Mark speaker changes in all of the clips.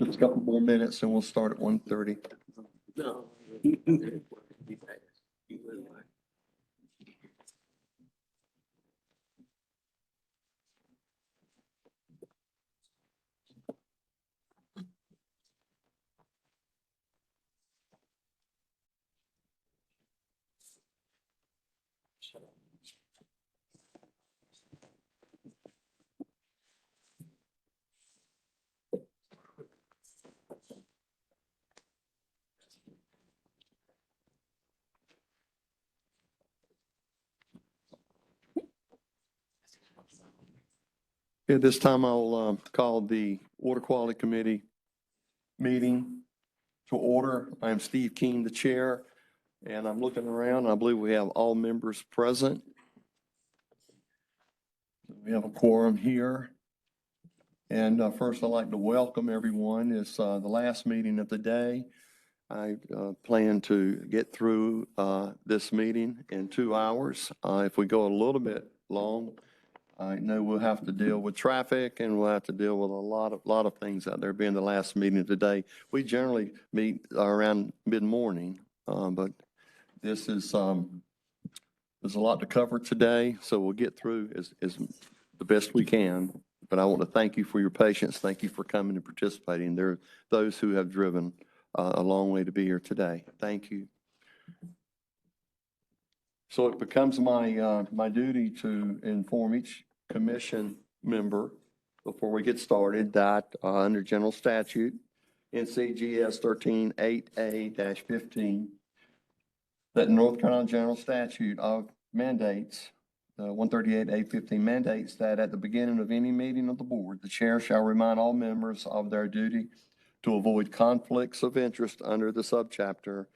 Speaker 1: Just a couple more minutes and we'll start at 1:30.
Speaker 2: No.
Speaker 1: At this time, I'll call the Water Quality Committee meeting to order. I am Steve Keene, the chair, and I'm looking around. I believe we have all members present. We have a quorum here. And first, I'd like to welcome everyone. It's the last meeting of the day. I plan to get through this meeting in 2 hours. If we go a little bit long, I know we'll have to deal with traffic and we'll have to deal with a lot of things out there being the last meeting of the day. We generally meet around mid-morning, but this is, there's a lot to cover today, so we'll get through as the best we can. But I want to thank you for your patience. Thank you for coming and participating. There are those who have driven a long way to be here today. Thank you. So it becomes my duty to inform each commission member before we get started that under general statute NCGS 13-8A-15 that North Carolina General Statute of mandates 138A-15 mandates that at the beginning of any meeting of the board, the chair shall remind all members of their duty to avoid conflicts of interest under the subchapter.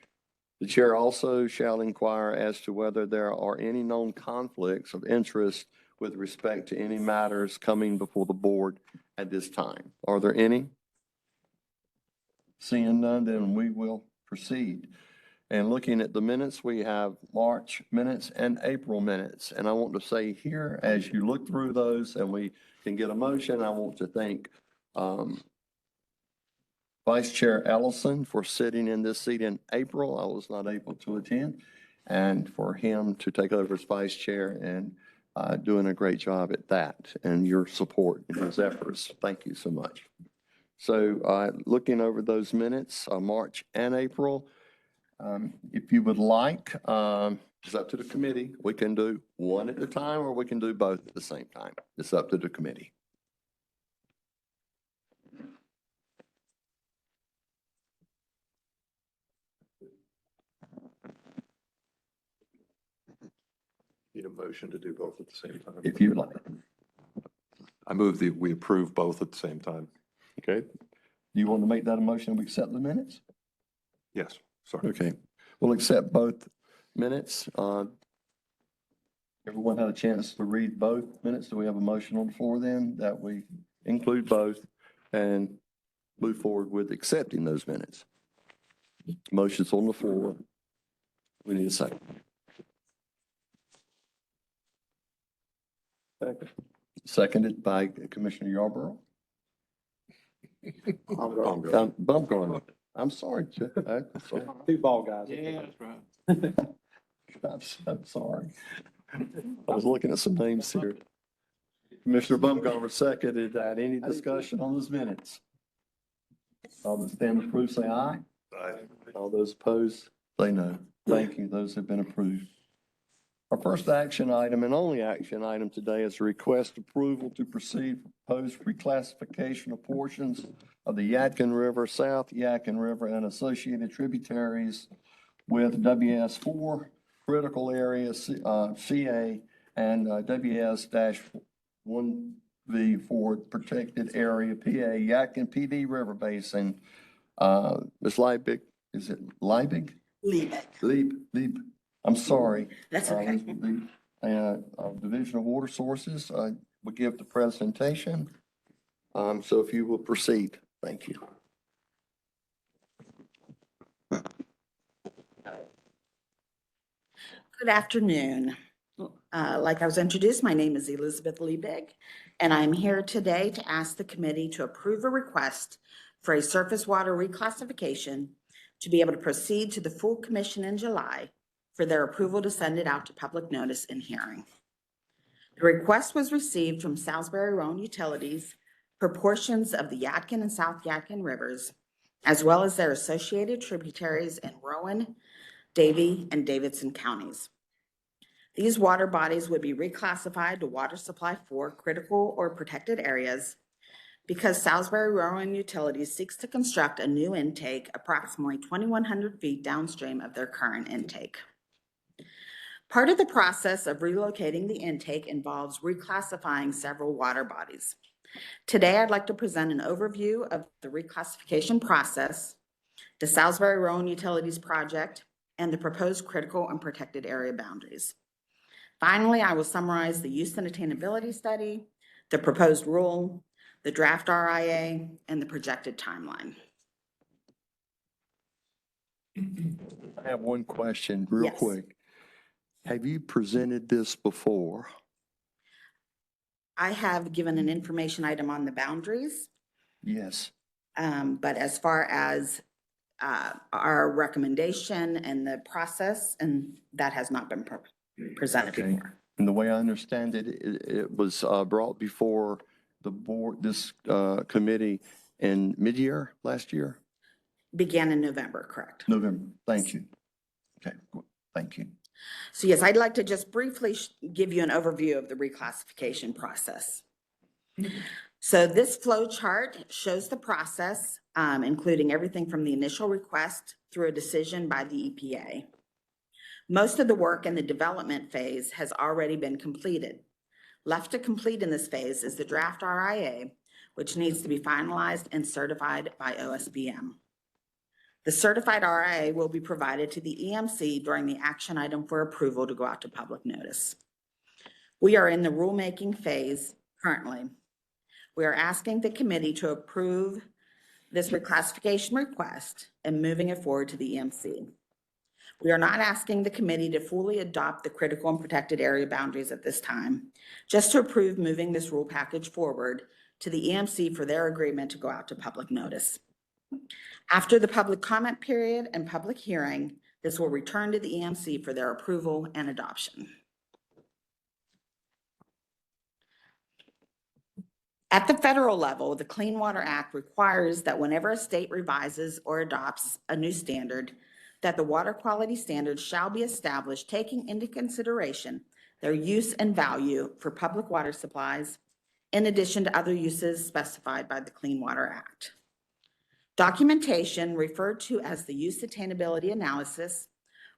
Speaker 1: The chair also shall inquire as to whether there are any known conflicts of interest with respect to any matters coming before the board at this time. Are there any? Seeing none, then we will proceed. And looking at the minutes, we have March minutes and April minutes. And I want to say here, as you look through those and we can get a motion, I want to thank Vice Chair Ellison for sitting in this seat in April. I was not able to attend, and for him to take over as vice chair and doing a great job at that and your support in his efforts. Thank you so much. So looking over those minutes, March and April, if you would like, it's up to the committee. We can do one at a time or we can do both at the same time. It's up to the committee.
Speaker 3: Need a motion to do both at the same time.
Speaker 1: If you'd like.
Speaker 3: I move that we approve both at the same time.
Speaker 1: Okay. Do you want to make that a motion? We accept the minutes?
Speaker 3: Yes, sorry.
Speaker 1: Okay. We'll accept both minutes. Everyone had a chance to read both minutes. Do we have a motion on the floor then that we include both and move forward with accepting those minutes? Motion's on the floor. We need a second. Seconded by Commissioner Yarborough. Bumgarner. I'm sorry. Sorry.
Speaker 2: Two ball guys.
Speaker 4: Yeah, that's right.
Speaker 1: I'm sorry. I was looking at some names here. Commissioner Bumgarner seconded that. Any discussion on those minutes? All those stand approved, say aye.
Speaker 3: Aye.
Speaker 1: All those opposed, say no. Thank you. Those have been approved. Our first action item and only action item today is a request approval to proceed proposed reclassification of portions of the Yadkin River, South Yadkin River, and associated tributaries with WS4 critical area CA and WS-1V for protected area PA, Yadkin PD River Basin. Ms. Liebig, is it Liebig? Lieb. I'm sorry.
Speaker 5: That's okay.
Speaker 1: The Division of Water Sources will give the presentation. So if you will proceed, thank you.
Speaker 5: Good afternoon. Like I was introduced, my name is Elizabeth Liebig, and I'm here today to ask the committee to approve a request for a surface water reclassification to be able to proceed to the full commission in July for their approval to send it out to public notice and hearing. The request was received from Salisbury Rowan Utilities for portions of the Yadkin and South Yadkin rivers, as well as their associated tributaries in Rowan, Davie, and Davidson counties. These water bodies would be reclassified to water supply for critical or protected areas because Salisbury Rowan Utilities seeks to construct a new intake approximately 2,100 feet downstream of their current intake. Part of the process of relocating the intake involves reclassifying several water bodies. Today, I'd like to present an overview of the reclassification process, the Salisbury Rowan Utilities project, and the proposed critical and protected area boundaries. Finally, I will summarize the use and attainability study, the proposed rule, the draft RIA, and the projected timeline.
Speaker 1: I have one question real
Speaker 5: Yes.
Speaker 1: quick. Have you presented this before?
Speaker 5: I have given an information item on the boundaries,
Speaker 1: Yes.
Speaker 5: but as far as our recommendation and the process, and that has not been presented
Speaker 1: Okay.
Speaker 5: before.
Speaker 1: And the way I understand it, it was brought before the board, this committee in mid-year last year?
Speaker 5: Began in November, correct?
Speaker 1: November. Thank you. Okay, thank you.
Speaker 5: So yes, I'd like to just briefly give you an overview of the reclassification process. So this flow chart shows the process, including everything from the initial request through a decision by the EPA. Most of the work in the development phase has already been completed. Left to complete in this phase is the draft RIA, which needs to be finalized and certified by OSBM. The certified RIA will be provided to the EMC during the action item for approval to go out to public notice. We are in the rulemaking phase currently. We are asking the committee to approve this reclassification request and moving it forward to the EMC. We are not asking the committee to fully adopt the critical and protected area boundaries at this time, just to approve moving this rule package forward to the EMC for their agreement to go out to public notice. After the public comment period and public hearing, this will return to the EMC for their approval and adoption. At the federal level, the Clean Water Act requires that whenever a state revises or adopts a new standard, that the water quality standards shall be established taking into consideration their use and value for public water supplies, in addition to other uses specified by the Clean Water Act. Documentation, referred to as the use attainability analysis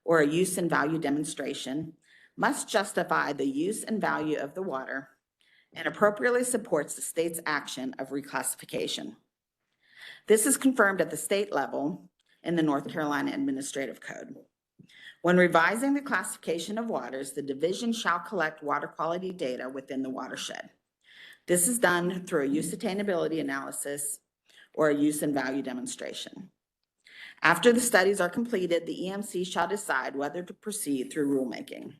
Speaker 5: or a use and value demonstration, must justify the use and value of the water and appropriately supports the state's action of reclassification. This is confirmed at the state level in the North Carolina Administrative Code. When revising the classification of waters, the division shall collect water quality data within the watershed. This is done through a use attainability analysis or a use and value demonstration. After the studies are completed, the EMC shall decide whether to proceed through rulemaking.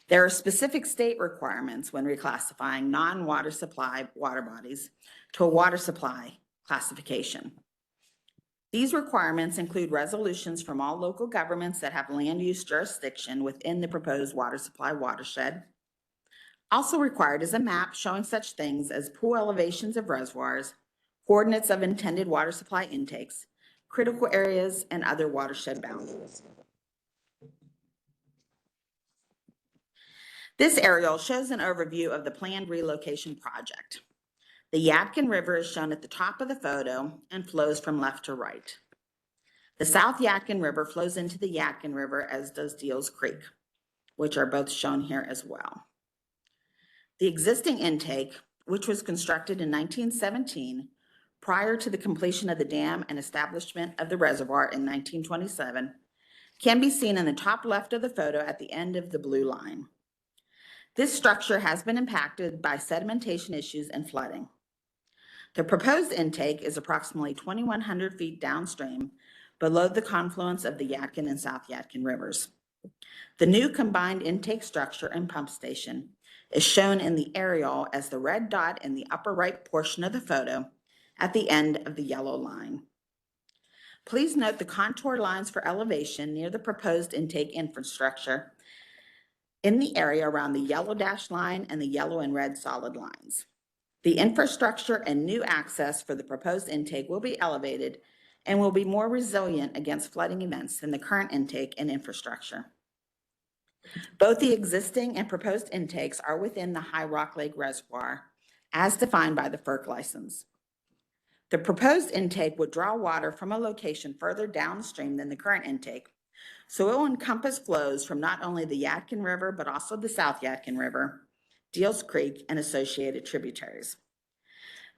Speaker 5: There are specific state requirements when reclassifying non-water supply water bodies to a water supply classification. These requirements include resolutions from all local governments that have land use jurisdiction within the proposed water supply watershed. Also required is a map showing such things as pool elevations of reservoirs, coordinates of intended water supply intakes, critical areas, and other watershed boundaries. This aerial shows an overview of the planned relocation project. The Yadkin River is shown at the top of the photo and flows from left to right. The South Yadkin River flows into the Yadkin River, as does Deals Creek, which are both shown here as well. The existing intake, which was constructed in 1917, prior to the completion of the dam and establishment of the reservoir in 1927, can be seen in the top left of the photo at the end of the blue line. This structure has been impacted by sedimentation issues and flooding. The proposed intake is approximately 2,100 feet downstream below the confluence of the Yadkin and South Yadkin rivers. The new combined intake structure and pump station is shown in the aerial as the red dot in the upper right portion of the photo at the end of the yellow line. Please note the contour lines for elevation near the proposed intake infrastructure in the area around the yellow dashed line and the yellow and red solid lines. The infrastructure and new access for the proposed intake will be elevated and will be more resilient against flooding events than the current intake and infrastructure. Both the existing and proposed intakes are within the High Rock Lake Reservoir as defined by the FERC license. The proposed intake would draw water from a location further downstream than the current intake, so it will encompass flows from not only the Yadkin River, but also the South Yadkin River, Deals Creek, and associated tributaries.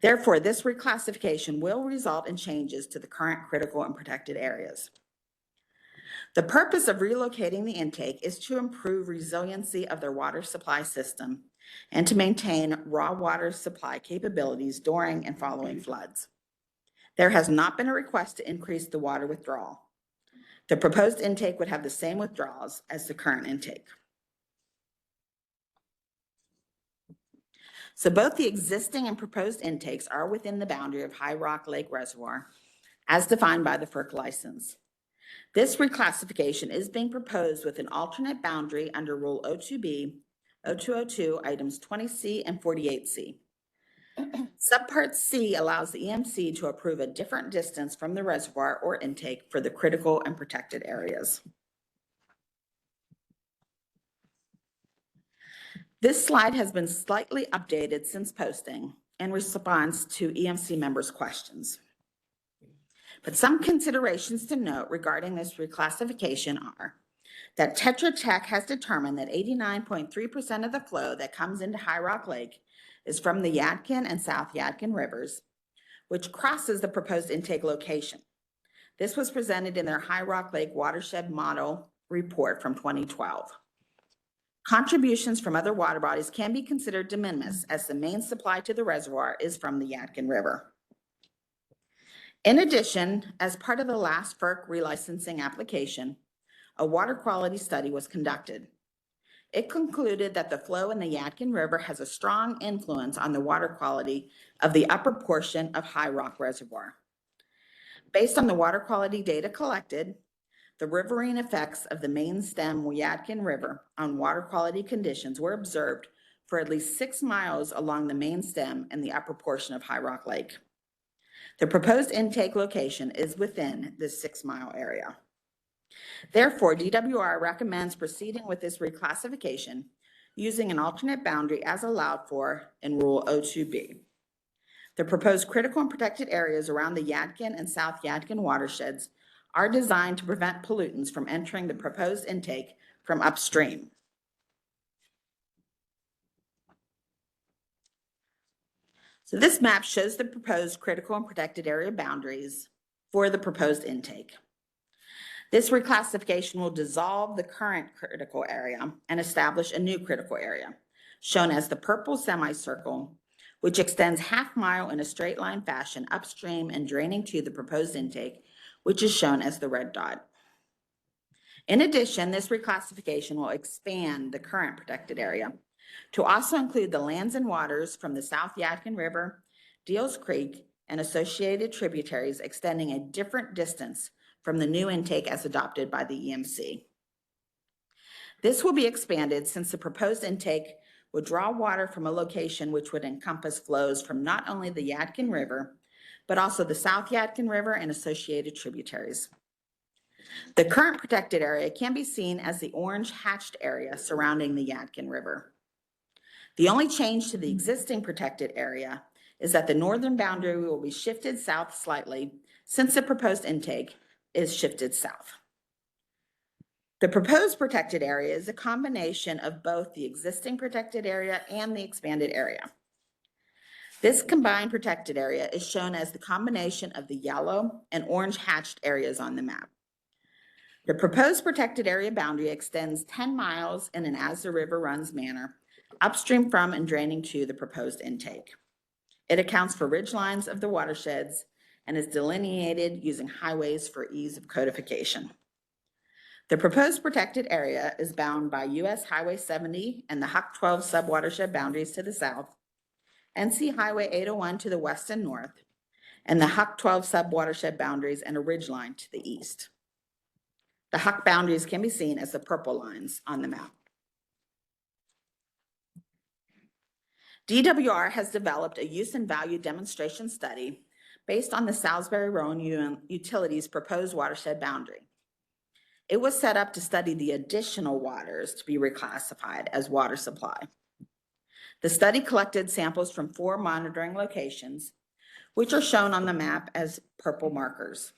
Speaker 5: Therefore, this reclassification will result in changes to the current critical and protected areas. The purpose of relocating the intake is to improve resiliency of their water supply system and to maintain raw water supply capabilities during and following floods. There has not been a request to increase the water withdrawal. The proposed intake would have the same withdrawals as the current intake. So both the existing and proposed intakes are within the boundary of High Rock Lake Reservoir as defined by the FERC license. This reclassification is being proposed with an alternate boundary under Rule 02B, 0202, items 20C and 48C. Subpart C allows the EMC to approve a different distance from the reservoir or intake for the critical and protected areas. This slide has been slightly updated since posting in response to EMC members' questions. But some considerations to note regarding this reclassification are that Tetra Tech has determined that 89.3% of the flow that comes into High Rock Lake is from the Yadkin and South Yadkin rivers, which crosses the proposed intake location. This was presented in their High Rock Lake Watershed Model report from 2012. Contributions from other water bodies can be considered de minimis as the main supply to the reservoir is from the Yadkin River. In addition, as part of the last FERC relicensing application, a water quality study was conducted. It concluded that the flow in the Yadkin River has a strong influence on the water quality of the upper portion of High Rock Reservoir. Based on the water quality data collected, the riverine effects of the main stem Yadkin River on water quality conditions were observed for at least 6 miles along the main stem and the upper portion of High Rock Lake. The proposed intake location is within this 6-mile area. Therefore, DWR recommends proceeding with this reclassification using an alternate boundary as allowed for in Rule 02B. The proposed critical and protected areas around the Yadkin and South Yadkin watersheds are designed to prevent pollutants from entering the proposed intake from upstream. So this map shows the proposed critical and protected area boundaries for the proposed intake. This reclassification will dissolve the current critical area and establish a new critical area, shown as the purple semicircle, which extends half-mile in a straight line fashion upstream and draining to the proposed intake, which is shown as the red dot. In addition, this reclassification will expand the current protected area to also include the lands and waters from the South Yadkin River, Deals Creek, and associated tributaries extending a different distance from the new intake as adopted by the EMC. This will be expanded since the proposed intake would draw water from a location which would encompass flows from not only the Yadkin River, but also the South Yadkin River and associated tributaries. The current protected area can be seen as the orange hatched area surrounding the Yadkin River. The only change to the existing protected area is that the northern boundary will be shifted south slightly since the proposed intake is shifted south. The proposed protected area is a combination of both the existing protected area and the expanded area. This combined protected area is shown as the combination of the yellow and orange hatched areas on the map. The proposed protected area boundary extends 10 miles in an as the river runs manner, upstream from and draining to the proposed intake. It accounts for ridge lines of the watersheds and is delineated using highways for ease of codification. The proposed protected area is bound by US Highway 70 and the Huck 12 subwatershed boundaries to the south, NC Highway 801 to the west and north, and the Huck 12 subwatershed boundaries and a ridge line to the east. The Huck boundaries can be seen as the purple lines on the map. DWR has developed a use and value demonstration study based on the Salisbury-Rowan Utilities proposed watershed boundary. It was set up to study the additional waters to be reclassified as water supply. The study collected samples from 4 monitoring locations, which are shown on the map as purple markers.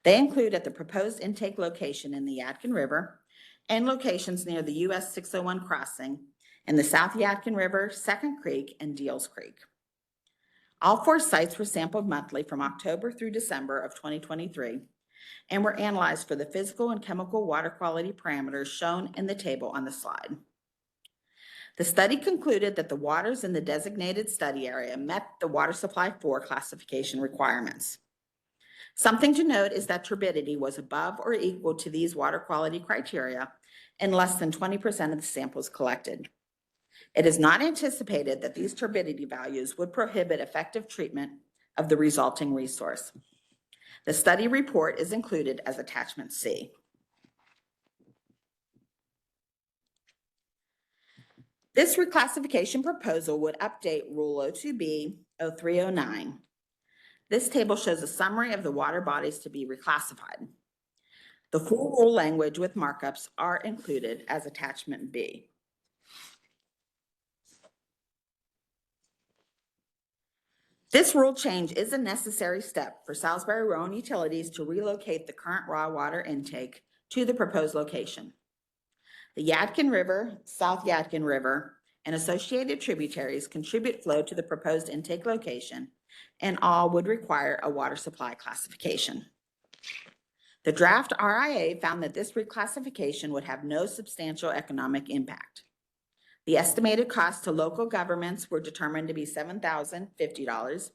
Speaker 5: They include at the proposed intake location in the Yadkin River and locations near the US 601 crossing in the South Yadkin River, Second Creek, and Deals Creek. All 4 sites were sampled monthly from October through December of 2023 and were analyzed for the physical and chemical water quality parameters shown in the table on the slide. The study concluded that the waters in the designated study area met the Water Supply 4 classification requirements. Something to note is that turbidity was above or equal to these water quality criteria in less than 20% of the samples collected. It is not anticipated that these turbidity values would prohibit effective treatment of the resulting resource. The study report is included as Attachment C. This reclassification proposal would update Rule 02B 0309. This table shows a summary of the water bodies to be reclassified. The full rule language with markups are included as Attachment B. This rule change is a necessary step for Salisbury-Rowan Utilities to relocate the current raw water intake to the proposed location. The Yadkin River, South Yadkin River, and associated tributaries contribute flow to the proposed intake location, and all would require a water supply classification. The draft RIA found that this reclassification would have no substantial economic impact. The estimated costs to local governments were determined to be $7,050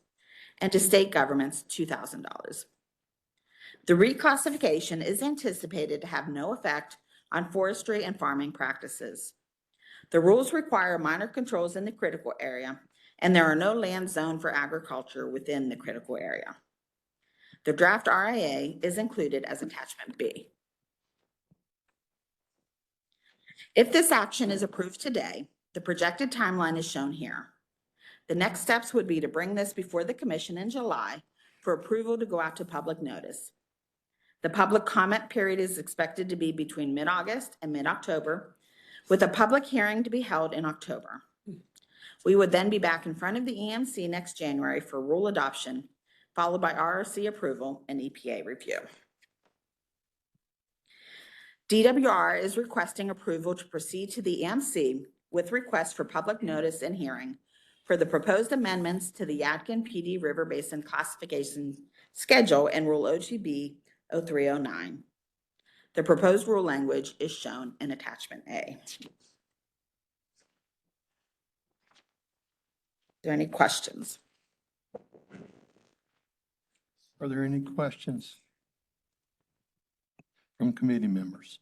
Speaker 5: and to state governments $2,000. The reclassification is anticipated to have no effect on forestry and farming practices. The rules require minor controls in the critical area, and there are no land zoned for agriculture within the critical area. The draft RIA is included as Attachment B. If this action is approved today, the projected timeline is shown here. The next steps would be to bring this before the Commission in July for approval to go out to public notice. The public comment period is expected to be between mid-August and mid-October, with a public hearing to be held in October. We would then be back in front of the EMC next January for rule adoption, followed by RRC approval and EPA review. DWR is requesting approval to proceed to the EMC with request for public notice and hearing for the proposed amendments to the Yadkin PD River Basin Classification Schedule and Rule 02B 0309. The proposed rule language is shown in Attachment A. Are there any questions?
Speaker 1: Are there any questions from committee members?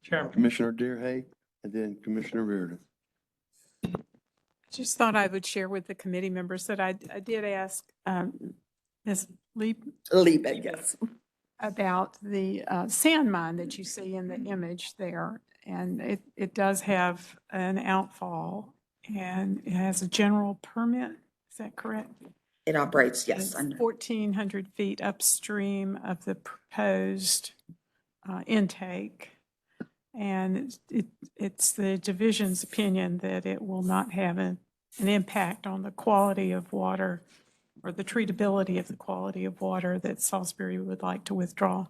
Speaker 2: Chairman.
Speaker 1: Commissioner Deerhay and then Commissioner Reardon.
Speaker 2: Just thought I would share with the committee members that I did ask Ms. Leap
Speaker 5: Liebig, yes.
Speaker 2: about the sand mine that you see in the image there. And it does have an outfall and it has a general permit. Is that correct?
Speaker 5: It operates, yes.
Speaker 2: It's
Speaker 5: Under
Speaker 2: 1,400 feet upstream of the proposed intake. And it's the division's opinion that it will not have an impact on the quality of water or the treatability of the quality of water that Salisbury would like to withdraw.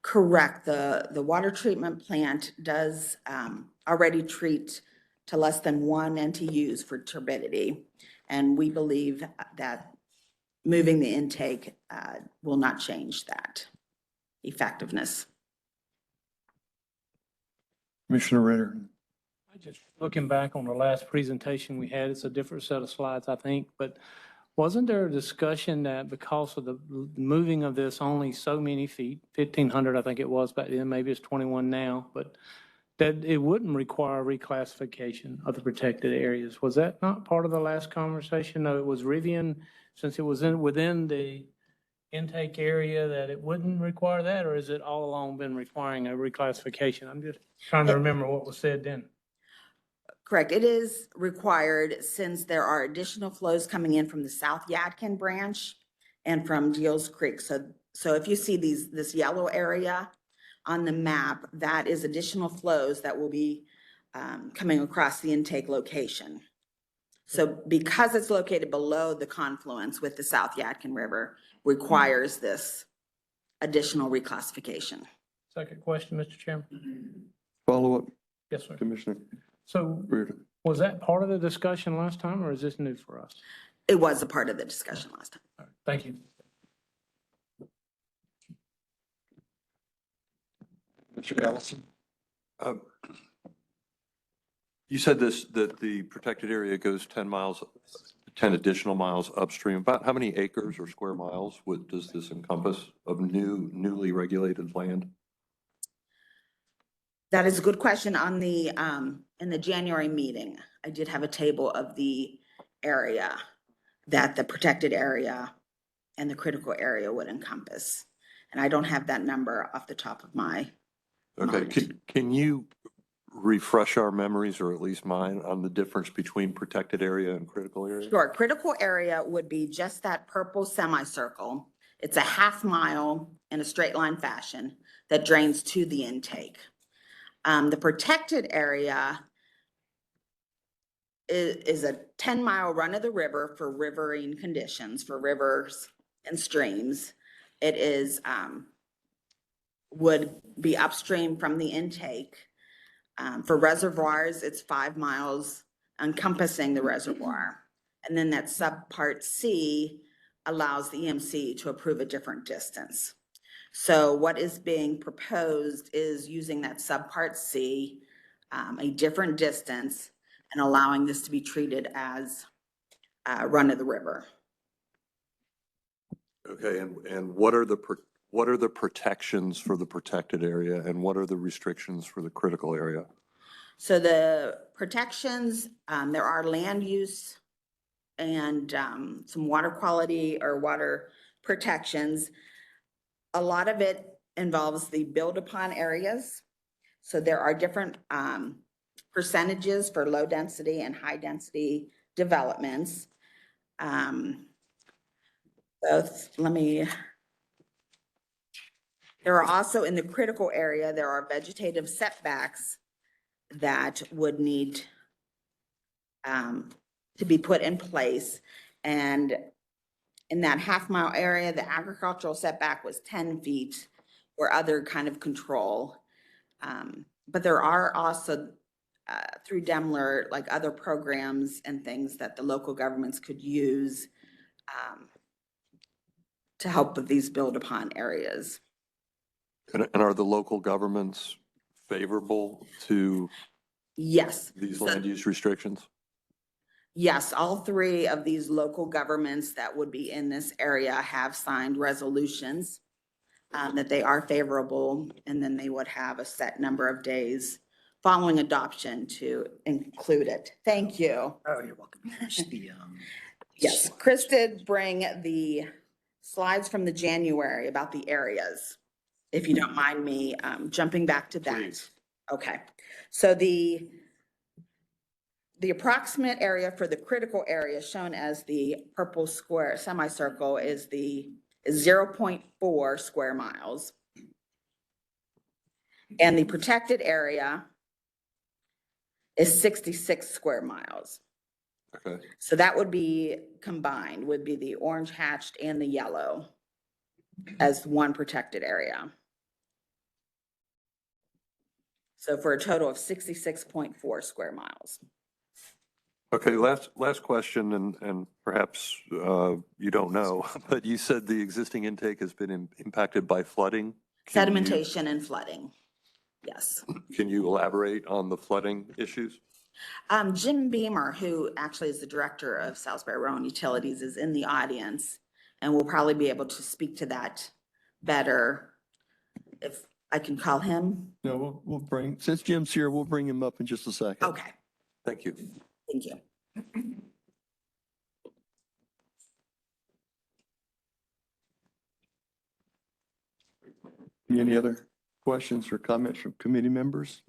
Speaker 5: Correct. The water treatment plant does already treat to less than 1 NTUs for turbidity. And we believe that moving the intake will not change that effectiveness.
Speaker 1: Commissioner Ritter.
Speaker 4: Just looking back on the last presentation we had, it's a different set of slides, I think, but Wasn't there a discussion that because of the moving of this only so many feet, 1,500, I think it was back then, maybe it's 21 now, but that it wouldn't require reclassification of the protected areas? Was that not part of the last conversation? No, it was Rivian, since it was within the intake area, that it wouldn't require that, or is it all along been requiring a reclassification? I'm just trying to remember what was said then.
Speaker 5: Correct. It is required since there are additional flows coming in from the South Yadkin branch and from Deals Creek. So if you see this yellow area on the map, that is additional flows that will be coming across the intake location. So because it's located below the confluence with the South Yadkin River, requires this additional reclassification.
Speaker 4: Second question, Mr. Chairman.
Speaker 1: Follow-up,
Speaker 4: Yes, sir.
Speaker 1: Commissioner
Speaker 4: So
Speaker 1: Reardon.
Speaker 4: was that part of the discussion last time, or is this new for us?
Speaker 5: It was a part of the discussion last time.
Speaker 4: All right, thank you.
Speaker 3: Mr. Ellison? You said that the protected area goes 10 miles, 10 additional miles upstream. About how many acres or square miles does this encompass of newly regulated land?
Speaker 5: That is a good question. On the, in the January meeting, I did have a table of the area that the protected area and the critical area would encompass. And I don't have that number off the top of my
Speaker 3: Okay,
Speaker 5: mind.
Speaker 3: can you refresh our memories, or at least mine, on the difference between protected area and critical area?
Speaker 5: Sure, critical area would be just that purple semicircle. It's a half mile in a straight line fashion that drains to the intake. The protected area is a 10-mile run of the river for riverine conditions, for rivers and streams. It is, would be upstream from the intake. For reservoirs, it's 5 miles encompassing the reservoir. And then that subpart C allows the EMC to approve a different distance. So what is being proposed is using that subpart C, a different distance, and allowing this to be treated as run of the river.
Speaker 3: Okay, and what are the protections for the protected area, and what are the restrictions for the critical area?
Speaker 5: So the protections, there are land use and some water quality or water protections. A lot of it involves the build upon areas. So there are different percentages for low density and high density developments. There are also in the critical area, there are vegetative setbacks that would need to be put in place. And in that half-mile area, the agricultural setback was 10 feet or other kind of control. But there are also, through Demler, like other programs and things that the local governments could use to help with these build-upon areas.
Speaker 3: And are the local governments favorable to
Speaker 5: Yes.
Speaker 3: these
Speaker 5: So-
Speaker 3: land use restrictions?
Speaker 5: Yes, all 3 of these local governments that would be in this area have signed resolutions that they are favorable, and then they would have a set number of days following adoption to include it. Thank you.
Speaker 6: Oh, you're welcome. Here's the,
Speaker 5: Yes, Chris did bring the slides from the January about the areas. If you don't mind me jumping back to that.
Speaker 3: Please.
Speaker 5: Okay, so the approximate area for the critical area shown as the purple square semicircle is 0.4 square miles. And the protected area is 66 square miles.
Speaker 3: Okay,
Speaker 5: So that would be combined, would be the orange hatched and the yellow as one protected area. So for a total of 66.4 square miles.
Speaker 3: okay, last question, and perhaps you don't know, but you said the existing intake has been impacted by flooding? Can you-
Speaker 5: Sedimentation and flooding, yes.
Speaker 3: Can you elaborate on the flooding issues?
Speaker 5: Jim Beamer, who actually is the director of Salisbury Rural Utilities, is in the audience and will probably be able to speak to that better. If I can call him.
Speaker 1: No, we'll bring, since Jim's here, we'll bring him up in just a second.
Speaker 5: Okay,
Speaker 3: Thank you.
Speaker 5: thank you.
Speaker 1: Any other questions or comments from committee members?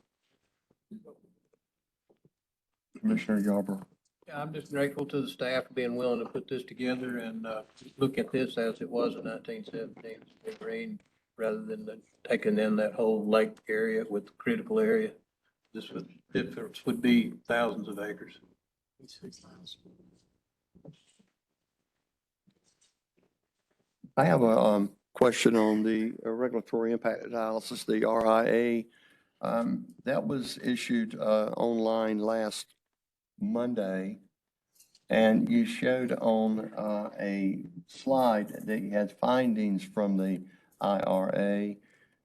Speaker 1: Commissioner Yarborough.
Speaker 6: Yeah, I'm just grateful to the staff for being willing to put this together and look at this as it was in 1917, big green, rather than taking in that whole lake area with the critical area. This would be thousands of acres.
Speaker 1: I have a question on the regulatory impact analysis, the RIA. That was issued online last Monday, and you showed on a slide that you had findings from the IRA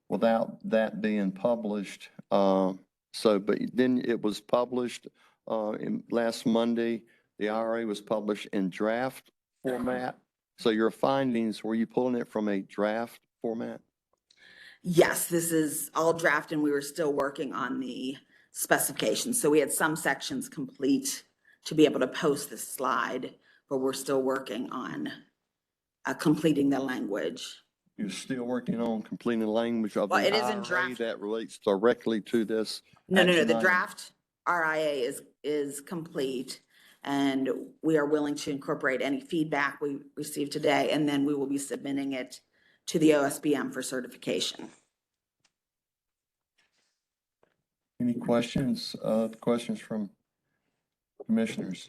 Speaker 1: without that being published. But then it was published last Monday. The IRA was published in draft format. So your findings, were you pulling it from a draft format?
Speaker 5: Yes, this is all draft and we were still working on the specifications. So we had some sections complete to be able to post this slide, but we're still working on completing the language.
Speaker 1: You're still working on completing the language of the
Speaker 5: Well, it is in
Speaker 1: IRA
Speaker 5: draft.
Speaker 1: that relates directly to this?
Speaker 5: No,
Speaker 1: action
Speaker 5: the
Speaker 1: item?
Speaker 5: draft RIA is complete and we are willing to incorporate any feedback we receive today, and then we will be submitting it to the OSBM for certification.
Speaker 1: Any questions from commissioners?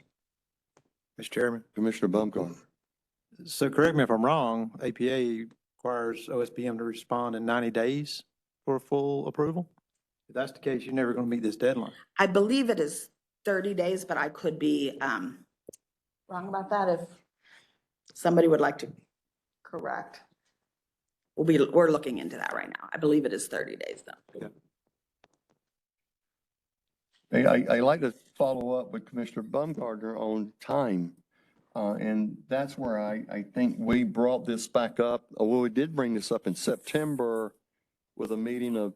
Speaker 7: Mr. Chairman,
Speaker 1: Commissioner Baumgartner?
Speaker 7: so correct me if I'm wrong, APA requires OSBM to respond in 90 days for full approval? If that's the case, you're never going to meet this deadline.
Speaker 5: I believe it is 30 days, but I could be wrong about that if somebody would like to correct. We're looking into that right now. I believe it is 30 days though.
Speaker 1: I like to follow up with Commissioner Baumgartner on time. And that's where I think we brought this back up. Well, we did bring this up in September with a meeting of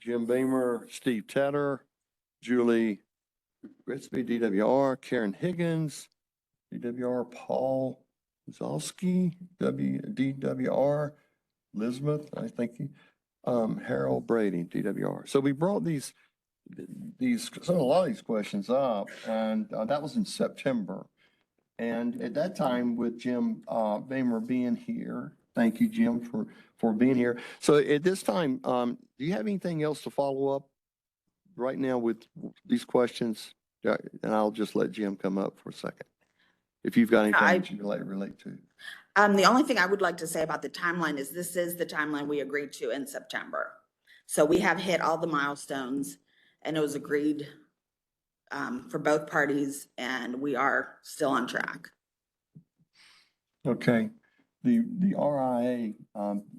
Speaker 1: Jim Beamer, Steve Tedder, Julie Grigsby, DWR, Karen Higgins, DWR, Paul Zalski, DWR, Elizabeth, I think, Harold Brady, DWR. So we brought a lot of these questions up, and that was in September. And at that time, with Jim Beamer being here, thank you, Jim, for being here. So at this time, do you have anything else to follow up right now with these questions? And I'll just let Jim come up for a second. If you've got anything that you'd like to relate to.
Speaker 5: The only thing I would like to say about the timeline is this is the timeline we agreed to in September. So we have hit all the milestones and it was agreed for both parties and we are still on track.
Speaker 1: Okay, the RIA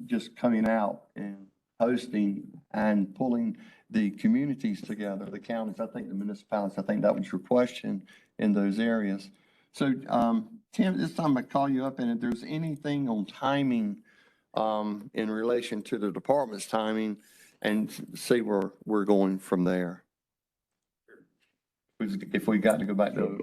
Speaker 1: just coming out and hosting and pulling the communities together, the counties, I think the municipalities, I think that was your question in those areas. So Tim, this time I call you up, and if there's anything on timing in relation to the department's timing, and see where we're going from there. If we got to go back to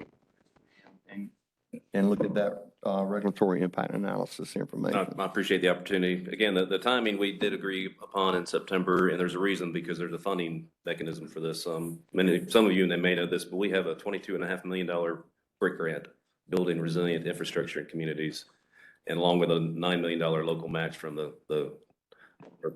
Speaker 1: and look at that regulatory impact analysis information.
Speaker 8: I appreciate the opportunity. Again, the timing we did agree upon in September, and there's a reason because there's a funding mechanism for this. Some of you may know this, but we have a $22.5 million BRIC grant, building resilient infrastructure in communities, and along with a $9 million local match from the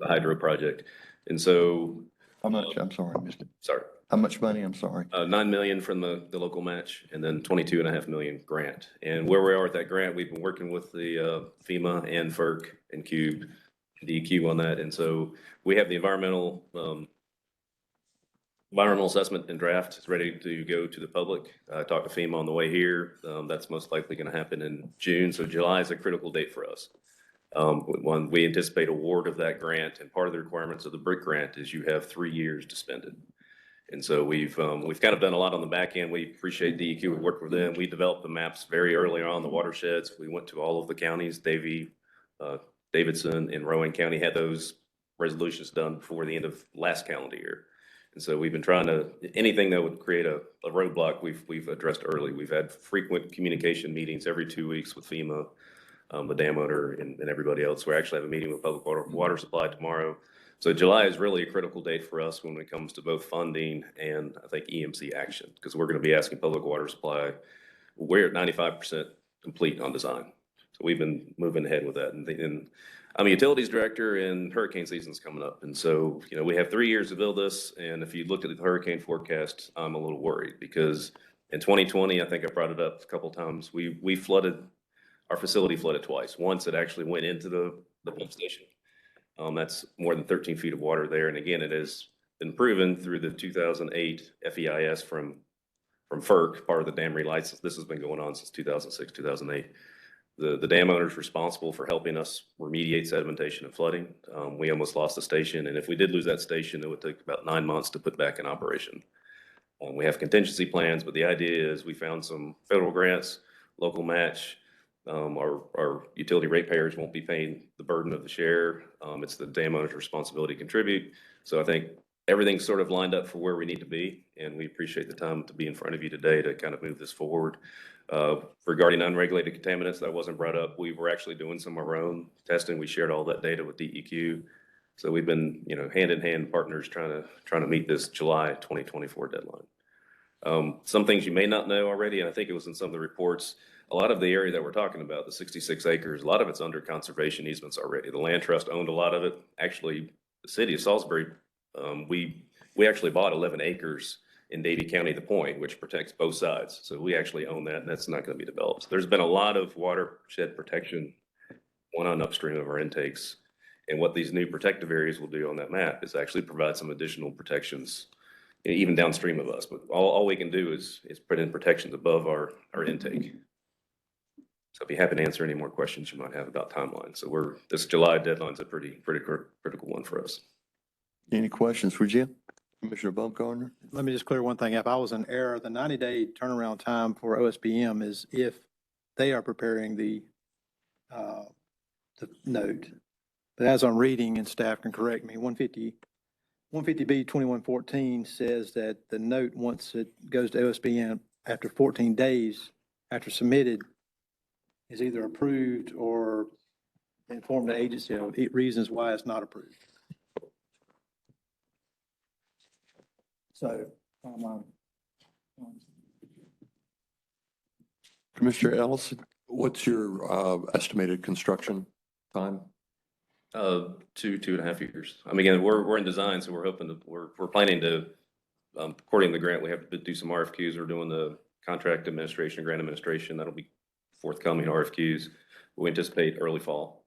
Speaker 8: hydro project. And so.
Speaker 1: How much? I'm sorry, I missed it.
Speaker 8: Sorry.
Speaker 1: How much money? I'm sorry.
Speaker 8: 9 million from the local match, and then 22.5 million grant. And where we are with that grant, we've been working with the FEMA and FERC and CUBE, DEQ on that. And so we have the environmental assessment and draft is ready to go to the public. I talked to FEMA on the way here. That's most likely going to happen in June. So July is a critical date for us. When we anticipate award of that grant, and part of the requirements of the BRIC grant is you have 3 years to spend it. And so we've kind of done a lot on the back end. We appreciate DEQ. We worked with them. We developed the maps very early on, the watersheds. We went to all of the counties. Davidson and Rowan County had those resolutions done before the end of last calendar year. And so we've been trying to, anything that would create a roadblock, we've addressed early. We've had frequent communication meetings every 2 weeks with FEMA, the dam owner and everybody else. We actually have a meeting with Public Water Supply tomorrow. So July is really a critical date for us when it comes to both funding and I think EMC action, because we're going to be asking Public Water Supply. We're at 95% complete on design. So we've been moving ahead with that. And I'm a utilities director and hurricane season's coming up. And so, we have 3 years to build this. And if you look at the hurricane forecast, I'm a little worried because in 2020, I think I brought it up a couple of times, we flooded, our facility flooded twice. Once it actually went into the pump station. That's more than 13 feet of water there. And again, it has been proven through the 2008 FEIS from FERC, part of the dam relicense. This has been going on since 2006, 2008. The dam owner is responsible for helping us remediate sedimentation and flooding. We almost lost the station. And if we did lose that station, it would take about 9 months to put back in operation. We have contingency plans, but the idea is we found some federal grants, local match. Our utility ratepayers won't be paying the burden of the share. It's the dam owner's responsibility to contribute. So I think everything's sort of lined up for where we need to be, and we appreciate the time to be in front of you today to kind of move this forward. Regarding unregulated contaminants, that wasn't brought up. We were actually doing some of our own testing. We shared all that data with DEQ. So we've been, hand in hand partners trying to meet this July 2024 deadline. Some things you may not know already, and I think it was in some of the reports. A lot of the area that we're talking about, the 66 acres, a lot of it's under conservation easements already. The land trust owned a lot of it. Actually, the city of Salisbury, we actually bought 11 acres in Davie County, the point, which protects both sides. So we actually own that, and that's not going to be developed. So there's been a lot of watershed protection going on upstream of our intakes. And what these new protective areas will do on that map is actually provide some additional protections, even downstream of us. But all we can do is put in protections above our intake. So I'd be happy to answer any more questions you might have about timeline. So this July deadline's a pretty critical one for us.
Speaker 1: Any questions for Jim? Commissioner Baumgartner?
Speaker 7: Let me just clear one thing up. I was in error. The 90-day turnaround time for OSBM is if they are preparing the note. But as I'm reading, and staff can correct me, 150B 2114 says that the note, once it goes to OSBM after 14 days after submitted, is either approved or inform the agency of reasons why it's not approved. So,
Speaker 1: Commissioner Ellis?
Speaker 3: What's your estimated construction time?
Speaker 8: 2.5 years. I mean, again, we're in design, so we're planning to, according to the grant, we have to do some RFQs. We're doing the contract administration, grant administration. That'll be forthcoming RFQs. We anticipate early fall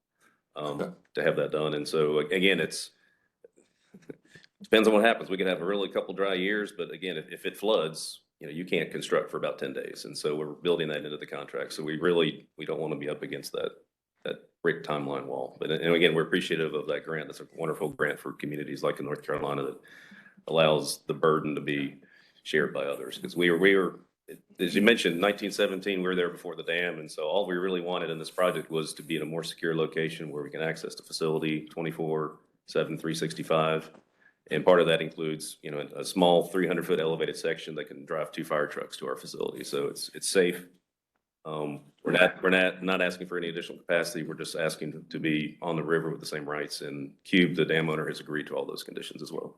Speaker 8: to have that done. And so again, depends on what happens. We could have a really couple dry years, but again, if it floods, you can't construct for about 10 days. And so we're building that into the contract. So we don't want to be up against that brick timeline wall. But and again, we're appreciative of that grant. That's a wonderful grant for communities like in North Carolina that allows the burden to be shared by others. Because we were, as you mentioned, 1917, we were there before the dam. And so all we really wanted in this project was to be in a more secure location where we can access the facility 24/7, 365. And part of that includes, a small 300-foot elevated section that can drive 2 fire trucks to our facility. So it's safe. We're not asking for any additional capacity. We're just asking to be on the river with the same rights. And Cube, the dam owner, has agreed to all those conditions as well.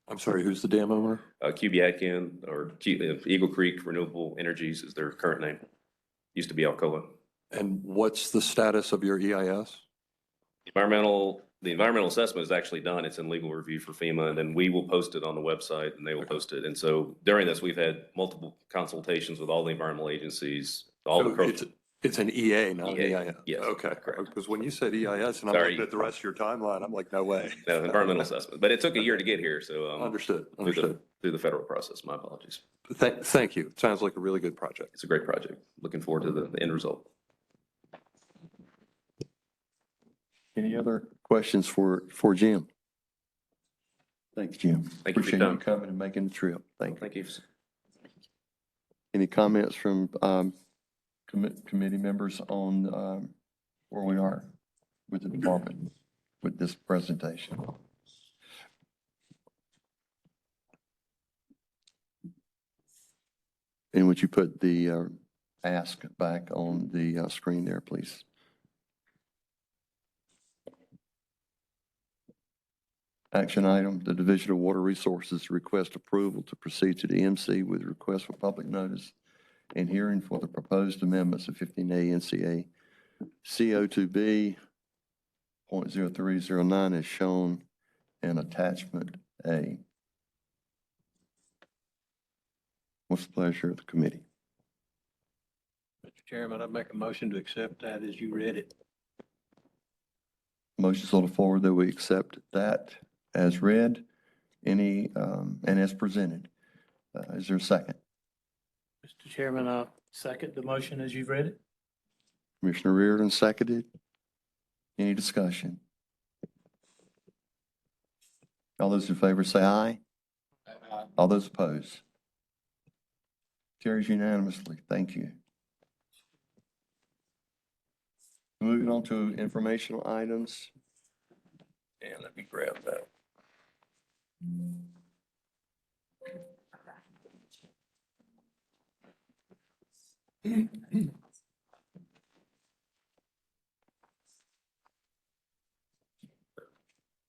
Speaker 3: I'm sorry, who's the dam owner?
Speaker 8: Cube Yadkin, or Eagle Creek Renewable Energies is their current name. Used to be Alcoa.
Speaker 3: And what's the status of your EIS?
Speaker 8: The environmental assessment is actually done. It's in legal review for FEMA, and then we will post it on the website and they will post it. And so during this, we've had multiple consultations with all the environmental agencies,
Speaker 3: It's an EA, not an
Speaker 8: EA,
Speaker 3: EIS?
Speaker 8: yes,
Speaker 3: Okay,
Speaker 8: correct.
Speaker 3: because when you said EIS and I'm
Speaker 8: Sorry.
Speaker 3: looking at the rest of your timeline, I'm like, no way.
Speaker 8: No, environmental assessment, but it took a year to get here. So
Speaker 3: Understood.
Speaker 8: through the federal process. My apologies.
Speaker 3: Thank you. It sounds like a really good project.
Speaker 8: It's a great project. Looking forward to the end result.
Speaker 1: Any other questions for Jim? Thanks, Jim.
Speaker 8: Thank you for your
Speaker 1: Appreciate you
Speaker 8: time.
Speaker 1: coming and making the trip. Thank you.
Speaker 8: Thank you.
Speaker 1: Any comments from committee members on where we are with the department with this presentation? And would you put the ask back on the screen there, please? Action item, the Division of Water Resources request approval to proceed to the EMC with request for public notice and hearing for the proposed amendments of 15A NCA CO2B .0309 as shown in attachment A. What's the pleasure of the committee?
Speaker 6: Mr. Chairman, I'd make a motion to accept that as you read it.
Speaker 1: Motion's on the floor that we accept that as read, and as presented. Is there a second?
Speaker 4: Mr. Chairman, I'll second the motion as you've read it.
Speaker 1: Commissioner Reardon seconded. Any discussion? All those in favor say aye. All those opposed? Carries unanimously. Thank you. Moving on to informational items. And let me grab that.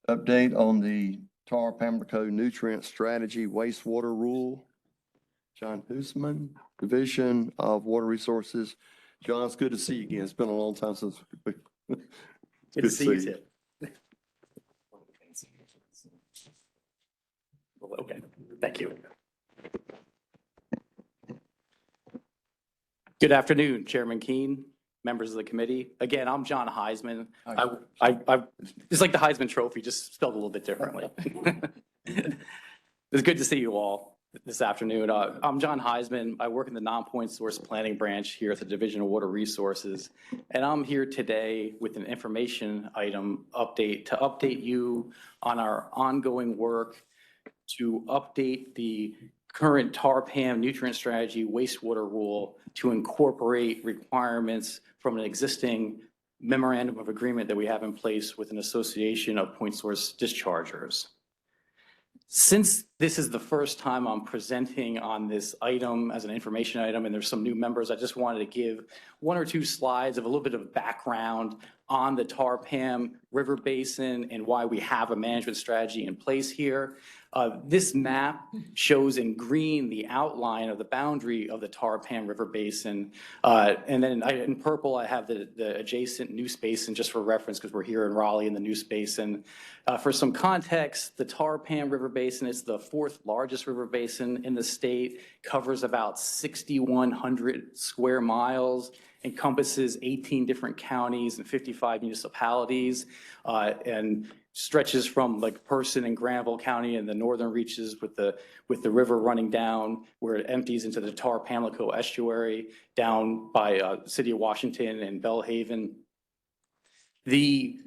Speaker 1: Update on the Tar Pamlico Nutrient Strategy Wastewater Rule. John Huisman, Division of Water Resources. John, it's good to see you again. It's been a long time since. Good
Speaker 9: to see you too. Okay, thank you. Good afternoon, Chairman Keen, members of the committee. Again, I'm John Heisman. It's like the Heisman Trophy, just spelled a little bit differently. It's good to see you all this afternoon. I'm John Heisman. I work in the non-point source planning branch here at the Division of Water Resources. And I'm here today with an information item update to update you on our ongoing work to update the current TARPAM nutrient strategy wastewater rule to incorporate requirements from an existing memorandum of agreement that we have in place with an association of point source dischargers. Since this is the first time I'm presenting on this item as an information item, and there's some new members, I just wanted to give one or two slides of a little bit of background on the TARPAM River Basin and why we have a management strategy in place here. This map shows in green the outline of the boundary of the TARPAM River Basin. And then in purple, I have the adjacent Neuse Basin, just for reference, because we're here in Raleigh in the Neuse Basin. For some context, the TARPAM River Basin is the fourth largest river basin in the state, covers about 6,100 square miles, encompasses 18 different counties and 55 municipalities, and stretches from like Person and Granville County in the northern reaches with the river running down where it empties into the Tar Pamlico estuary down by City of Washington and Bellhaven. The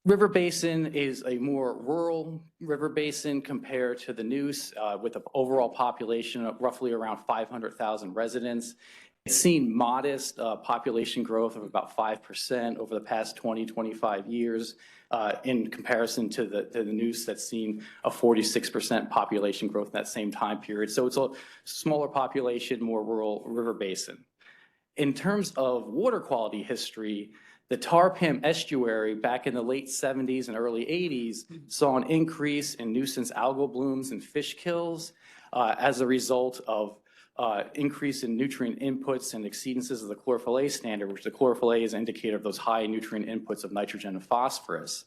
Speaker 9: river basin is a more rural river basin compared to the Neuse, with an overall population of roughly around 500,000 residents. It's seen modest population growth of about 5% over the past 20, 25 years in comparison to the Neuse that's seen a 46% population growth in that same time period. So it's a smaller population, more rural river basin. In terms of water quality history, the TARPAM estuary back in the late 70s and early 80s saw an increase in nuisance algal blooms and fish kills as a result of increase in nutrient inputs and exceedances of the chlorophyll A standard, which the chlorophyll A is an indicator of those high nutrient inputs of nitrogen and phosphorus.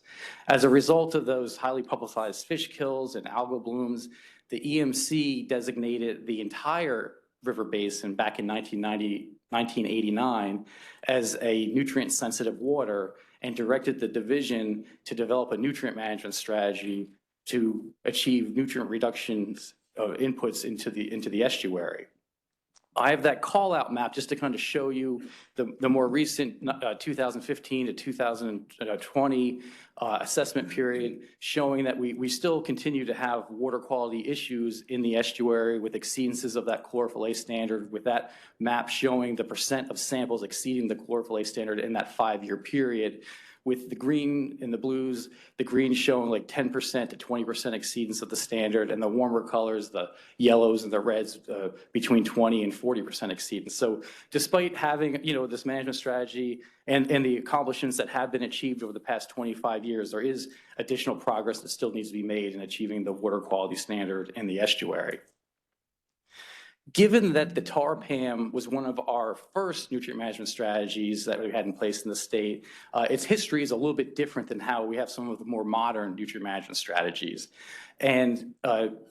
Speaker 9: As a result of those highly publicized fish kills and algal blooms, the EMC designated the entire river basin back in 1989 as a nutrient sensitive water and directed the division to develop a nutrient management strategy to achieve nutrient reductions of inputs into the estuary. I have that call out map just to kind of show you the more recent 2015 to 2020 assessment period, showing that we still continue to have water quality issues in the estuary with exceedances of that chlorophyll standard, with that map showing the percent of samples exceeding the chlorophyll standard in that 5-year period. With the green and the blues, the green showing like 10% to 20% exceedance of the standard, and the warmer colors, the yellows and the reds, between 20 and 40% exceedance. So despite having, this management strategy and the accomplishments that have been achieved over the past 25 years, there is additional progress that still needs to be made in achieving the water quality standard in the estuary. Given that the TAR-PAM was one of our first nutrient management strategies that we had in place in the state, its history is a little bit different than how we have some of the more modern nutrient management strategies. And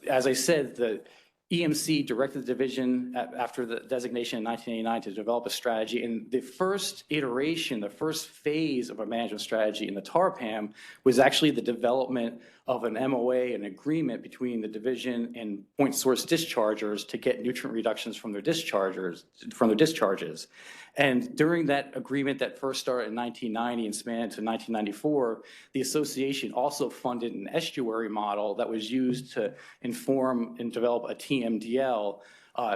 Speaker 9: as I said, the EMC directed the division after the designation in 1989 to develop a strategy. And the first iteration, the first phase of a management strategy in the TAR-PAM was actually the development of an MOA, an agreement between the division and point source dischargers to get nutrient reductions from their discharges. And during that agreement that first started in 1990 and spanned to 1994, the association also funded an estuary model that was used to inform and develop a TMDL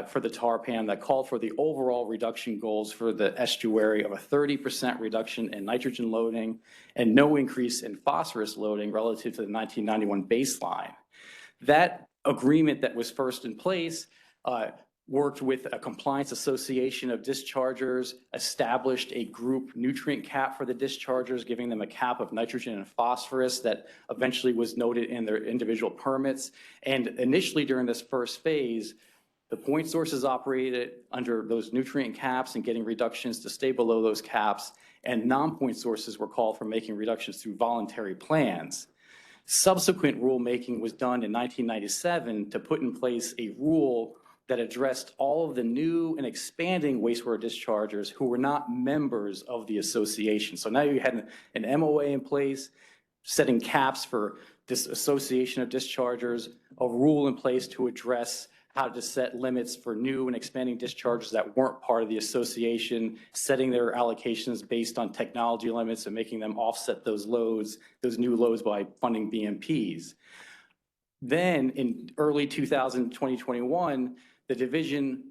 Speaker 9: for the TAR-PAM that called for the overall reduction goals for the estuary of a 30% reduction in nitrogen loading and no increase in phosphorus loading relative to the 1991 baseline. That agreement that was first in place worked with a compliance association of dischargers, established a group nutrient cap for the dischargers, giving them a cap of nitrogen and phosphorus that eventually was noted in their individual permits. And initially during this first phase, the point sources operated under those nutrient caps and getting reductions to stay below those caps, and non-point sources were called for making reductions through voluntary plans. Subsequent rulemaking was done in 1997 to put in place a rule that addressed all of the new and expanding wastewater dischargers who were not members of the association. So now you had an MOA in place, setting caps for this association of dischargers, a rule in place to address how to set limits for new and expanding discharges that weren't part of the association, setting their allocations based on technology limits and making them offset those loads, those new loads, by funding BMPs. Then in early 2021, the division,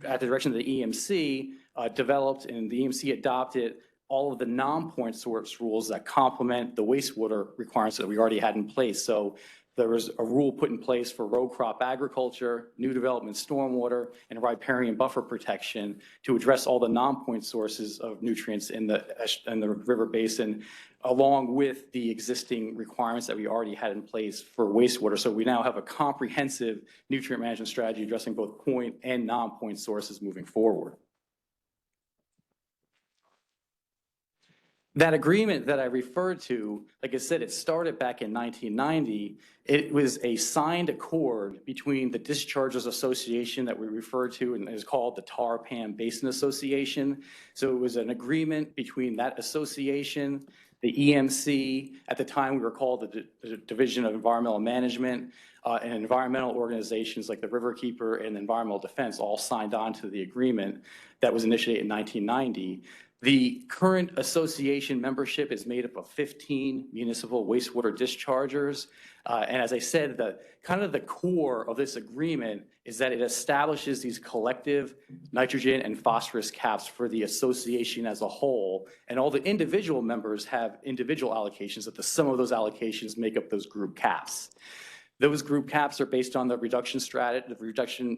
Speaker 9: at the direction of the EMC, developed, and the EMC adopted all of the non-point source rules that complement the wastewater requirements that we already had in place. So there was a rule put in place for row crop agriculture, new development stormwater, and riparian buffer protection to address all the non-point sources of nutrients in the river basin, along with the existing requirements that we already had in place for wastewater. So we now have a comprehensive nutrient management strategy addressing both point and non-point sources moving forward. That agreement that I referred to, like I said, it started back in 1990. It was a signed accord between the Dischargers Association that we refer to, and is called the TAR-PAM Basin Association. So it was an agreement between that association, the EMC, at the time we were called the Division of Environmental Management, and environmental organizations like the Riverkeeper and Environmental Defense all signed on to the agreement that was initiated in 1990. The current association membership is made up of 15 municipal wastewater dischargers. And as I said, the core of this agreement is that it establishes these collective nitrogen and phosphorus caps for the association as a whole. And all the individual members have individual allocations, that the sum of those allocations make up those group caps. Those group caps are based on the reduction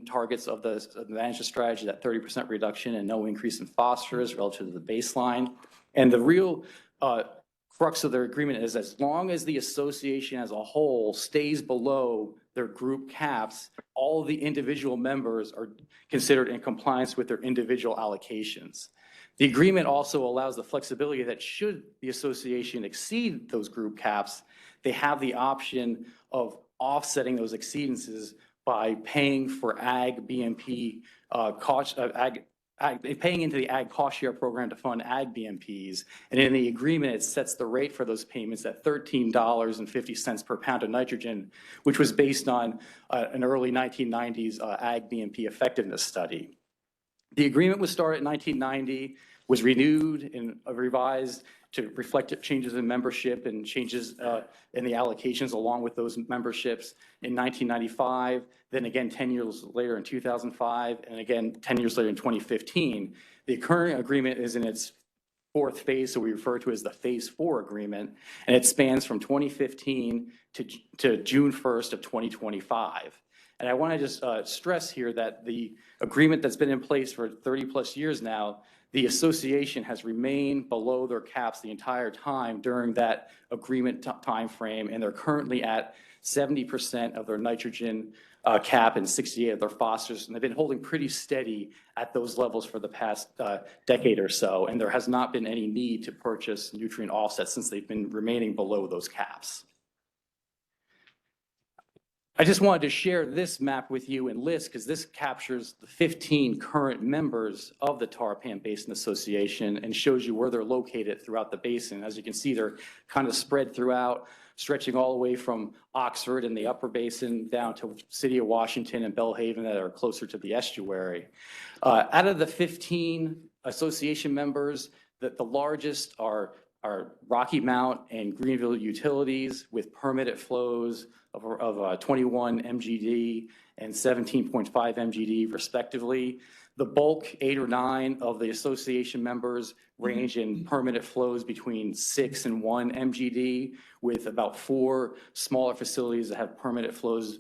Speaker 9: targets of the management strategy, that 30% reduction and no increase in phosphorus relative to the baseline. And the real crux of their agreement is, as long as the association as a whole stays below their group caps, all of the individual members are considered in compliance with their individual allocations. The agreement also allows the flexibility that should the association exceed those group caps, they have the option of offsetting those exceedances by paying for ag BMP paying into the ag cost share program to fund ag BMPs. And in the agreement, it sets the rate for those payments at $13.50 per pound of nitrogen, which was based on an early 1990s ag BMP effectiveness study. The agreement was started in 1990, was renewed and revised to reflect changes in membership and changes in the allocations along with those memberships in 1995, then again 10 years later in 2005, and again 10 years later in 2015. The current agreement is in its fourth phase, so we refer to it as the Phase 4 agreement, and it spans from 2015 to June 1st of 2025. And I want to just stress here that the agreement that's been in place for 30 plus years now, the association has remained below their caps the entire time during that agreement timeframe, and they're currently at 70% of their nitrogen cap and 68 of their phosphorus, and they've been holding pretty steady at those levels for the past decade or so, and there has not been any need to purchase nutrient offsets since they've been remaining below those caps. I just wanted to share this map with you and list because this captures the 15 current members of the Tarpan Basin Association and shows you where they're located throughout the basin. As you can see, they're kind of spread throughout, stretching all the way from Oxford in the upper basin down to City of Washington and Bellhaven that are closer to the estuary. Out of the 15 association members, the largest are Rocky Mount and Greenville Utilities with permitted flows of 21 MGD and 17.5 MGD respectively. The bulk 8 or 9 of the association members range in permitted flows between 6 and 1 MGD, with about 4 smaller facilities that have permitted flows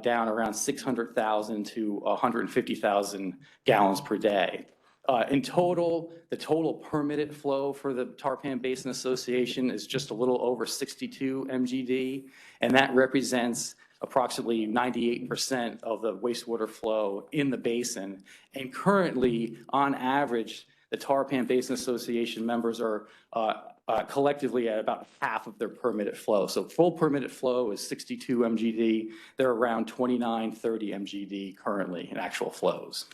Speaker 9: down around 600,000 to 150,000 gallons per day. In total, the total permitted flow for the Tarpan Basin Association is just a little over 62 MGD, and that represents approximately 98% of the wastewater flow in the basin. And currently, on average, the Tarpan Basin Association members are collectively at about half of their permitted flow. So full permitted flow is 62 MGD. They're around 29, 30 MGD currently in actual flows.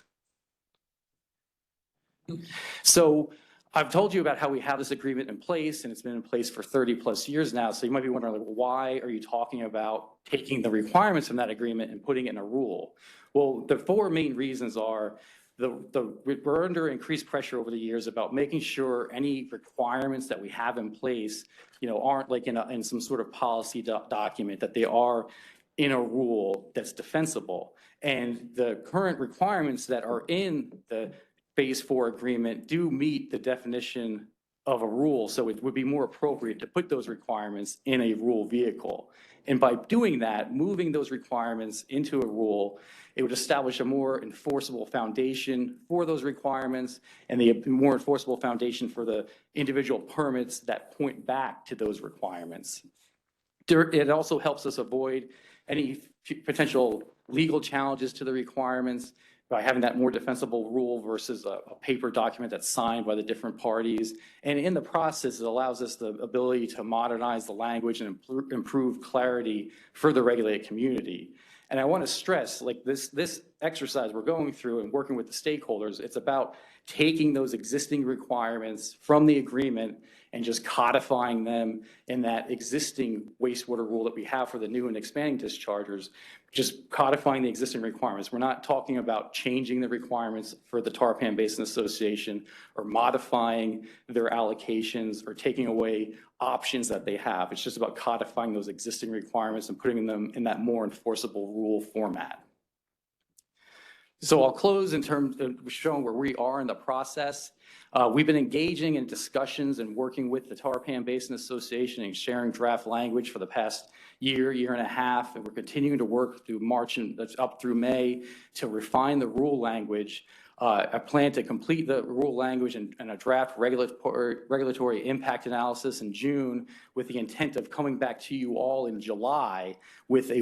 Speaker 9: So I've told you about how we have this agreement in place, and it's been in place for 30 plus years now. So you might be wondering, like, why are you talking about taking the requirements from that agreement and putting it in a rule? Well, the 4 main reasons are we're under increased pressure over the years about making sure any requirements that we have in place, aren't like in some sort of policy document, that they are in a rule that's defensible. And the current requirements that are in the Phase 4 agreement do meet the definition of a rule, so it would be more appropriate to put those requirements in a rule vehicle. And by doing that, moving those requirements into a rule, it would establish a more enforceable foundation for those requirements and the more enforceable foundation for the individual permits that point back to those requirements. It also helps us avoid any potential legal challenges to the requirements by having that more defensible rule versus a paper document that's signed by the different parties. And in the process, it allows us the ability to modernize the language and improve clarity for the regulated community. And I want to stress, like, this exercise we're going through and working with the stakeholders, it's about taking those existing requirements from the agreement and just codifying them in that existing wastewater rule that we have for the new and expanding dischargers, just codifying the existing requirements. We're not talking about changing the requirements for the Tarpan Basin Association or modifying their allocations or taking away options that they have. It's just about codifying those existing requirements and putting them in that more enforceable rule format. So I'll close in terms of showing where we are in the process. We've been engaging in discussions and working with the Tarpan Basin Association and sharing draft language for the past year and a half, and we're continuing to work through March and up through May to refine the rule language. I plan to complete the rule language and a draft regulatory impact analysis in June with the intent of coming back to you all in July with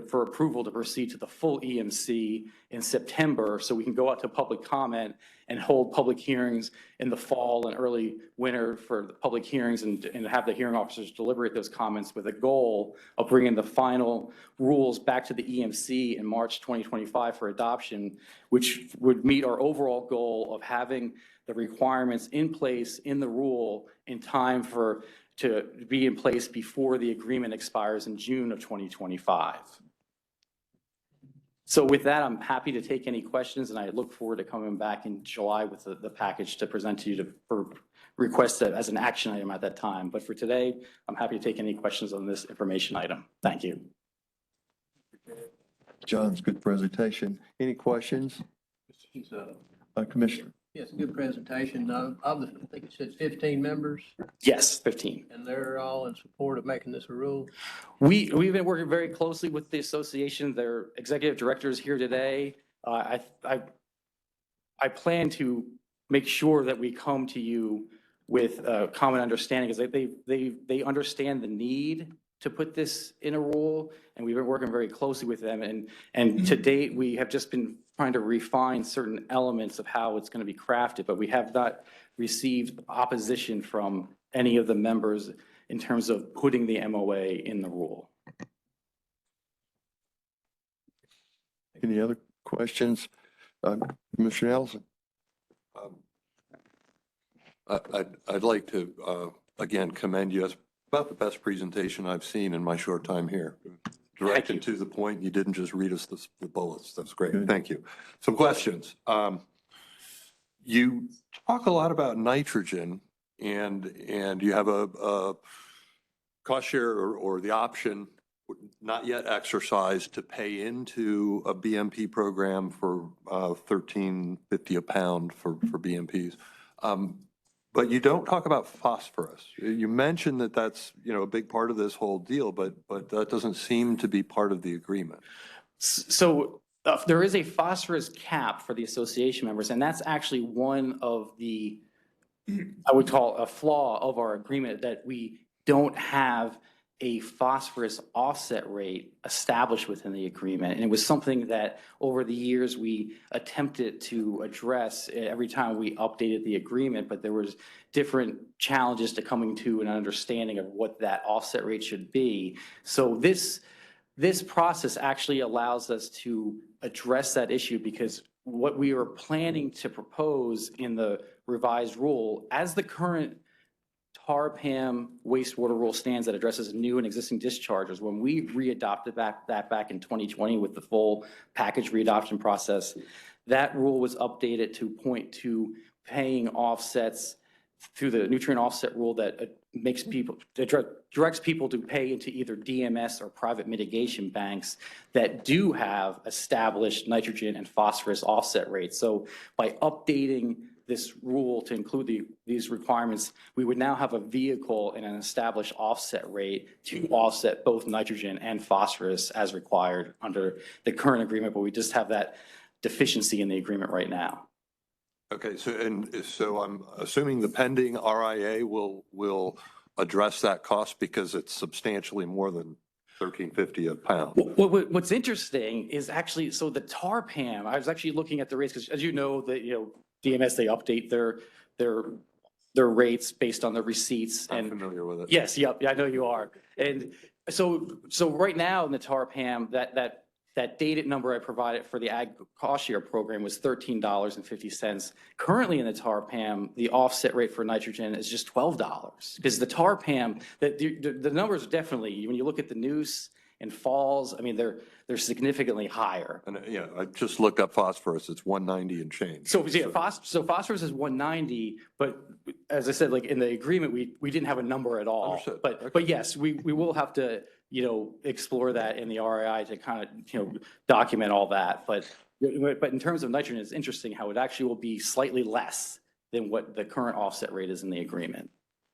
Speaker 9: for approval to proceed to the full EMC in September, so we can go out to public comment and hold public hearings in the fall and early winter for the public hearings and have the hearing officers deliberate those comments with a goal of bringing the final rules back to the EMC in March 2025 for adoption, which would meet our overall goal of having the requirements in place in the rule in time to be in place before the agreement expires in June of 2025. So with that, I'm happy to take any questions, and I look forward to coming back in July with the package to present to you for request as an action item at that time. But for today, I'm happy to take any questions on this information item. Thank you.
Speaker 1: John's good presentation. Any questions,
Speaker 6: It's,
Speaker 1: Commissioner?
Speaker 6: yes, good presentation. I think it said 15 members,
Speaker 9: Yes, 15.
Speaker 6: and they're all in support of making this a rule.
Speaker 9: We've been working very closely with the association. Their executive director is here today. I plan to make sure that we come to you with a common understanding, because they understand the need to put this in a rule, and we've been working very closely with them. And to date, we have just been trying to refine certain elements of how it's going to be crafted, but we have not received opposition from any of the members in terms of putting the MOA in the rule.
Speaker 1: Any other questions? Commissioner Ellison?
Speaker 3: I'd like to, again, commend you. It's about the best presentation I've seen in my short time here. Direct and to the point. You didn't just read us the bullets. That's great.
Speaker 1: Good.
Speaker 3: Thank you. Some questions. You talk a lot about nitrogen, and you have a cost share or the option, not yet exercised, to pay into a BMP program for $13.50 a pound for BMPs. But you don't talk about phosphorus. You mentioned that that's, a big part of this whole deal, but that doesn't seem to be part of the agreement.
Speaker 9: So there is a phosphorus cap for the association members, and that's actually one of the, I would call a flaw of our agreement, that we don't have a phosphorus offset rate established within the agreement. And it was something that over the years we attempted to address every time we updated the agreement, but there was different challenges to coming to an understanding of what that offset rate should be. So this process actually allows us to address that issue, because what we were planning to propose in the revised rule, as the current TARPAM wastewater rule stands that addresses new and existing discharges, when we readopted that back in 2020 with the full package readoption process, that rule was updated to point to paying offsets through the nutrient offset rule that directs people to pay into either DMS or private mitigation banks that do have established nitrogen and phosphorus offset rates. So by updating this rule to include these requirements, we would now have a vehicle and an established offset rate to offset both nitrogen and phosphorus as required under the current agreement, but we just have that deficiency in the agreement right now.
Speaker 3: Okay, so I'm assuming the pending RIA will address that cost, because it's substantially more than $13.50 a pound.
Speaker 9: What's interesting is actually, so the TARPAM, I was actually looking at the rates, because as you know, DMS, they update their rates based on the receipts.
Speaker 3: I'm
Speaker 9: and
Speaker 3: familiar with it.
Speaker 9: Yes, yep, I know you are. And so right now in the TARPAM, that dated number I provided for the ag cost share program was $13.50. Currently in the TARPAM, the offset rate for nitrogen is just $12, because the TARPAM, the numbers definitely, when you look at the Noose and Falls, I mean, they're significantly higher.
Speaker 3: And I just looked up phosphorus. It's 190 and change.
Speaker 9: So phosphorus is 190, but as I said, like in the agreement, we didn't have a number at all.
Speaker 3: Understood.
Speaker 9: But yes, we will have to, explore that in the RII to kind of, document all that. But in terms of nitrogen, it's interesting how it actually will be slightly less than what the current offset rate is in the agreement.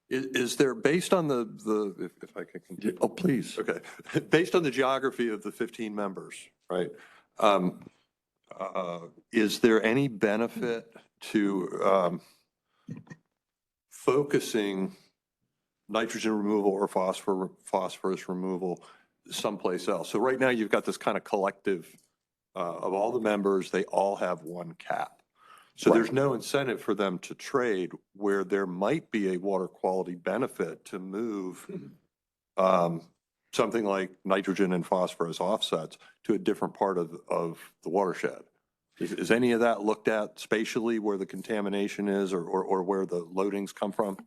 Speaker 3: Is there, based on if I can continue?
Speaker 1: Oh, please.
Speaker 3: Okay. Based on the geography of the 15 members, right? Is there any benefit to focusing nitrogen removal or phosphorus removal someplace else? So right now you've got this kind of collective of all the members, they all have one cap. So there's no incentive for them to trade, where there might be a water quality benefit to move something like nitrogen and phosphorus offsets to a different part of the watershed. Is any of that looked at spatially, where the contamination is, or where the loadings come from?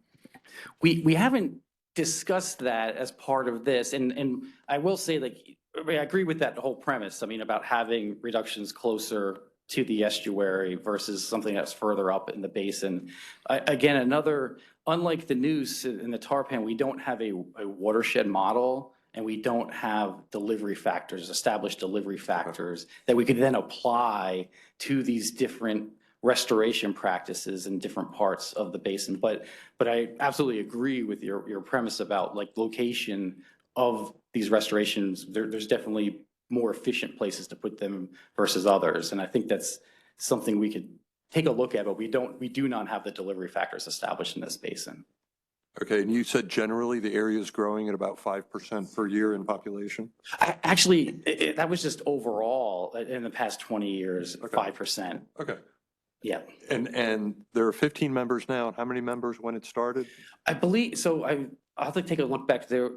Speaker 9: We haven't discussed that as part of this, and I will say, like, I mean, I agree with that whole premise. I mean, about having reductions closer to the estuary versus something that's further up in the basin. Again, unlike the Neuse and the tarpan, we don't have a watershed model, and we don't have delivery factors, established delivery factors that we could then apply to these different restoration practices in different parts of the basin. But I absolutely agree with your premise about like location of these restorations. There's definitely more efficient places to put them versus others. And I think that's something we could take a look at, but we do not have the delivery factors established in this basin.
Speaker 3: Okay, and you said generally the area is growing at about 5% per year in population?
Speaker 9: Actually, that was just overall in the past 20 years,
Speaker 3: Okay.
Speaker 9: 5%.
Speaker 3: Okay.
Speaker 9: Yeah.
Speaker 3: And there are 15 members now, and how many members when it started?
Speaker 9: I believe, so I'll have to take a look back there.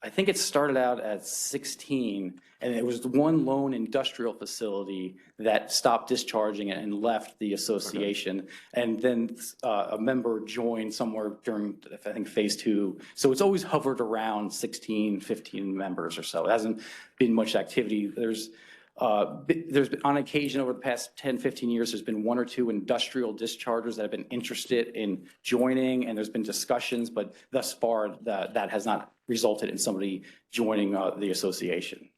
Speaker 9: I think it started out at 16, and it was the one lone industrial facility that stopped discharging and left the association. Okay. And then a member joined somewhere during, I think, phase 2. So it's always hovered around 16, 15 members or so. It hasn't been much activity. There's been, on occasion over the past 10, 15 years, there's been 1 or 2 industrial dischargers that have been interested in joining, and there's been discussions, but thus far that has not resulted in somebody joining the association.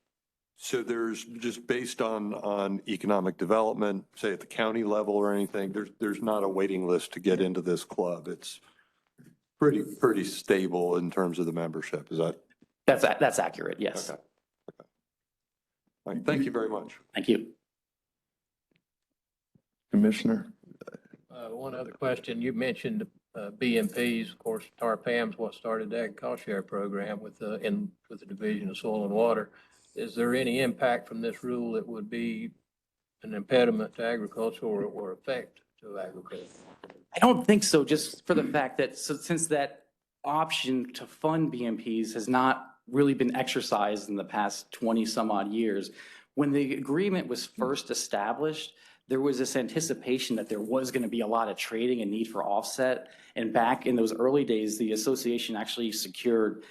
Speaker 3: So there's just based on economic development, say at the county level or anything, there's not a waiting list to get into this club. It's pretty stable in terms of the membership. Is that?
Speaker 9: That's accurate, yes.
Speaker 3: Okay. All right, thank you very much.
Speaker 9: Thank you.
Speaker 1: Commissioner?
Speaker 6: One other question. You mentioned BMPs. Of course, TARPAM's what started that cost share program with the Division of Soil and Water. Is there any impact from this rule that would be an impediment to agriculture or effect to agriculture?
Speaker 9: I don't think so, just for the fact that since that option to fund BMPs has not really been exercised in the past 20 some odd years. When the agreement was first established, there was this anticipation that there was going to be a lot of trading and need for offset. And back in those early days, the association actually secured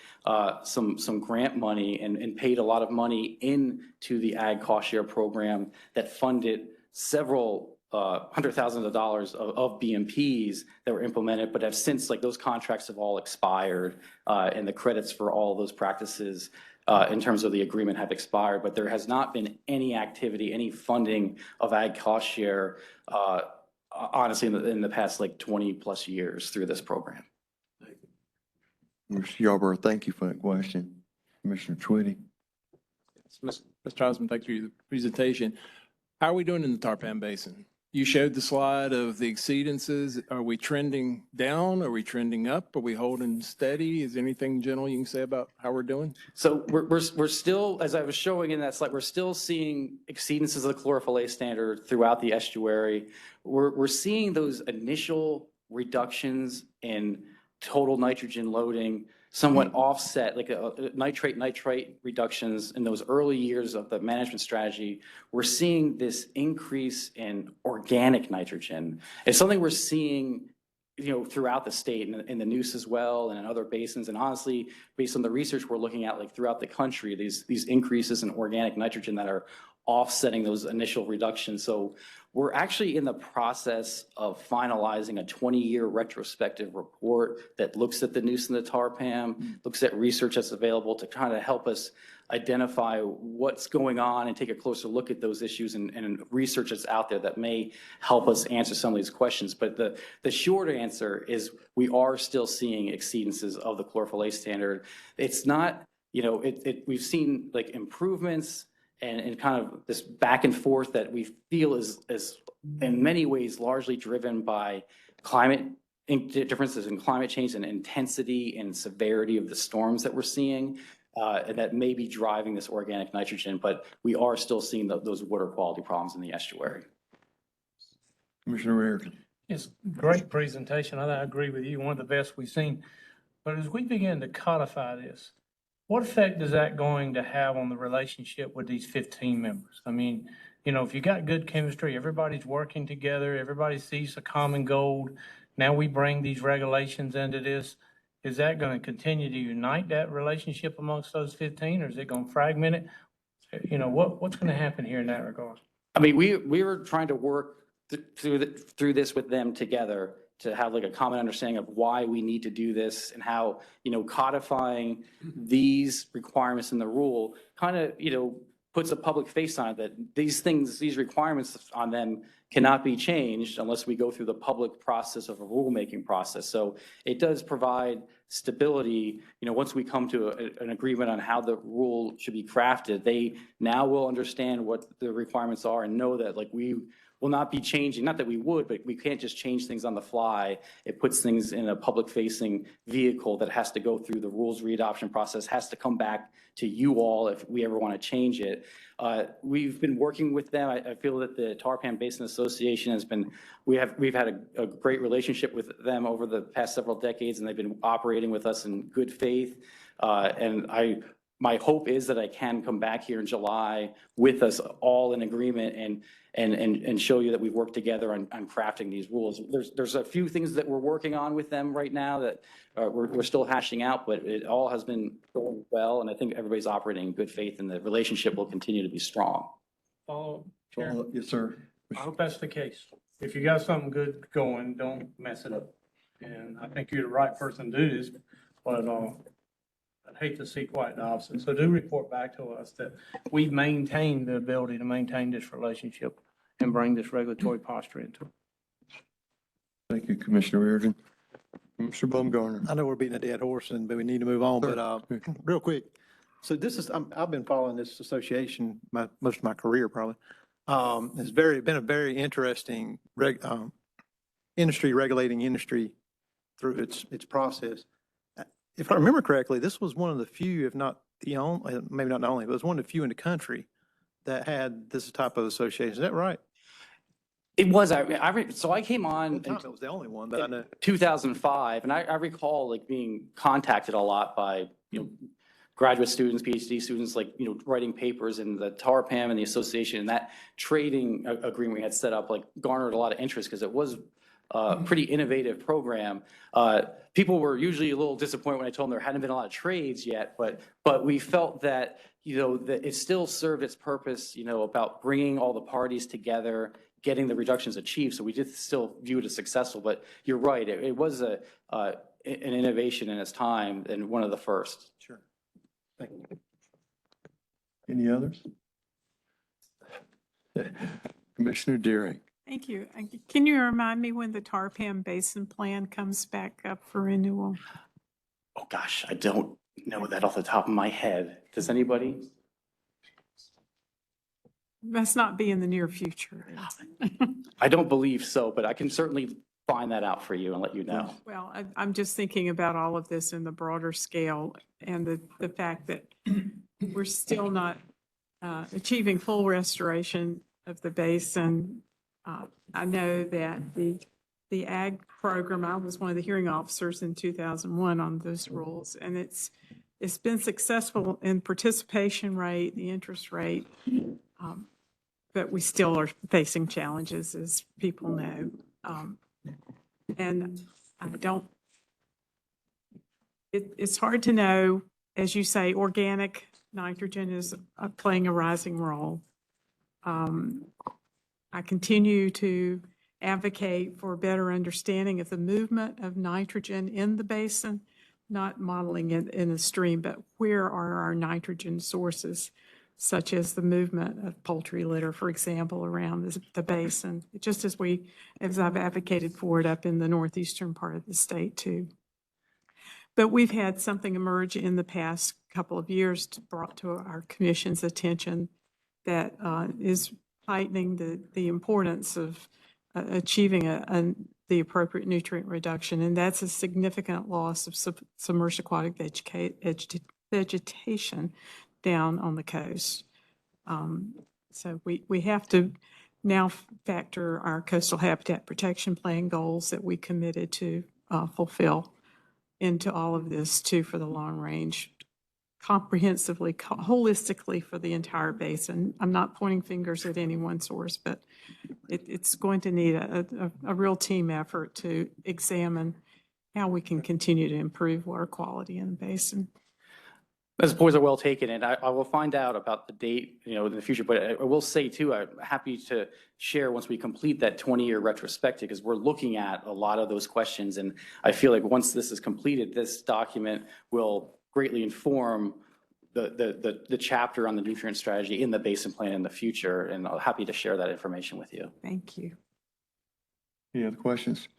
Speaker 9: some grant money and paid a lot of money into the ag cost share program that funded several hundred thousands of dollars of BMPs that were implemented, but have since, like, those contracts have all expired, and the credits for all those practices in terms of the agreement have expired, but there has not been any activity, any funding of ag cost share, honestly, in the past like 20 plus years through this program.
Speaker 1: Mr. Yarborough, thank you for that question. Commissioner Twitty?
Speaker 10: Mr. Osmond, thanks for your presentation. How are we doing in the Tarpan Basin? You showed the slide of the exceedances. Are we trending down? Are we trending up? Are we holding steady? Is there anything general you can say about how we're doing?
Speaker 9: So we're still, as I was showing in that slide, we're still seeing exceedances of the chlorophyll A standard throughout the estuary. We're seeing those initial reductions in total nitrogen loading somewhat offset, like nitrate reductions in those early years of the management strategy. We're seeing this increase in organic nitrogen. It's something we're seeing, throughout the state, in the Neuse as well, and in other basins. And honestly, based on the research we're looking at, like throughout the country, these increases in organic nitrogen that are offsetting those initial reductions. So we're actually in the process of finalizing a 20-year retrospective report that looks at the Neuse and the Tarpam, looks at research that's available to kind of help us identify what's going on and take a closer look at those issues and research that's out there that may help us answer some of these questions. But the short answer is we are still seeing exceedances of the chlorophyll A standard. It's not, we've seen like improvements and kind of this back and forth that we feel is in many ways largely driven by differences in climate change and intensity and severity of the storms that we're seeing, and that may be driving this organic nitrogen, but we are still seeing those water quality problems in the estuary.
Speaker 1: Commissioner Reardon?
Speaker 4: It's great presentation. I agree with you, one of the best we've seen. But as we begin to codify this, what effect is that going to have on the relationship with these 15 members? I mean, if you got good chemistry, everybody's working together, everybody sees a common goal. Now we bring these regulations into this. Is that going to continue to unite that relationship amongst those 15, or is it going to fragment it? You know, what's going to happen here in that regard?
Speaker 9: I mean, we were trying to work through this with them together to have like a common understanding of why we need to do this and how, you know, codifying these requirements in the rule kind of, you know, puts a public face on it that these things, these requirements on them cannot be changed unless we go through the public process of a rulemaking process. So it does provide stability, you know, once we come to an agreement on how the rule should be crafted, they now will understand what the requirements are and know that like we will not be changing, not that we would, but we can't just change things on the fly. It puts things in a public-facing vehicle that has to go through the rules readoption process, has to come back to you all if we ever want to change it. We've been working with them. I feel that the Tarpon Basin Association has been, we've had a great relationship with them over the past several decades, and they've been operating with us in good faith. My hope is that I can come back here in July with us all in agreement and show you that we've worked together on crafting these rules. There's a few things that we're working on with them right now that we're still hashing out, but it all has been going well, and I think everybody's operating in good faith, and the relationship will continue to be strong.
Speaker 4: Follow, Chair?
Speaker 1: Yes, sir.
Speaker 4: I hope that's the case. If you got something good going, don't mess it up. And I think you're the right person to do this, but I'd hate to see quite the opposite. So do report back to us that we've maintained the ability to maintain this relationship and bring this regulatory posture into it.
Speaker 1: Thank you, Commissioner Reardon. Mr. Baumgartner.
Speaker 7: I know we're beating a dead horse, but we need to move on,
Speaker 1: Sure.
Speaker 7: but real quick. So this is, I've been following this association most of my career probably. It's been a very interesting industry, regulating industry through its process. If I remember correctly, this was one of the few, if not the only, maybe not the only, but it was one of the few in the country that had this type of association. Is that right?
Speaker 9: It was, so I came on
Speaker 7: One time it was the only one, but I know.
Speaker 9: 2005, and I recall like being contacted a lot by, you know, graduate students, PhD students, like, you know, writing papers, and the TARPAM and the association and that trading agreement we had set up, like garnered a lot of interest because it was a pretty innovative program. People were usually a little disappointed when I told them there hadn't been a lot of trades yet, but we felt that, you know, that it still served its purpose, you know, about bringing all the parties together, getting the reductions achieved. So we did still view it as successful, but you're right. It was an innovation in its time and one of the first.
Speaker 7: Sure. Thank you.
Speaker 1: Any others? Commissioner Deering.
Speaker 2: Thank you. Can you remind me when the Tarpon Basin Plan comes back up for renewal?
Speaker 9: Oh, gosh, I don't know that off the top of my head. Does anybody?
Speaker 2: Must not be in the near future.
Speaker 9: I don't believe so, but I can certainly find that out for you and let you know.
Speaker 2: Well, I'm just thinking about all of this in the broader scale and the fact that we're still not achieving full restoration of the basin. I know that the ag program, I was one of the hearing officers in 2001 on those rules, and it's been successful in participation rate, the interest rate, but we still are facing challenges, as people know. And I don't, it's hard to know, as you say, organic nitrogen is playing a rising role. I continue to advocate for a better understanding of the movement of nitrogen in the basin, not modeling it in the stream, but where are our nitrogen sources, such as the movement of poultry litter, for example, around the basin, just as I've advocated for it up in the northeastern part of the state too. But we've had something emerge in the past couple of years brought to our commission's attention that is heightening the importance of achieving the appropriate nutrient reduction, and that's a significant loss of submerged aquatic vegetation down on the coast. So we have to now factor our coastal habitat protection plan goals that we committed to fulfill into all of this too, for the long range, comprehensively, holistically for the entire basin. I'm not pointing fingers at any one source, but it's going to need a real team effort to examine how we can continue to improve water quality in the basin.
Speaker 9: Those points are well taken, and I will find out about the date, in the future. But I will say too, I'm happy to share once we complete that 20-year retrospective, because we're looking at a lot of those questions. And I feel like once this is completed, this document will greatly inform the chapter on the nutrient strategy in the basin plan in the future. And I'm happy to share that information with you.
Speaker 2: Thank you.
Speaker 1: Any other questions?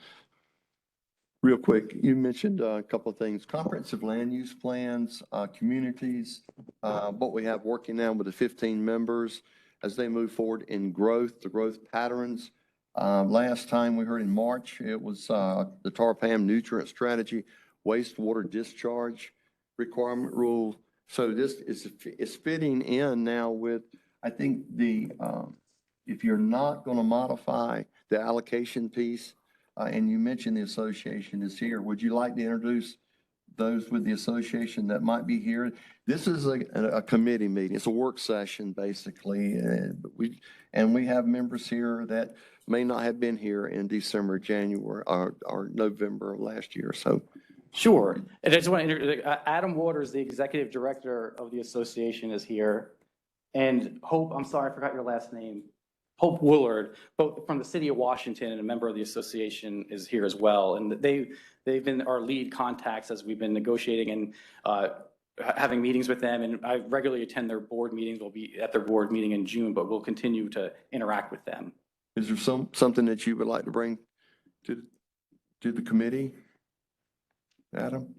Speaker 1: Real quick, you mentioned a couple of things, comprehensive land use plans, communities, what we have working now with the 15 members as they move forward in growth, the growth patterns. Last time we heard in March, it was the TARPAM nutrient strategy, wastewater discharge requirement rule. So this is fitting in now with, I think, if you're not going to modify the allocation piece, and you mentioned the association is here. Would you like to introduce those with the association that might be here? This is a committee meeting. It's a work session, basically. And we have members here that may not have been here in December, January, or November of last year. So,
Speaker 9: Sure. And I just want to Adam Waters, the executive director of the association, is here. And Hope, I'm sorry, I forgot your last name. Hope Willard, both from the city of Washington and a member of the association, is here as well. And they've been our lead contacts as we've been negotiating and having meetings with them. And I regularly attend their board meetings. We'll be at their board meeting in June, but we'll continue to interact with them.
Speaker 1: is there something that you would like to bring to the committee, Adam?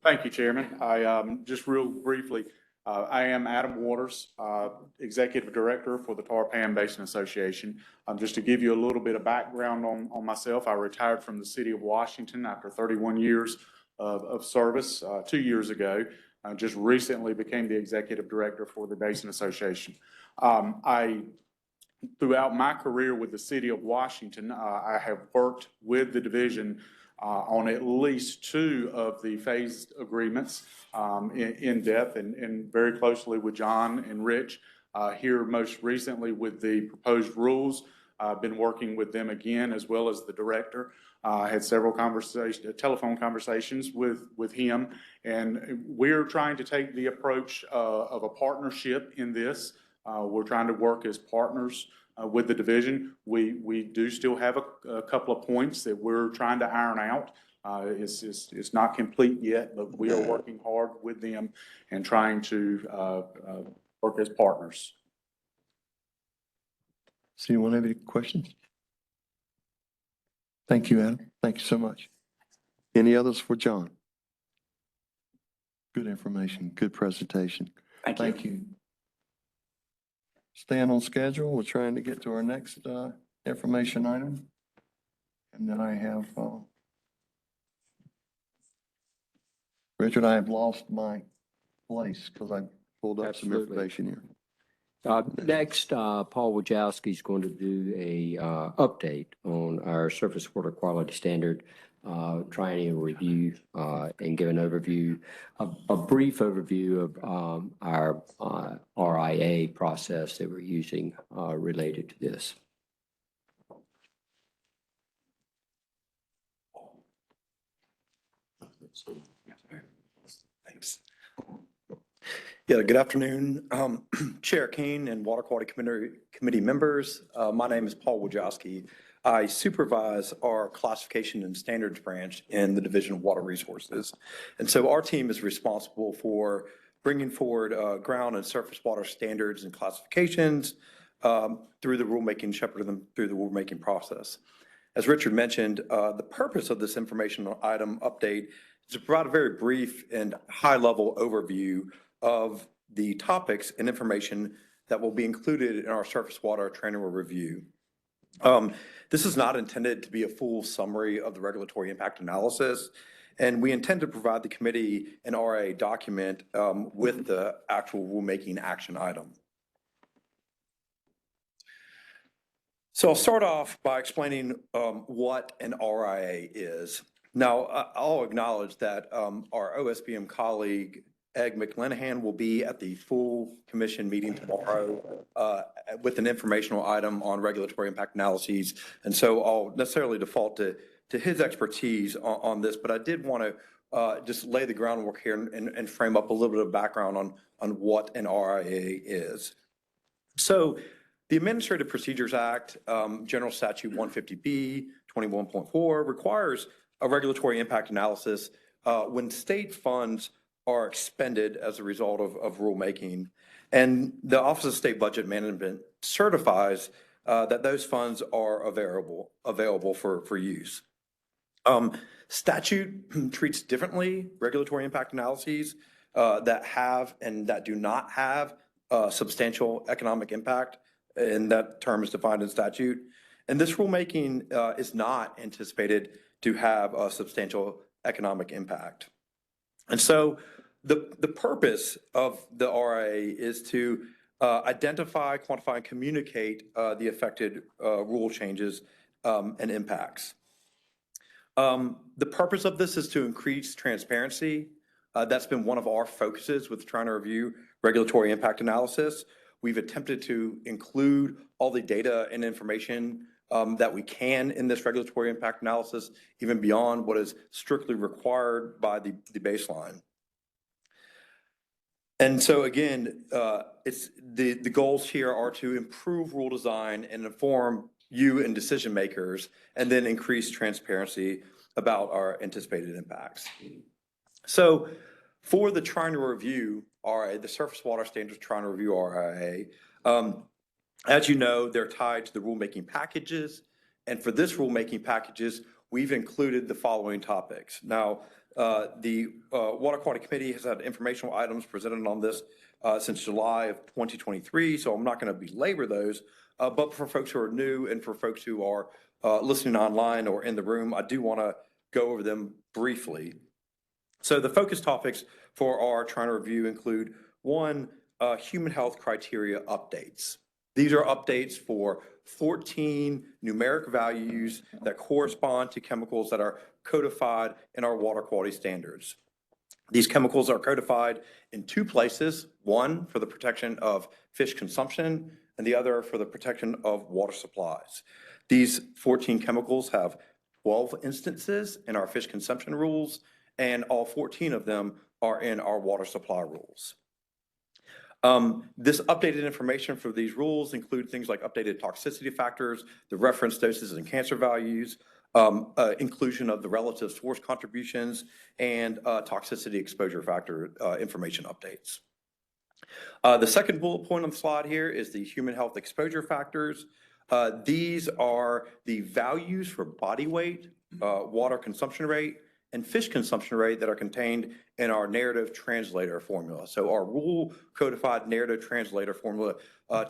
Speaker 11: Thank you, Chairman. Just real briefly, I am Adam Waters, Executive Director for the TARPAM Basin Association. Just to give you a little bit of background on myself, I retired from the city of Washington after 31 years of service 2 years ago. I just recently became the Executive Director for the Basin Association. Throughout my career with the city of Washington, I have worked with the division on at least 2 of the phased agreements in depth and very closely with John and Rich. Here most recently with the proposed rules, I've been working with them again as well as the director. I had several telephone conversations with him, and we're trying to take the approach of a partnership in this. We're trying to work as partners with the division. We do still have a couple of points that we're trying to iron out. It's not complete yet, but we are working hard with them and trying to work as partners.
Speaker 1: Does anyone have any questions? Thank you, Adam. Thank you so much. Any others for John? Good information, good presentation.
Speaker 9: Thank you.
Speaker 1: Thank you. Staying on schedule, we're trying to get to our next information item. And then I have, Richard, I have lost my place because I pulled up some
Speaker 12: Absolutely.
Speaker 1: information here.
Speaker 12: Next, Paul Wojcicki is going to do a update on our surface water quality standard triennial review and give an overview, a brief overview of our RIA process that we're using related to this.
Speaker 13: Thanks. Yeah, good afternoon, Chair Keen and Water Quality Committee members. My name is Paul Wojcicki. I supervise our classification and standards branch in the Division of Water Resources. And so our team is responsible for bringing forward ground and surface water standards and classifications through the rulemaking, shepherding them through the rulemaking process. As Richard mentioned, the purpose of this informational item update is to provide a very brief and high-level overview of the topics and information that will be included in our surface water triennial review. This is not intended to be a full summary of the regulatory impact analysis, and we intend to provide the committee an RA document with the actual rulemaking action item. So I'll start off by explaining what an RIA is. Now, I'll acknowledge that our OSBM colleague, Egg McLennan, will be at the full commission meeting tomorrow with an informational item on regulatory impact analyses. And so I'll necessarily default to his expertise on this, but I did want to just lay the groundwork here and frame up a little bit of background on what an RIA is. So the Administrative Procedures Act, General Statute 150B 21.4 requires a regulatory impact analysis when state funds are expended as a result of rulemaking. And the Office of State Budget Management certifies that those funds are available for use. Statute treats differently regulatory impact analyses that have and that do not have substantial economic impact, and that term is defined in statute. And this rulemaking is not anticipated to have a substantial economic impact. And so the purpose of the RIA is to identify, quantify, and communicate the affected rule changes and impacts. The purpose of this is to increase transparency. That's been one of our focuses with trying to review regulatory impact analysis. We've attempted to include all the data and information that we can in this regulatory impact analysis, even beyond what is strictly required by the baseline. And so again, it's the goals here are to improve rule design and inform you and decision makers, and then increase transparency about our anticipated impacts. So for the trying to review RIA, the Surface Water Standards trying to review RIA, as you know, they're tied to the rulemaking packages. And for this rulemaking packages, we've included the following topics. Now, the Water Quality Committee has had informational items presented on this since July of 2023, so I'm not going to belabor those. But for folks who are new and for folks who are listening online or in the room, I do want to go over them briefly. So the focus topics for our trying to review include, one, human health criteria updates. These are updates for 14 numeric values that correspond to chemicals that are codified in our water quality standards. These chemicals are codified in two places, one for the protection of fish consumption and the other for the protection of water supplies. These 14 chemicals have 12 instances in our fish consumption rules, and all 14 of them are in our water supply rules. This updated information for these rules include things like updated toxicity factors, the reference doses and cancer values, inclusion of the relative source contributions, and toxicity exposure factor information updates. The second bullet point on the slide here is the human health exposure factors. These are the values for body weight, water consumption rate, and fish consumption rate that are contained in our narrative translator formula. So our rule codified narrative translator formula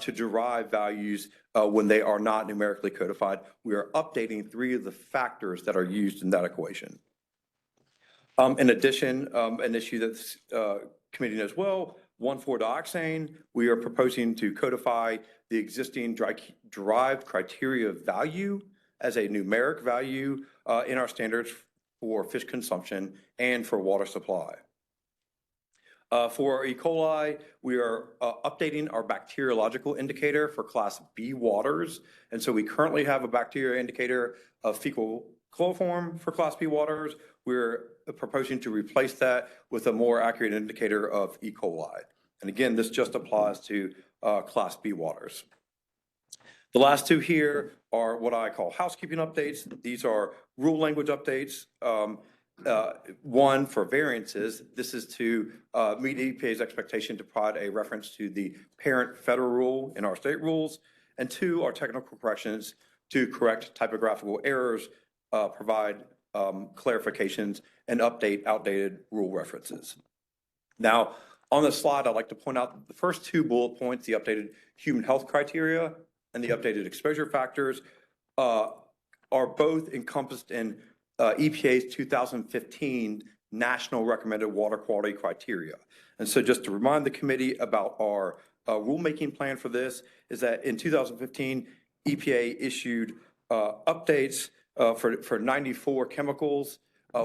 Speaker 13: to derive values when they are not numerically codified. We are updating 3 of the factors that are used in that equation. In addition, an issue that this committee knows well, 1,4-dioxane, we are proposing to codify the existing derived criteria value as a numeric value in our standards for fish consumption and for water supply. For E. coli, we are updating our bacteriological indicator for Class B waters. And so we currently have a bacteria indicator of fecal coliform for Class B waters. We're proposing to replace that with a more accurate indicator of E. coli. And again, this just applies to Class B waters. The last two here are what I call housekeeping updates. These are rule language updates. One for variances. This is to meet EPA's expectation to provide a reference to the parent federal rule in our state rules. And 2 are technical corrections to correct typographical errors, provide clarifications, and update outdated rule references. Now, on this slide, I'd like to point out the first 2 bullet points, the updated human health criteria and the updated exposure factors, are both encompassed in EPA's 2015 National Recommended Water Quality Criteria. And so just to remind the committee about our rulemaking plan for this is that in 2015, EPA issued updates for 94 chemicals.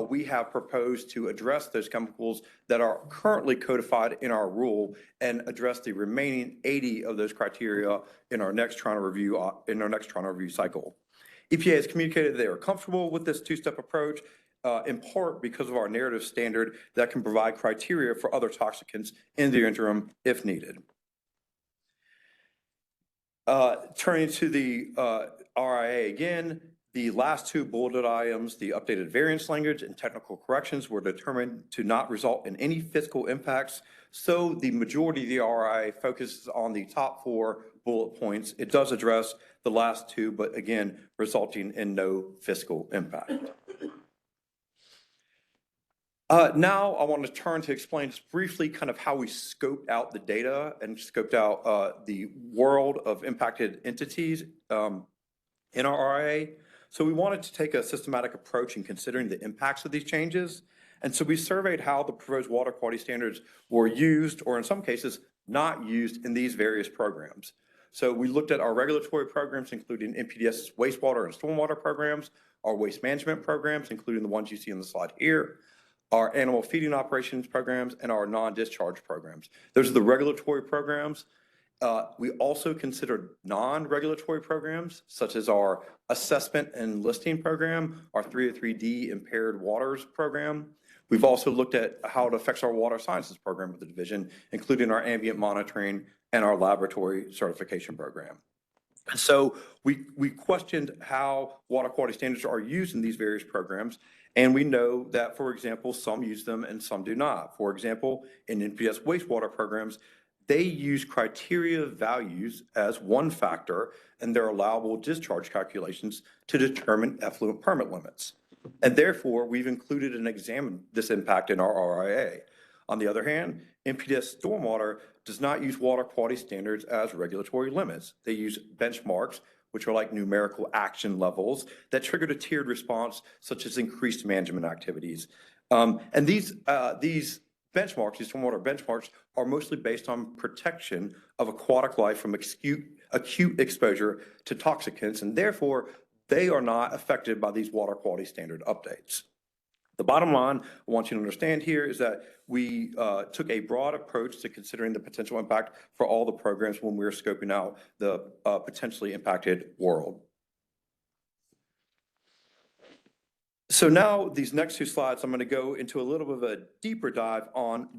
Speaker 13: We have proposed to address those chemicals that are currently codified in our rule and address the remaining 80 of those criteria in our next trying to review cycle. EPA has communicated they are comfortable with this 2-step approach in part because of our narrative standard that can provide criteria for other toxicants in the interim if needed. Turning to the RIA again, the last two bulleted items, the updated variance language and technical corrections, were determined to not result in any fiscal impacts. So the majority of the RIA focuses on the top 4 bullet points. It does address the last 2, but again, resulting in no fiscal impact. Now I want to turn to explain just briefly kind of how we scoped out the data and scoped out the world of impacted entities in our RIA. So we wanted to take a systematic approach in considering the impacts of these changes. And so we surveyed how the proposed water quality standards were used, or in some cases, not used in these various programs. So we looked at our regulatory programs, including NPDES's wastewater and stormwater programs, our waste management programs, including the ones you see on the slide here, our animal feeding operations programs, and our non-discharge programs. Those are the regulatory programs. We also considered non-regulatory programs, such as our assessment and listing program, our 303D impaired waters program. We've also looked at how it affects our water sciences program with the division, including our ambient monitoring and our laboratory certification program. So we questioned how water quality standards are used in these various programs, and we know that, for example, some use them and some do not. For example, in NPS wastewater programs, they use criteria values as one factor in their allowable discharge calculations to determine effluent permit limits. And therefore, we've included and examined this impact in our RIA. On the other hand, NPDES stormwater does not use water quality standards as regulatory limits. They use benchmarks, which are like numerical action levels that triggered a tiered response, such as increased management activities. And these benchmarks, these stormwater benchmarks, are mostly based on protection of aquatic life from acute exposure to toxicants, and therefore they are not affected by these water quality standard updates. The bottom line I want you to understand here is that we took a broad approach to considering the potential impact for all the programs when we were scoping out the potentially impacted world. So now these next 2 slides, I'm going to go into a little bit of a deeper dive on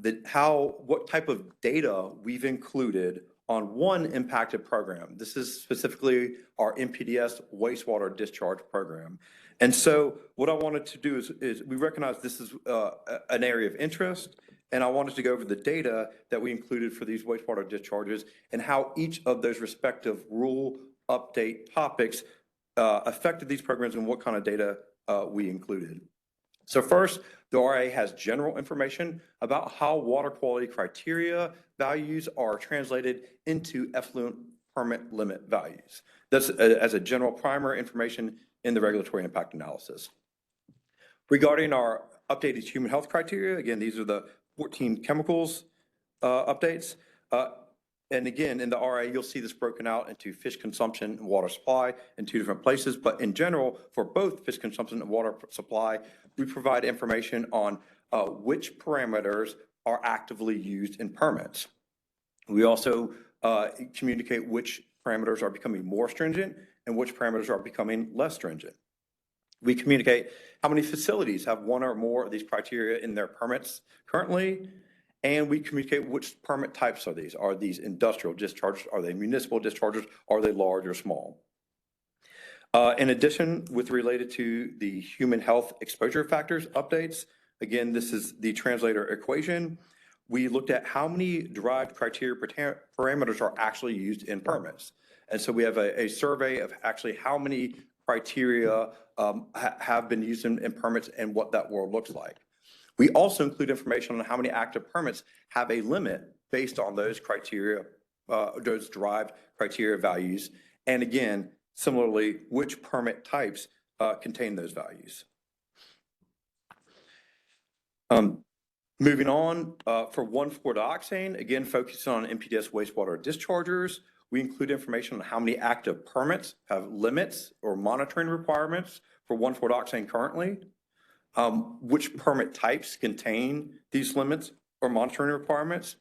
Speaker 13: what type of data we've included on one impacted program. This is specifically our NPDES wastewater discharge program. And so what I wanted to do is we recognize this is an area of interest, and I wanted to go over the data that we included for these wastewater discharges and how each of those respective rule update topics affected these programs and what kind of data we included. So first, the RA has general information about how water quality criteria values are translated into effluent permit limit values. That's as a general primer information in the regulatory impact analysis. Regarding our updated human health criteria, again, these are the 14 chemicals updates. And again, in the RA, you'll see this broken out into fish consumption and water supply in 2 different places. But in general, for both fish consumption and water supply, we provide information on which parameters are actively used in permits. We also communicate which parameters are becoming more stringent and which parameters are becoming less stringent. We communicate how many facilities have 1 or more of these criteria in their permits currently, and we communicate which permit types are these. Are these industrial discharges? Are they municipal discharges? Are they large or small? In addition, related to the human health exposure factors updates, again, this is the translator equation. We looked at how many derived criteria parameters are actually used in permits. And so we have a survey of actually how many criteria have been used in permits and what that world looks like. We also include information on how many active permits have a limit based on those criteria, those derived criteria values. And again, similarly, which permit types contain those values. Moving on, for 1,4-dioxane, again, focusing on NPDES wastewater dischargers, we include information on how many active permits have limits or monitoring requirements for 1,4-dioxane currently, which permit types contain these limits or monitoring requirements.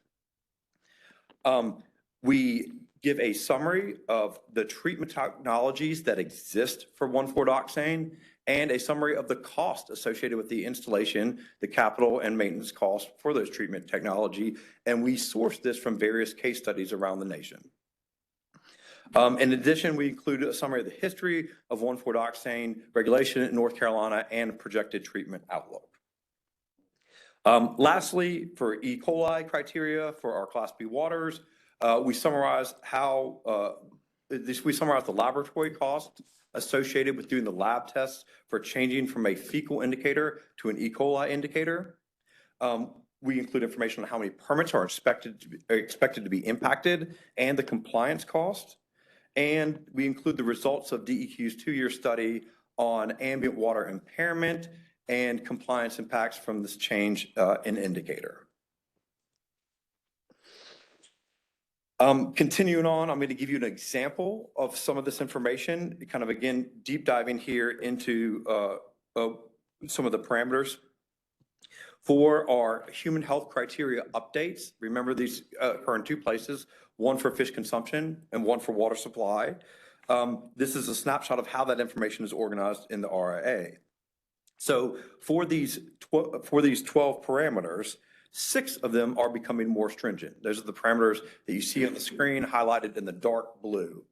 Speaker 13: We give a summary of the treatment technologies that exist for 1,4-dioxane and a summary of the cost associated with the installation, the capital and maintenance costs for those treatment technology. And we sourced this from various case studies around the nation. In addition, we included a summary of the history of 1,4-dioxane regulation in North Carolina and projected treatment outlook. Lastly, for E. coli criteria for our Class B waters, we summarize the laboratory costs associated with doing the lab tests for changing from a fecal indicator to an E. coli indicator. We include information on how many permits are expected to be impacted and the compliance cost. And we include the results of DEQ's 2-year study on ambient water impairment and compliance impacts from this change in indicator. Continuing on, I'm going to give you an example of some of this information, kind of again, deep diving here into some of the parameters. For our human health criteria updates, remember these occur in 2 places, one for fish consumption and one for water supply. This is a snapshot of how that information is organized in the RIA. So for these 12 parameters, 6 of them are becoming more stringent. Those are the parameters that you see on the screen highlighted in the dark blue.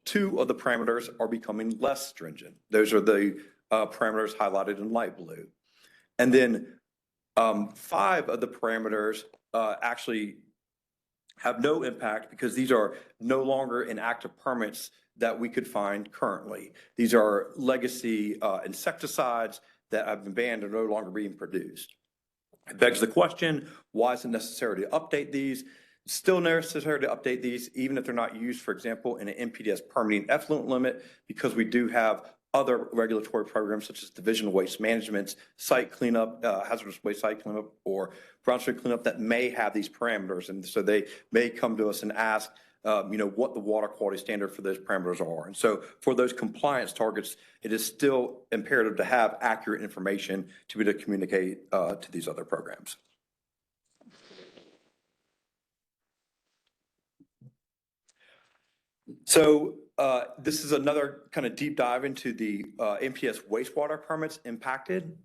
Speaker 13: 2 of the parameters are becoming less stringent. Those are the parameters highlighted in light blue. And then 5 of the parameters actually have no impact because these are no longer inactive permits that we could find currently. These are legacy insecticides that have been banned and are no longer being produced. It begs the question, why is it necessary to update these? It's still necessary to update these, even if they're not used, for example, in an NPDES permitting effluent limit, because we do have other regulatory programs such as Division of Waste Management's site cleanup, hazardous waste site cleanup, or brownstream cleanup that may have these parameters. And so they may come to us and ask, what the water quality standard for those parameters are. And so for those compliance targets, it is still imperative to have accurate information to be able to communicate to these other programs. So this is another kind of deep dive into the NPS wastewater permits impacted.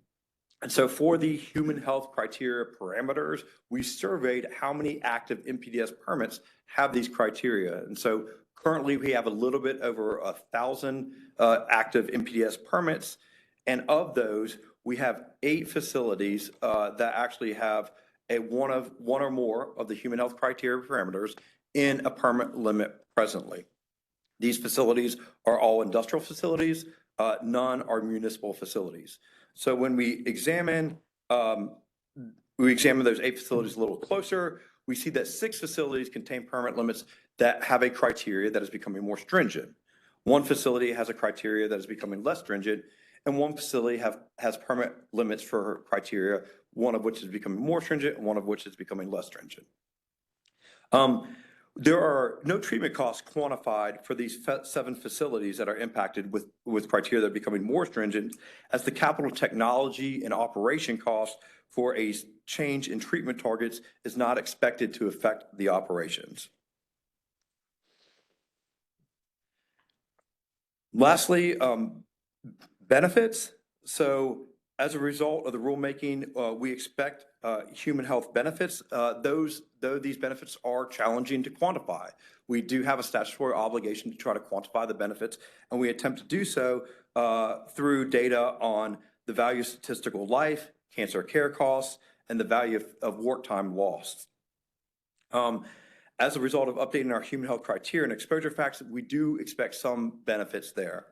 Speaker 13: And so for the human health criteria parameters, we surveyed how many active NPDES permits have these criteria. And so currently we have a little bit over 1,000 active NPDES permits. And of those, we have 8 facilities that actually have one or more of the human health criteria parameters in a permit limit presently. These facilities are all industrial facilities. None are municipal facilities. So when we examine those 8 facilities a little closer, we see that 6 facilities contain permit limits that have a criteria that is becoming more stringent. 1 facility has a criteria that is becoming less stringent, and 1 facility has permit limits for criteria, one of which is becoming more stringent and one of which is becoming less stringent. There are no treatment costs quantified for these 7 facilities that are impacted with criteria that are becoming more stringent, as the capital technology and operation cost for a change in treatment targets is not expected to affect the operations. Lastly, benefits. So as a result of the rulemaking, we expect human health benefits. Though these benefits are challenging to quantify, we do have a statutory obligation to try to quantify the benefits, and we attempt to do so through data on the value of statistical life, cancer care costs, and the value of work time lost. As a result of updating our human health criteria and exposure facts, we do expect some benefits there.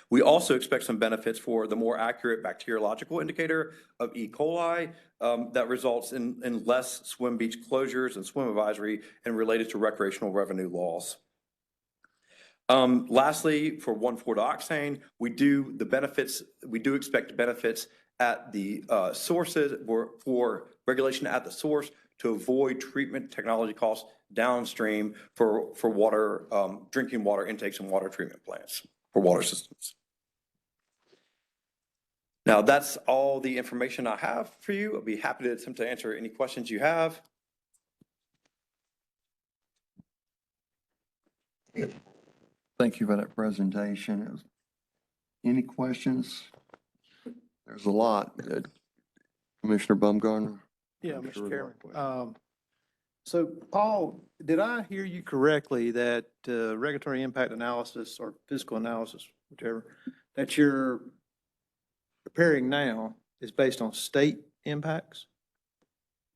Speaker 13: We also expect some benefits for the more accurate bacteriological indicator of E. coli that results in less swim beach closures and swim advisory and related to recreational revenue loss. Lastly, for 1,4-dioxane, we do expect benefits at the sources for regulation at the source to avoid treatment technology costs downstream for water, drinking water intakes and water treatment plants for water systems. Now, that's all the information I have for you. I'll be happy to attempt to answer any questions you have.
Speaker 1: Thank you for that presentation. Any questions? There's a lot. Commissioner Baumgartner?
Speaker 7: Yeah,
Speaker 1: I'm sure
Speaker 7: Mr.
Speaker 1: there are
Speaker 7: Chairman. So Paul, did I hear you correctly that regulatory impact analysis or fiscal analysis, whichever, that you're preparing now is based on state impacts?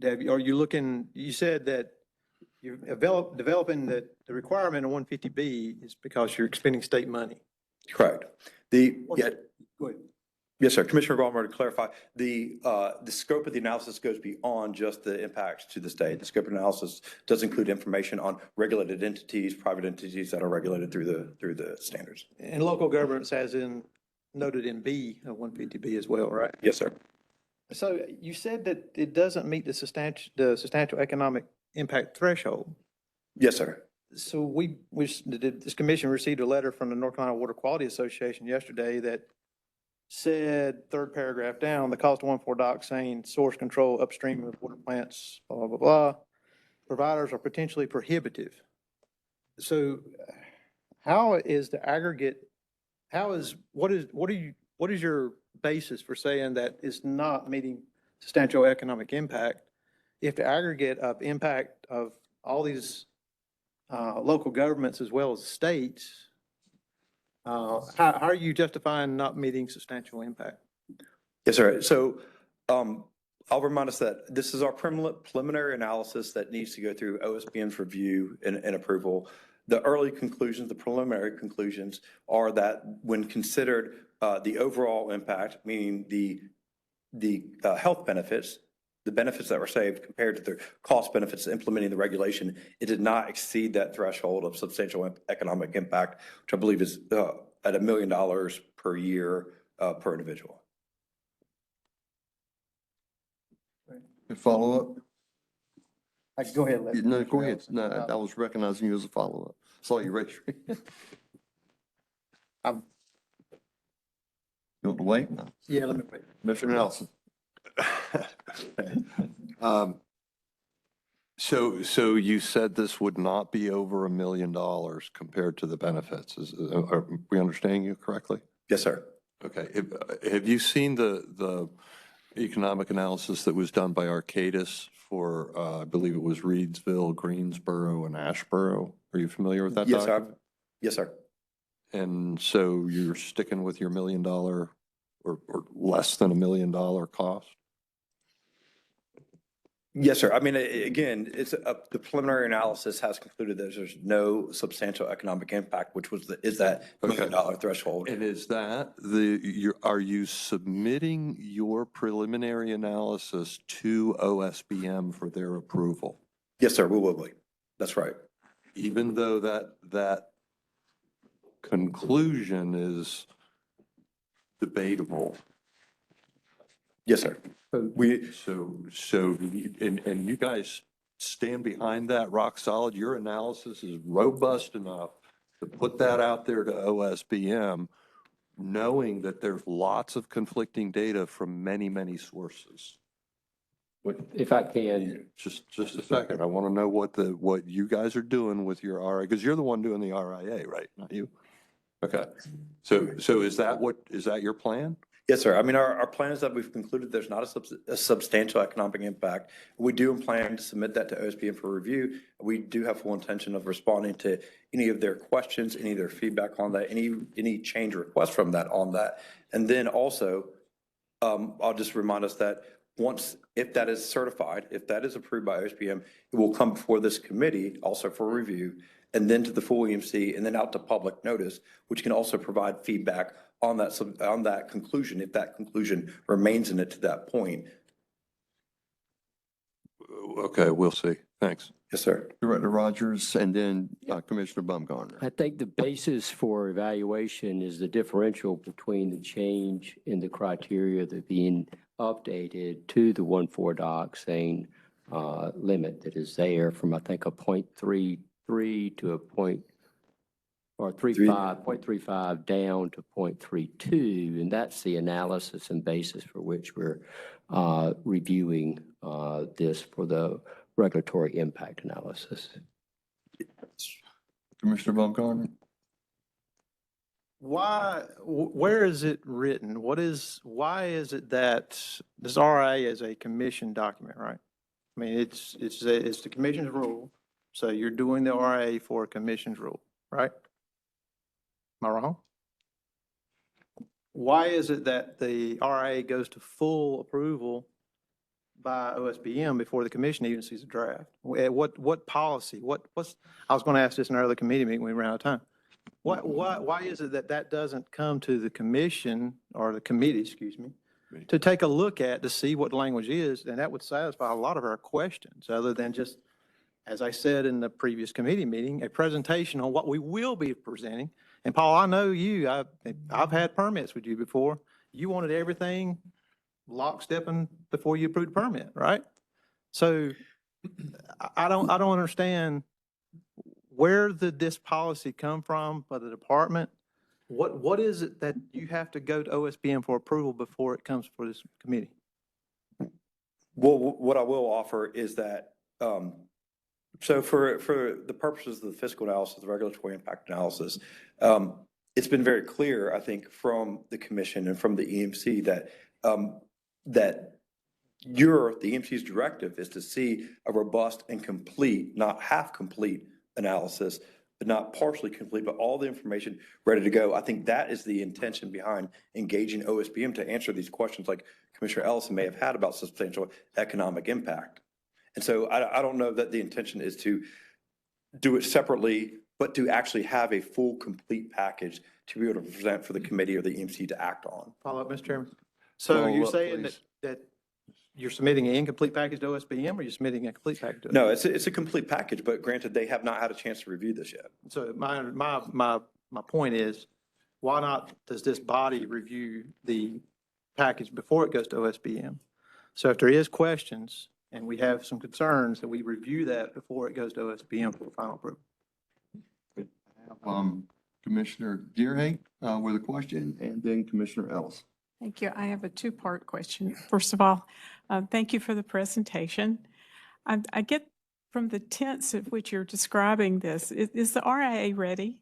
Speaker 7: Are you looking, you said that you're developing the requirement of 150B is because you're expending state money.
Speaker 13: Correct.
Speaker 7: Go ahead.
Speaker 13: Yes, sir. Commissioner Ballmer, to clarify, the scope of the analysis goes beyond just the impacts to the state. The scope of analysis does include information on regulated entities, private entities that are regulated through the standards.
Speaker 7: And local governments as in noted in B of 150B as well, right?
Speaker 13: Yes, sir.
Speaker 7: So you said that it doesn't meet the substantial economic impact threshold.
Speaker 13: Yes, sir.
Speaker 7: So this commission received a letter from the North Carolina Water Quality Association yesterday that said, third paragraph down, the cost of 1,4 dock saying source control upstream of water plants, blah, blah, blah, providers are potentially prohibitive. So how is the aggregate, what is your basis for saying that it's not meeting substantial economic impact if the aggregate of impact of all these local governments as well as states, how are you justifying not meeting substantial impact?
Speaker 13: Yes, sir. So I'll remind us that this is our preliminary analysis that needs to go through OSBM's review and approval. The early conclusions, the preliminary conclusions are that when considered the overall impact, meaning the health benefits, the benefits that were saved compared to the cost benefits implementing the regulation, it did not exceed that threshold of substantial economic impact, which I believe is at $1 million per year per individual.
Speaker 1: Follow up?
Speaker 7: Go ahead.
Speaker 1: No, go ahead. No, I was recognizing you as a follow-up. Saw you raise your hand. You want to wait? No.
Speaker 7: Yeah, let me wait.
Speaker 1: Commissioner Nelson?
Speaker 3: So you said this would not be over $1 million compared to the benefits. Are we understanding you correctly?
Speaker 13: Yes, sir.
Speaker 3: Okay. Have you seen the economic analysis that was done by Arcadis for, I believe it was Reedsville, Greensboro, and Ashboro? Are you familiar with that
Speaker 13: Yes, sir.
Speaker 3: document?
Speaker 13: Yes, sir.
Speaker 3: And so you're sticking with your $1 million or less than $1 million cost?
Speaker 13: Yes, sir. I mean, again, the preliminary analysis has concluded that there's no substantial economic impact, which is that $1 million threshold.
Speaker 3: And is that are you submitting your preliminary analysis to OSBM for their approval?
Speaker 13: Yes, sir, we will be. That's right.
Speaker 3: Even though that conclusion is debatable?
Speaker 13: Yes, sir.
Speaker 3: So you guys stand behind that rock solid? Your analysis is robust enough to put that out there to OSBM, knowing that there's lots of conflicting data from many, many sources?
Speaker 12: If I can,
Speaker 3: Just a second. I want to know what you guys are doing with your RIA, because you're the one doing the RIA, right? Not you? Okay. So is that your plan?
Speaker 13: Yes, sir. I mean, our plan is that we've concluded there's not a substantial economic impact. We do plan to submit that to OSBM for review. We do have full intention of responding to any of their questions, any of their feedback on that, any change requests from that on that. And then also, I'll just remind us that if that is certified, if that is approved by OSBM, it will come before this committee also for review, and then to the full EMC, and then out to public notice, which can also provide feedback on that conclusion, if that conclusion remains in it to that point.
Speaker 3: Okay, we'll see. Thanks.
Speaker 13: Yes, sir.
Speaker 1: Director Rogers and then Commissioner Baumgartner.
Speaker 12: I think the basis for evaluation is the differential between the change in the criteria that being updated to the 1.4 dock saying limit that is there from, I think, a 0.33 to a 0.35 down to 0.32, and that's the analysis and basis for which we're reviewing this for the regulatory impact analysis.
Speaker 1: Commissioner Baumgartner?
Speaker 7: Where is it written? Why is it that this RA is a commission document, right? I mean, it's the commission's rule. So you're doing the RA for a commission's rule, right? Am I wrong? Why is it that the RA goes to full approval by OSBM before the commission even sees a draft? What policy, I was going to ask this in our other committee meeting when we ran out of time. Why is it that that doesn't come to the commission or the committee, excuse me, to take a look at to see what the language is? And that would satisfy a lot of our questions other than just, as I said in the previous committee meeting, a presentation on what we will be presenting. And Paul, I know you, I've had permits with you before. You wanted everything lockstepping before you approved the permit, right? So I don't understand where did this policy come from by the department? What is it that you have to go to OSBM for approval before it comes for this committee?
Speaker 13: Well, what I will offer is that, so for the purposes of the fiscal analysis, the regulatory impact analysis, it's been very clear, I think, from the commission and from the EMC that the EMC's directive is to see a robust and complete, not half complete analysis, but not partially complete, but all the information ready to go. I think that is the intention behind engaging OSBM to answer these questions like Commissioner Ellison may have had about substantial economic impact. And so I don't know that the intention is to do it separately, but to actually have a full, complete package to be able to present for the committee or the EMC to act on.
Speaker 7: Follow up, Mr. Chairman. So
Speaker 1: Follow
Speaker 7: you're
Speaker 1: up,
Speaker 7: saying
Speaker 1: please.
Speaker 7: that you're submitting an incomplete package to OSBM or you're submitting a complete package to OSBM?
Speaker 13: No, it's a complete package, but granted, they have not had a chance to review this yet.
Speaker 7: So my point is, why not does this body review the package before it goes to OSBM? So if there is questions and we have some concerns, that we review that before it goes to OSBM for final approval.
Speaker 1: Commissioner Gearhart with a question, and then Commissioner Ellis.
Speaker 2: Thank you. I have a two-part question. First of all, thank you for the presentation. I get from the tense at which you're describing this, is the RIA ready?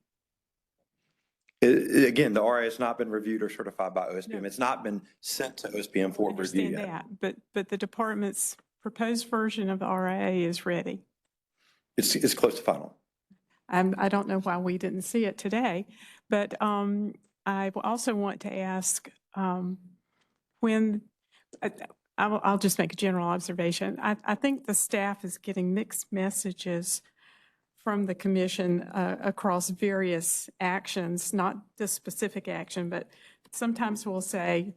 Speaker 13: Again, the RA has not been reviewed or certified by OSBM.
Speaker 2: No.
Speaker 13: It's not been sent to OSBM for
Speaker 2: I
Speaker 13: review
Speaker 2: understand
Speaker 13: yet.
Speaker 2: that, but the department's proposed version of the RIA is ready.
Speaker 13: It's close to final.
Speaker 2: I don't know why we didn't see it today, but I also want to ask when, I'll just make a general observation. I think the staff is getting mixed messages from the commission across various actions, not this specific action, but sometimes we'll say,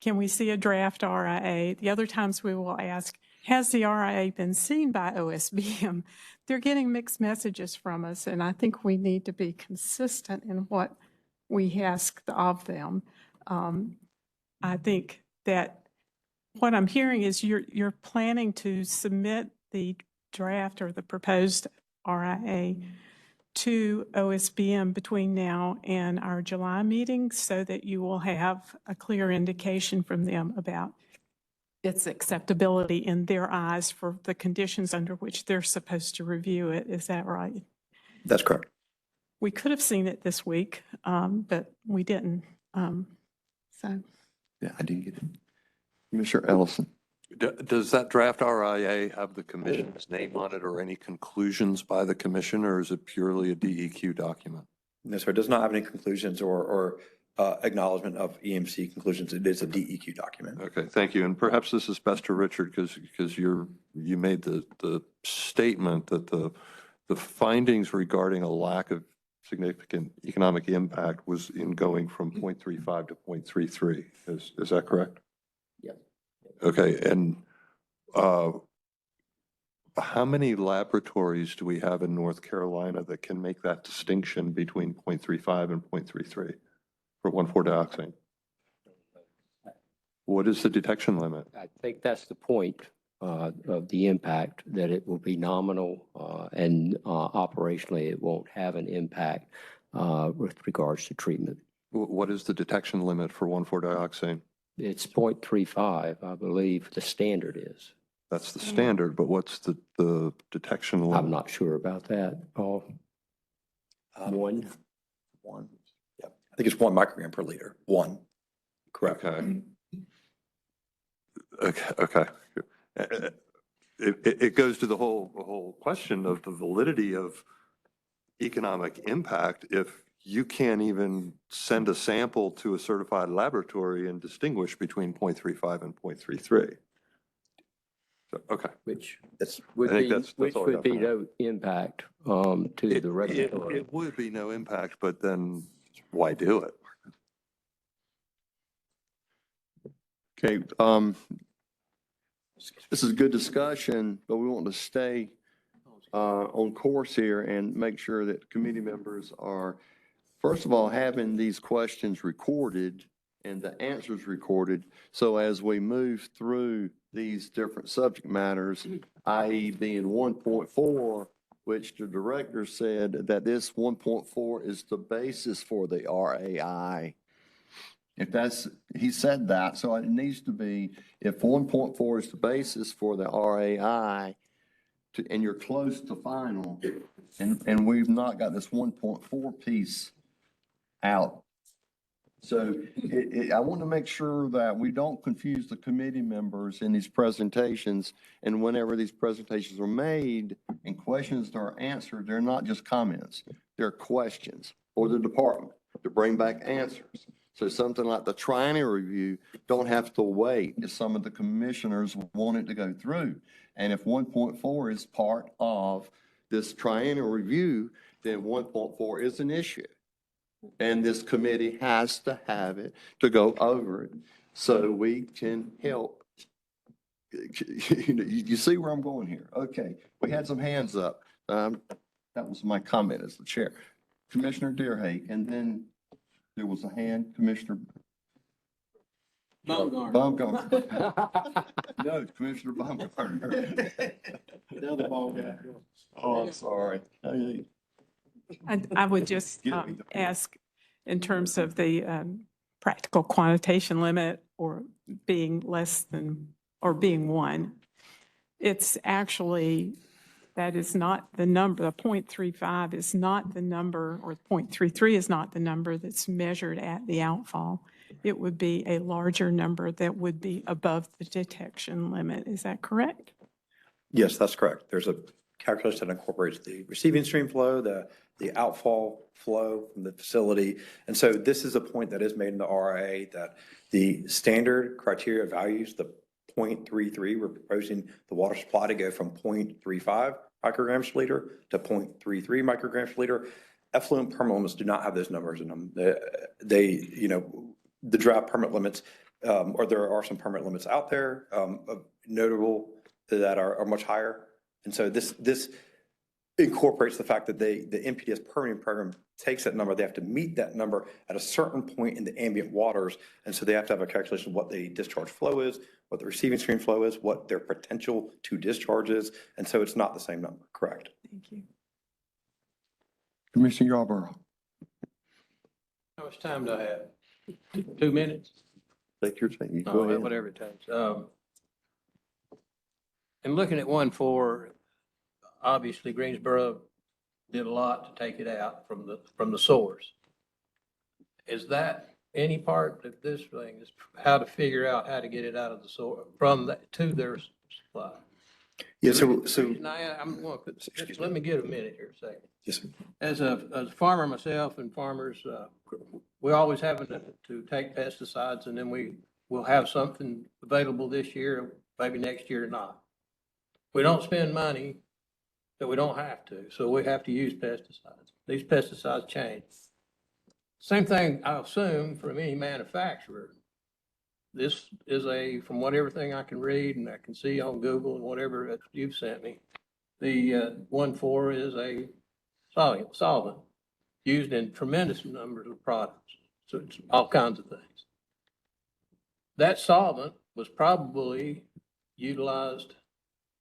Speaker 2: can we see a draft RIA? The other times we will ask, has the RIA been seen by OSBM? They're getting mixed messages from us, and I think we need to be consistent in what we ask of them. I think that what I'm hearing is you're planning to submit the draft or the proposed RIA to OSBM between now and our July meeting so that you will have a clear indication from them about its acceptability in their eyes for the conditions under which they're supposed to review it. Is that right?
Speaker 13: That's correct.
Speaker 2: We could have seen it this week, but we didn't. So.
Speaker 1: Yeah, I didn't get it. Commissioner Ellison.
Speaker 3: Does that draft RIA have the commission's name on it or any conclusions by the commission, or is it purely a DEQ document?
Speaker 13: No, sir, it does not have any conclusions or acknowledgement of EMC conclusions. It is a DEQ document.
Speaker 3: Okay, thank you. And perhaps this is best to Richard because you made the statement that the findings regarding a lack of significant economic impact was in going from 0.35 to 0.33. Is that correct?
Speaker 12: Yes.
Speaker 3: Okay, and how many laboratories do we have in North Carolina that can make that distinction between 0.35 and 0.33 for 1,4-dioxane? What is the detection limit?
Speaker 12: I think that's the point of the impact, that it will be nominal and operationally it won't have an impact with regards to treatment.
Speaker 3: What is the detection limit for 1,4-dioxane?
Speaker 12: It's 0.35, I believe the standard is.
Speaker 3: That's the standard, but what's the detection limit?
Speaker 12: I'm not sure about that, Paul. One.
Speaker 13: One. Yep. I think it's 1 microgram per liter. One. Correct.
Speaker 3: Okay. Okay. It goes to the whole question of the validity of economic impact if you can't even send a sample to a certified laboratory and distinguish between 0.35 and 0.33. So, okay.
Speaker 12: Which
Speaker 13: It's,
Speaker 12: would
Speaker 3: I think
Speaker 12: be,
Speaker 3: that's
Speaker 12: which
Speaker 3: all I
Speaker 12: would
Speaker 3: got
Speaker 12: be
Speaker 3: for now.
Speaker 12: no impact to the regulatory.
Speaker 3: It would be no impact, but then why do it?
Speaker 1: Okay, this is good discussion, but we want to stay on course here and make sure that committee members are, first of all, having these questions recorded and the answers recorded. So as we move through these different subject matters, i.e. being 1.4, which the director said that this 1.4 is the basis for the RAI. If that's, he said that, so it needs to be, if 1.4 is the basis for the RAI, and you're close to final, and we've not got this 1.4 piece out. So I want to make sure that we don't confuse the committee members in these presentations. And whenever these presentations are made and questions are answered, they're not just comments, they're questions for the department to bring back answers. So something like the triennial review don't have to wait if some of the commissioners want it to go through. And if 1.4 is part of this triennial review, then 1.4 is an issue. And this committee has to have it to go over it so we can help. You see where I'm going here? Okay, we had some hands up. That was my comment as the chair. Commissioner Deerhake, and then there was a hand, Commissioner Baumgartner. No, Commissioner Baumgartner.
Speaker 6: The other ball guy.
Speaker 1: Oh, I'm sorry.
Speaker 2: I would just ask, in terms of the practical quantitation limit or being less than, or being 1, it's actually, that is not the number, the 0.35 is not the number, or 0.33 is not the number that's measured at the outfall. It would be a larger number that would be above the detection limit. Is that correct?
Speaker 13: yes, that's correct. There's a calculation that incorporates the receiving stream flow, the outfall flow from the facility. And so this is a point that is made in the RA that the standard criteria values, the 0.33, we're proposing the water supply to go from 0.35 micrograms per liter to 0.33 micrograms per liter. Effluent permit limits do not have those numbers in them. They the draft permit limits, or there are some permit limits out there, notable that are much higher. And so this incorporates the fact that the NPDES permitting program takes that number. They have to meet that number at a certain point in the ambient waters. And so they have to have a calculation of what the discharge flow is, what the receiving stream flow is, what their potential to discharge is. And so it's not the same number, correct?
Speaker 2: Thank you.
Speaker 1: Commissioner Yarborough.
Speaker 6: How much time do I have? 2 minutes?
Speaker 1: Take your time. You go
Speaker 6: Oh,
Speaker 1: ahead.
Speaker 6: whatever it takes. And looking at 1.4, obviously Greensboro did a lot to take it out from the source. Is that any part of this thing is how to figure out how to get it out of the source to their supply?
Speaker 13: Yeah,
Speaker 6: I'm going to, let me get a minute here a second.
Speaker 13: Yes, sir.
Speaker 6: As a farmer myself, and farmers, we're always having to take pesticides, and then we will have something available this year, maybe next year not. We don't spend money that we don't have to, so we have to use pesticides. These pesticides change. Same thing, I assume, from any manufacturer. This is from everything I can read and I can see on Google and whatever that you've sent me, the 1.4 is a solvent used in tremendous numbers of products. So it's all kinds of things. That solvent was probably utilized,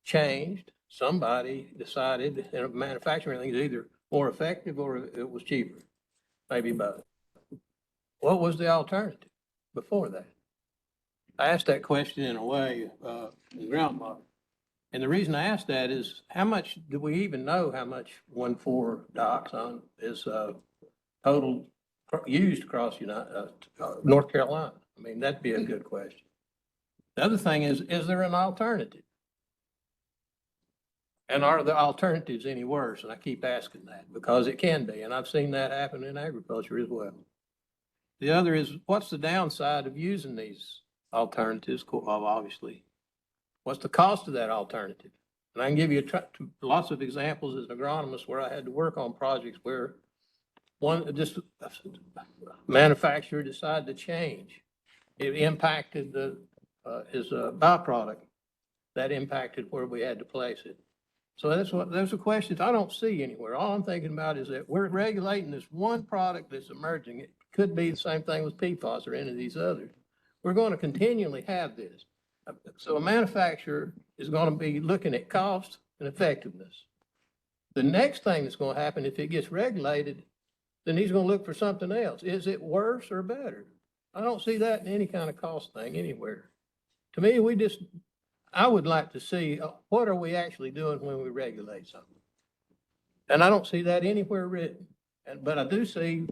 Speaker 6: changed. Somebody decided that manufacturing things either more effective or it was cheaper, maybe both. What was the alternative before that? I asked that question in a way in groundwater. And the reason I ask that is, how much, do we even know how much 1,4 dioxane is total used across North Carolina? I mean, that'd be a good question. The other thing is there an alternative? And are the alternatives any worse? And I keep asking that because it can be, and I've seen that happen in agriculture as well. The other is, what's the downside of using these alternatives? Obviously, what's the cost of that alternative? And I can give you lots of examples as an agronomist where I had to work on projects where just a manufacturer decided to change. It impacted his byproduct. That impacted where we had to place it. So those are questions I don't see anywhere. All I'm thinking about is that we're regulating this one product that's emerging. It could be the same thing with PFAS or any of these others. We're going to continually have this. So a manufacturer is going to be looking at cost and effectiveness. The next thing that's going to happen, if it gets regulated, then he's going to look for something else. Is it worse or better? I don't see that in any kind of cost thing anywhere. To me, I would like to see what are we actually doing when we regulate something. And I don't see that anywhere written. But I do see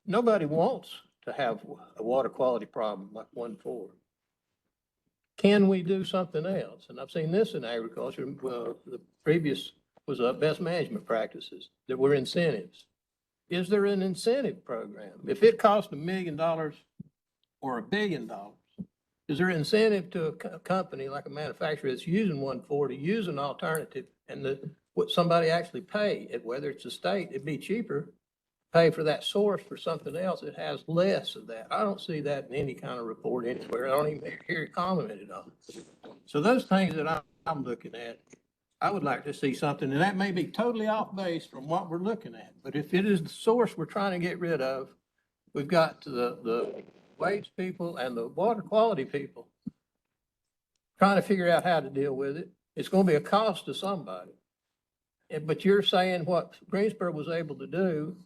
Speaker 6: nobody wants to have a water quality problem like 1,4. Can we do something else? And I've seen this in agriculture. Well, the previous was best management practices. There were incentives. Is there an incentive program? If it costs $1 million or $1 billion, is there an incentive to a company like a manufacturer that's using 1,4 to use an alternative and what somebody actually pay it, whether it's a state, it'd be cheaper, pay for that source for something else that has less of that. I don't see that in any kind of report anywhere. I don't even hear it commented on. So those things that I'm looking at, I would like to see something, and that may be totally off base from what we're looking at. But if it is the source we're trying to get rid of, we've got the waste people and the water quality people trying to figure out how to deal with it. It's going to be a cost to somebody. But you're saying what Greensboro was able to do,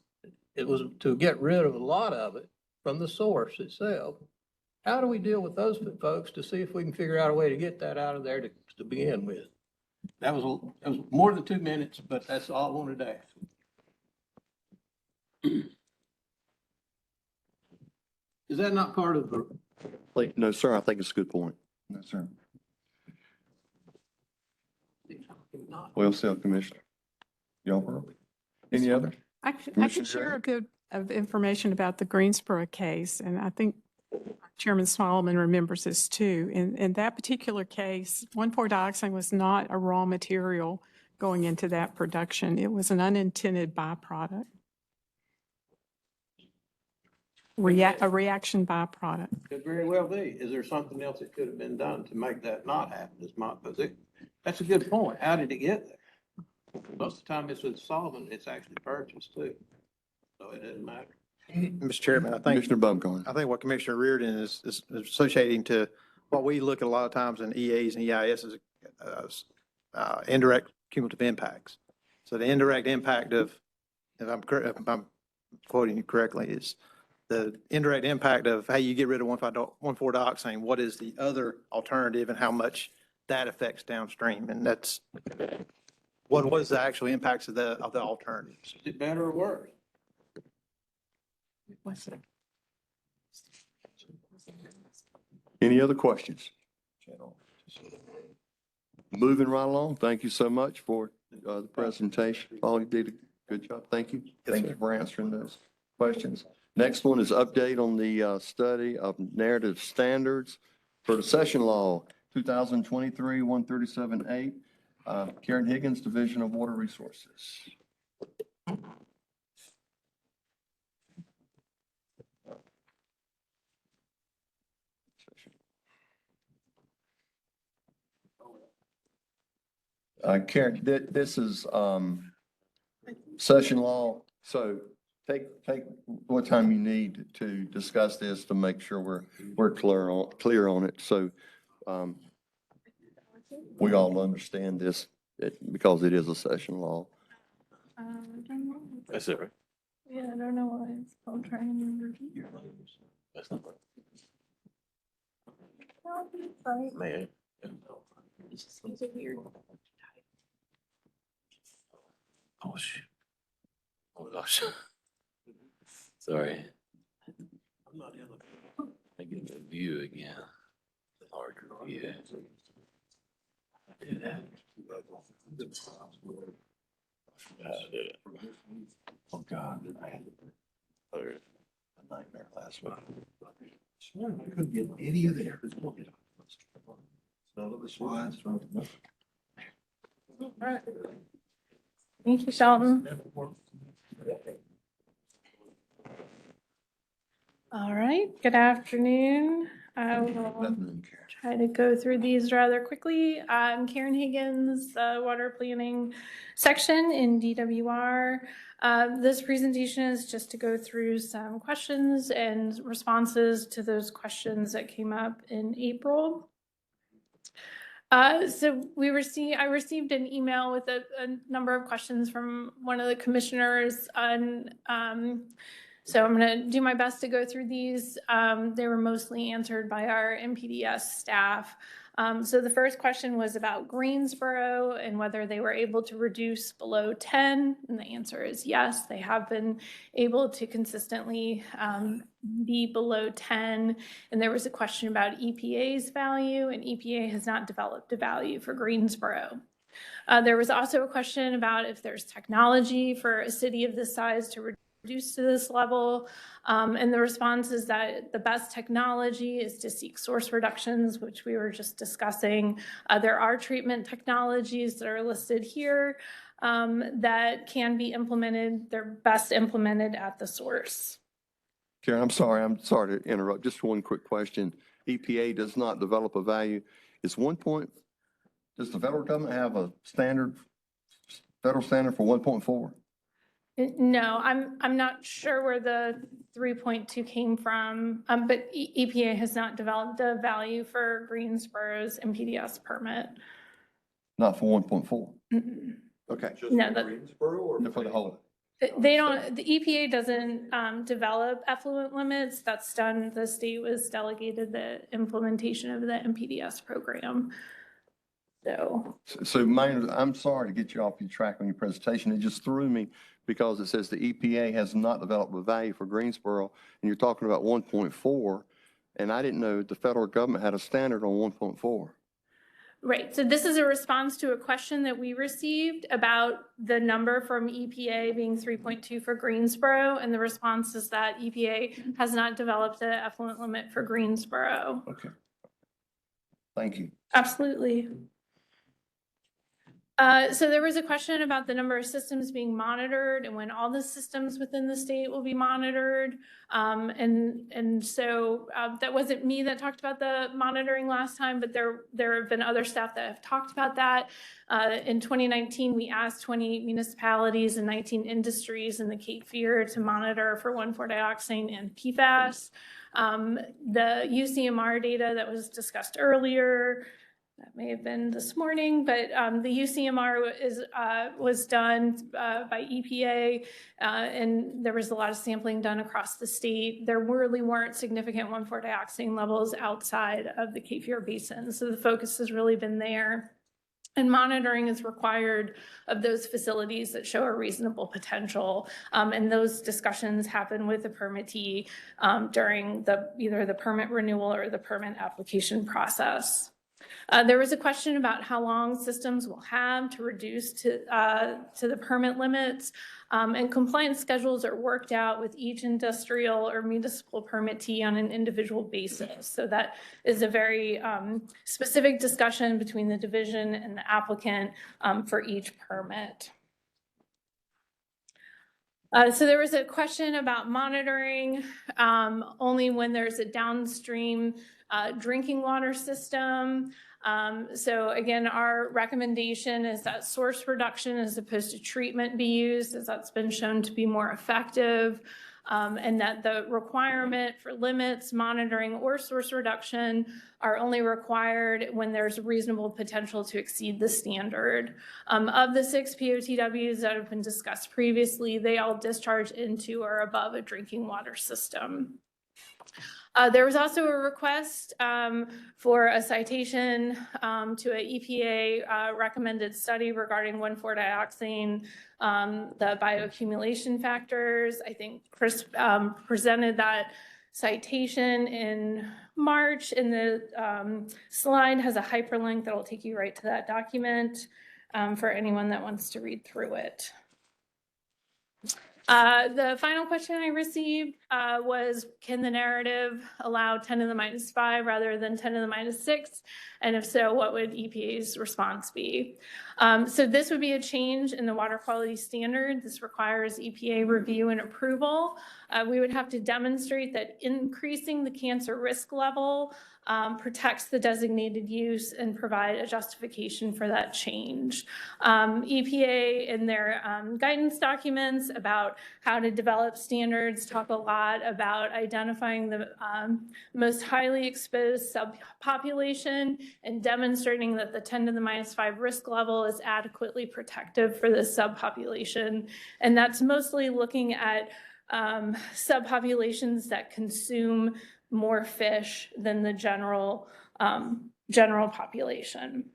Speaker 6: it was to get rid of a lot of it from the source itself. How do we deal with those folks to see if we can figure out a way to get that out of there to begin with? That was more than 2 minutes, but that's all I wanted to ask. Is that not part of the?
Speaker 1: No, sir, I think it's a good point. No, sir. Well said, Commissioner. Y'all, any other?
Speaker 2: I can
Speaker 1: Commissioner
Speaker 2: share
Speaker 1: Gray?
Speaker 2: a bit of information about the Greensboro case, and I think Chairman Solomon remembers this too. In that particular case, 1,4-dioxane was not a raw material going into that production. It was an unintended byproduct, a reaction byproduct.
Speaker 6: Could very well be. Is there something else that could have been done to make that not happen? That's a good point. How did it get there? Most of the time it's with solvent, it's actually purchased too. So it doesn't matter.
Speaker 7: Mr. Chairman, I think
Speaker 1: Commissioner Bumgarner.
Speaker 7: what Commissioner Reardon is associating to what we look at a lot of times in EAs and EIS is indirect cumulative impacts. So the indirect impact of, if I'm quoting you correctly, is the indirect impact of how you get rid of 1,4-dioxane. What is the other alternative and how much that affects downstream? And that's what is the actual impacts of the alternatives?
Speaker 6: Is it better or worse?
Speaker 1: Any other questions? Moving right along. Thank you so much for the presentation. Paul, you did a good job. Thank you. Thank you for answering those questions. Next one is update on the study of narrative standards for the session law 2023-137A. Karen Higgins, Division of Water Resources. Karen, this is session law, so take what time you need to discuss this to make sure we're clear on it. So we all understand this because it is a session law.
Speaker 8: That's it, right?
Speaker 2: Yeah, I don't know why it's called training and review.
Speaker 8: That's not right.
Speaker 6: Man.
Speaker 8: Oh, shit. Oh, gosh. Sorry. I get the view again. Larger view. Do that. Oh, God. I had a nightmare last month. I couldn't get any of there. None of the slides.
Speaker 14: All right. Thank you, Sheldon. All right, good afternoon. I will try to go through these rather quickly. I'm Karen Higgins, Water Planning Section in DWR. This presentation is just to go through some questions and responses to those questions that came up in April. So I received an email with a number of questions from one of the commissioners on, so I'm going to do my best to go through these. They were mostly answered by our MPDS staff. So the first question was about Greensboro and whether they were able to reduce below 10. And the answer is yes, they have been able to consistently be below 10. And there was a question about EPA's value, and EPA has not developed a value for Greensboro. There was also a question about if there's technology for a city of this size to reduce to this level. And the response is that the best technology is to seek source reductions, which we were just discussing. There are treatment technologies that are listed here that can be implemented. They're best implemented at the source.
Speaker 1: Karen, I'm sorry to interrupt. Just one quick question. EPA does not develop a value. Does the federal government have a federal standard for 1.4?
Speaker 14: No, I'm not sure where the 3.2 came from, but EPA has not developed a value for Greensboro's MPDS permit.
Speaker 1: Not for 1.4? Okay.
Speaker 14: No,
Speaker 1: For the whole.
Speaker 14: they don't, the EPA doesn't develop effluent limits. That's done, the state was delegated the implementation of the MPDS program.
Speaker 1: So I'm sorry to get you off your track on your presentation. It just threw me because it says the EPA has not developed a value for Greensboro, and you're talking about 1.4, and I didn't know the federal government had a standard on 1.4.
Speaker 14: Right, so this is a response to a question that we received about the number from EPA being 3.2 for Greensboro, and the response is that EPA has not developed an effluent limit for Greensboro.
Speaker 1: Okay. Thank you.
Speaker 14: Absolutely. So there was a question about the number of systems being monitored and when all the systems within the state will be monitored. And so that wasn't me that talked about the monitoring last time, but there have been other staff that have talked about that. In 2019, we asked 20 municipalities and 19 industries in the Cape Fear to monitor for 1,4-dioxane and PFAS. The UCMR data that was discussed earlier, that may have been this morning, but the UCMR was done by EPA, and there was a lot of sampling done across the state. There really weren't significant 1,4-dioxane levels outside of the Cape Fear Basin, so the focus has really been there. And monitoring is required of those facilities that show a reasonable potential. And those discussions happen with the permittee during either the permit renewal or the permit application process. There was a question about how long systems will have to reduce to the permit limits. And compliance schedules are worked out with each industrial or municipal permittee on an individual basis. So that is a very specific discussion between the division and the applicant for each permit. So there was a question about monitoring only when there's a downstream drinking water system. So again, our recommendation is that source reduction as opposed to treatment be used, as that's been shown to be more effective, and that the requirement for limits, monitoring, or source reduction are only required when there's reasonable potential to exceed the standard. Of the 6 POTWs that have been discussed previously, they all discharge into or above a drinking water system. There was also a request for a citation to a EPA recommended study regarding 1,4-dioxane, the bioaccumulation factors. I think Chris presented that citation in March, and the slide has a hyperlink that will take you right to that document for anyone that wants to read through it. The final question I received was, can the narrative allow 10 to the -5 rather than 10 to the -6? And if so, what would EPA's response be? So this would be a change in the water quality standard. This requires EPA review and approval. We would have to demonstrate that increasing the cancer risk level protects the designated use and provide a justification for that change. EPA in their guidance documents about how to develop standards talk a lot about identifying the most highly exposed subpopulation and demonstrating that the 10 to the -5 risk level is adequately protective for this subpopulation. And that's mostly looking at subpopulations that consume more fish than the general population.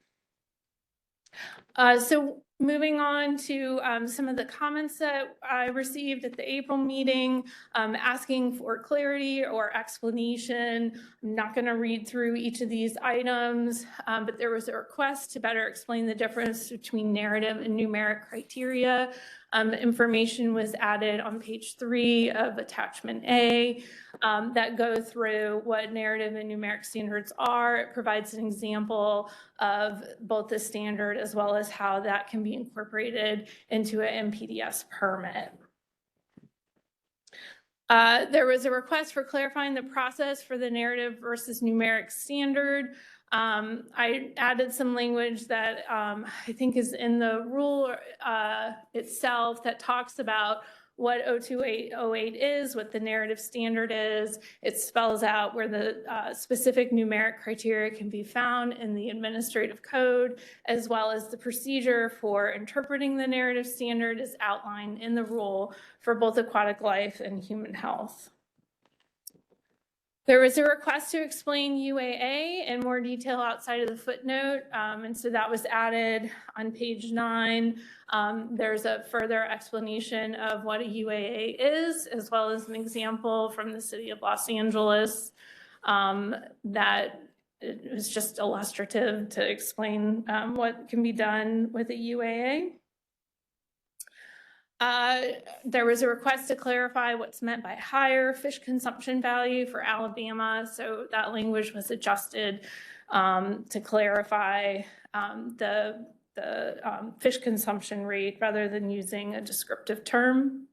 Speaker 14: So moving on to some of the comments that I received at the April meeting, asking for clarity or explanation. I'm not going to read through each of these items, but there was a request to better explain the difference between narrative and numeric criteria. The information was added on page 3 of attachment A that go through what narrative and numeric standards are. It provides an example of both the standard as well as how that can be incorporated into an MPDS permit. There was a request for clarifying the process for the narrative versus numeric standard. I added some language that I think is in the rule itself that talks about what 02808 is, what the narrative standard is. It spells out where the specific numeric criteria can be found in the administrative code, as well as the procedure for interpreting the narrative standard is outlined in the rule for both aquatic life and human health. There was a request to explain UAA in more detail outside of the footnote, and so that was added on page 9. There's a further explanation of what a UAA is, as well as an example from the city of Los Angeles that is just illustrative to explain what can be done with a UAA. There was a request to clarify what's meant by higher fish consumption value for Alabama. So that language was adjusted to clarify the fish consumption rate rather than using a descriptive term.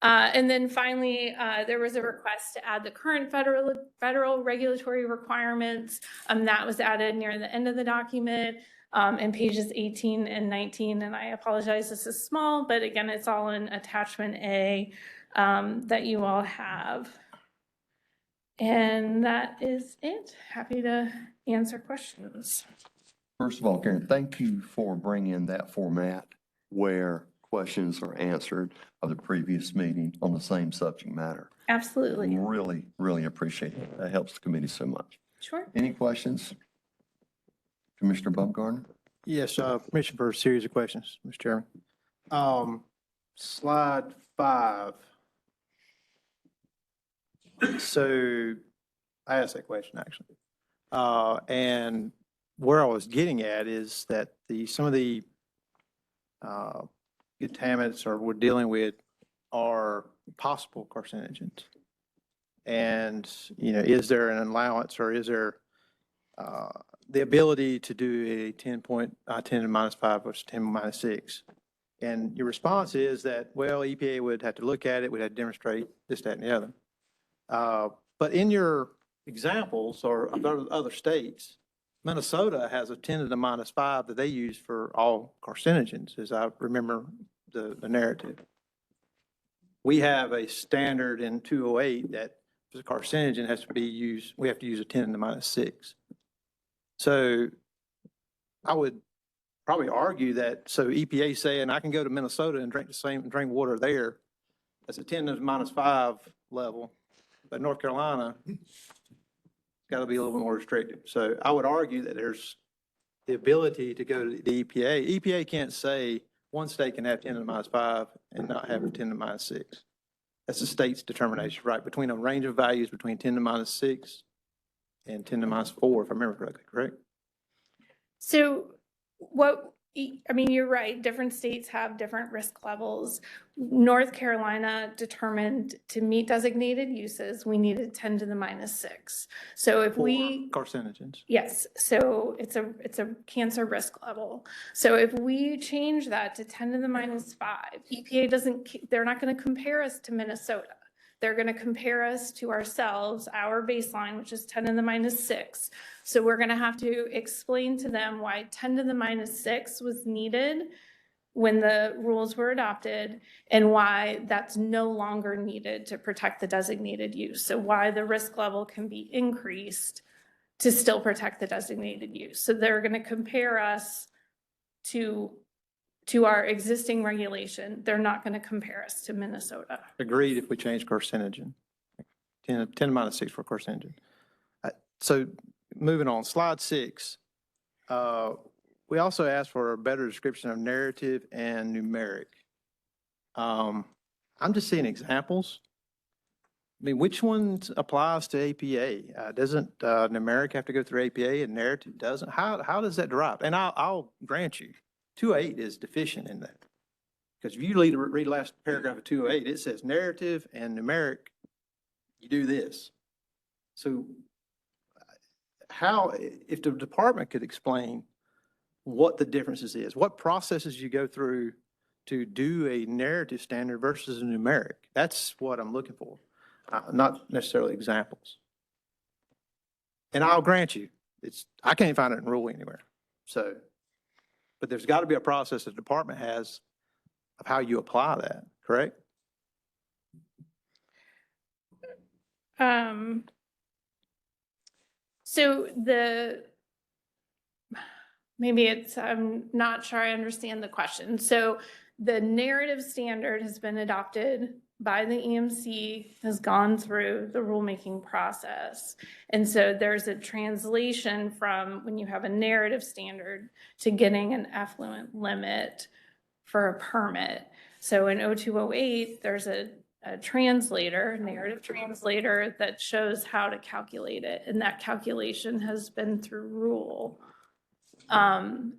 Speaker 14: And then finally, there was a request to add the current federal regulatory requirements. That was added near the end of the document. In pages 18 and 19, and I apologize, this is small, but again, it's all in attachment A that you all have. And that is it. Happy to answer questions.
Speaker 1: First of all, Karen, thank you for bringing that format where questions are answered of the previous meeting on the same subject matter.
Speaker 14: Absolutely.
Speaker 1: Really, really appreciate it. That helps the committee so much.
Speaker 14: Sure.
Speaker 1: Any questions? Commissioner Bumgarner?
Speaker 7: Yes, permission for a series of questions, Mr. Chairman. Slide 5. So I asked that question actually. And where I was getting at is that some of the contaminants we're dealing with are possible carcinogens. And, is there an allowance or is there the ability to do a 10 to the -5 versus 10 to the -6? And your response is that, well, EPA would have to look at it, would have to demonstrate this, that, and the other. But in your examples or other states, Minnesota has a 10 to the -5 that they use for all carcinogens, as I remember the narrative. We have a standard in 208 that the carcinogen has to be used, we have to use a 10 to the -6. So I would probably argue that, so EPA saying I can go to Minnesota and drink water there, that's a 10 to the -5 level, but North Carolina got to be a little bit more restrictive. So I would argue that there's the ability to go to the EPA. EPA can't say one state can have 10 to the minus 5 and not have 10 to the minus 6. That's the state's determination, right? Between a range of values between 10 to the minus 6 and 10 to the minus 4, if I remember correctly, correct?
Speaker 14: So I mean, you're right, different states have different risk levels. North Carolina determined to meet designated uses, we needed 10 to the minus 6. So if we,
Speaker 7: Carcinogens.
Speaker 14: yes, so it's a cancer risk level. So if we change that to 10 to the minus 5, EPA they're not going to compare us to Minnesota. They're going to compare us to ourselves, our baseline, which is 10 to the minus 6. So we're going to have to explain to them why 10 to the minus 6 was needed when the rules were adopted and why that's no longer needed to protect the designated use. So why the risk level can be increased to still protect the designated use. So they're going to compare us to our existing regulation. They're not going to compare us to Minnesota.
Speaker 7: Agreed if we change carcinogen. 10 to minus 6 for carcinogen. So moving on, slide 6. We also asked for a better description of narrative and numeric. I'm just seeing examples. I mean, which one applies to APA? Doesn't numeric have to go through APA and narrative doesn't? How does that derive? And I'll grant you, 208 is deficient in that. Because if you read the last paragraph of 208, it says narrative and numeric, you do this. So how, if the department could explain what the differences is, what processes you go through to do a narrative standard versus a numeric, that's what I'm looking for, not necessarily examples. And I'll grant you, I can't find it in rule anywhere. So, but there's got to be a process the department has of how you apply that, correct?
Speaker 14: So I'm not sure I understand the question. So the narrative standard has been adopted by the EMC, has gone through the rulemaking process. And so there's a translation from when you have a narrative standard to getting an effluent limit for a permit. So in 0208, there's a narrative translator that shows how to calculate it. And that calculation has been through rule.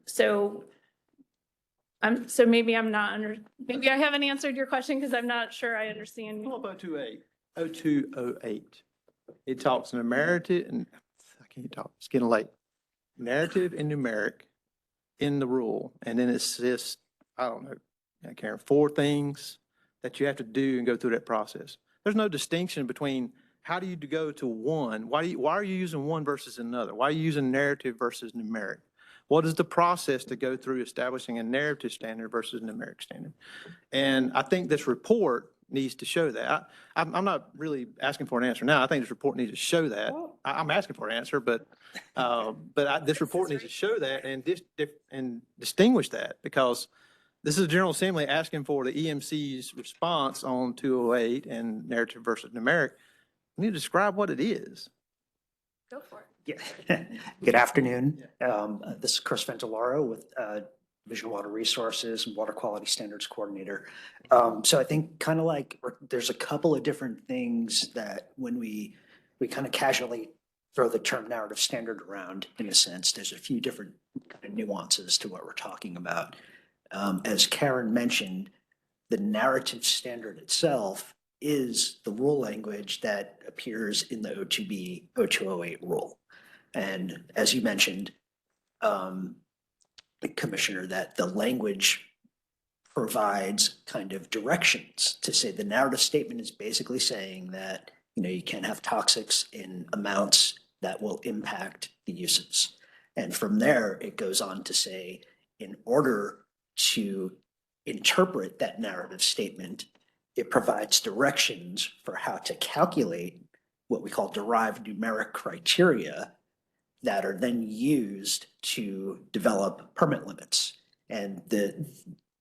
Speaker 14: So maybe maybe I haven't answered your question because I'm not sure I understand.
Speaker 7: Pull up 0208. It talks narrative, and I can't talk, it's getting late. Narrative and numeric in the rule. And then it says, I don't know, Karen, 4 things that you have to do and go through that process. There's no distinction between how do you go to one? Why are you using one versus another? Why are you using narrative versus numeric? What is the process to go through establishing a narrative standard versus a numeric standard? And I think this report needs to show that. I'm not really asking for an answer now. I think this report needs to show that. I'm asking for an answer, but this report needs to show that and distinguish that, because this is a General Assembly asking for the EMC's response on 208 and narrative versus numeric. We need to describe what it is.
Speaker 14: Go for it.
Speaker 15: Yeah. Good afternoon. This is Chris Ventolaro with Division of Water Resources and Water Quality Standards Coordinator. So I think kind of like there's a couple of different things that when we kind of casually throw the term narrative standard around, in a sense, there's a few different kind of nuances to what we're talking about. As Karen mentioned, the narrative standard itself is the rule language that appears in the 0208 rule. And as you mentioned, Commissioner, that the language provides kind of directions to say the narrative statement is basically saying that, you can't have toxics in amounts that will impact the uses. And from there, it goes on to say, in order to interpret that narrative statement, it provides directions for how to calculate what we call derived numeric criteria that are then used to develop permit limits. And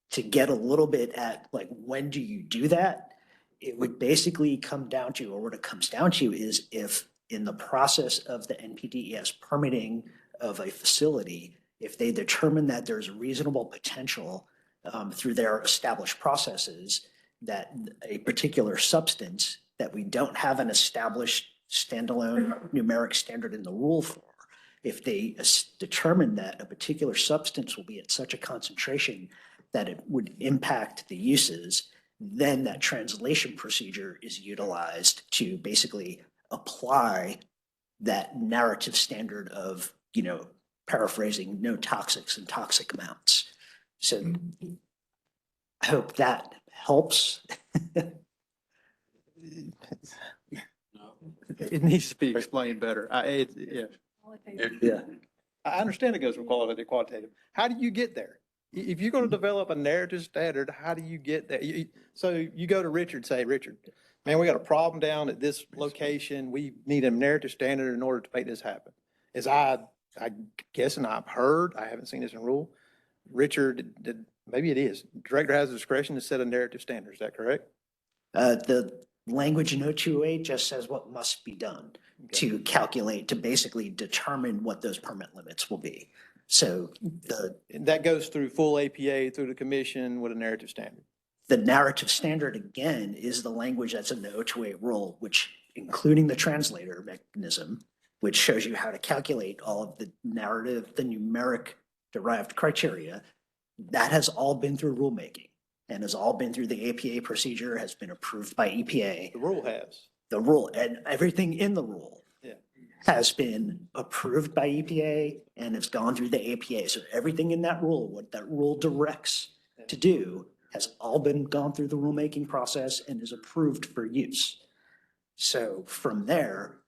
Speaker 15: to get a little bit at like, when do you do that? it would basically come down to, or what it comes down to is if in the process of the NPDES permitting of a facility, if they determine that there's reasonable potential through their established processes, that a particular substance that we don't have an established standalone numeric standard in the rule for, if they determine that a particular substance will be at such a concentration that it would impact the uses, then that translation procedure is utilized to basically apply that narrative standard of, paraphrasing, no toxics and toxic amounts. So I hope that helps.
Speaker 7: It needs to be explained better.
Speaker 15: Yeah.
Speaker 7: I understand it goes from qualitative to quantitative. How do you get there? If you're going to develop a narrative standard, how do you get there? So you go to Richard, say, Richard, man, we got a problem down at this location. We need a narrative standard in order to make this happen. As I guess, and I've heard, I haven't seen this in rule, Richard, maybe it is, director has the discretion to set a narrative standard. Is that correct?
Speaker 15: The language in 0208 just says what must be done to calculate, to basically determine what those permit limits will be. So
Speaker 7: that goes through full APA, through the commission with a narrative standard.
Speaker 15: The narrative standard, again, is the language that's in the 0208 rule, which including the translator mechanism, which shows you how to calculate all of the narrative, the numeric derived criteria. That has all been through rulemaking and has all been through the APA procedure, has been approved by EPA.
Speaker 7: The rule has.
Speaker 15: The rule and everything in the rule has been approved by EPA and it's gone through the APA. So everything in that rule, what that rule directs to do, has all been gone through the rulemaking process and is approved for use. So from there,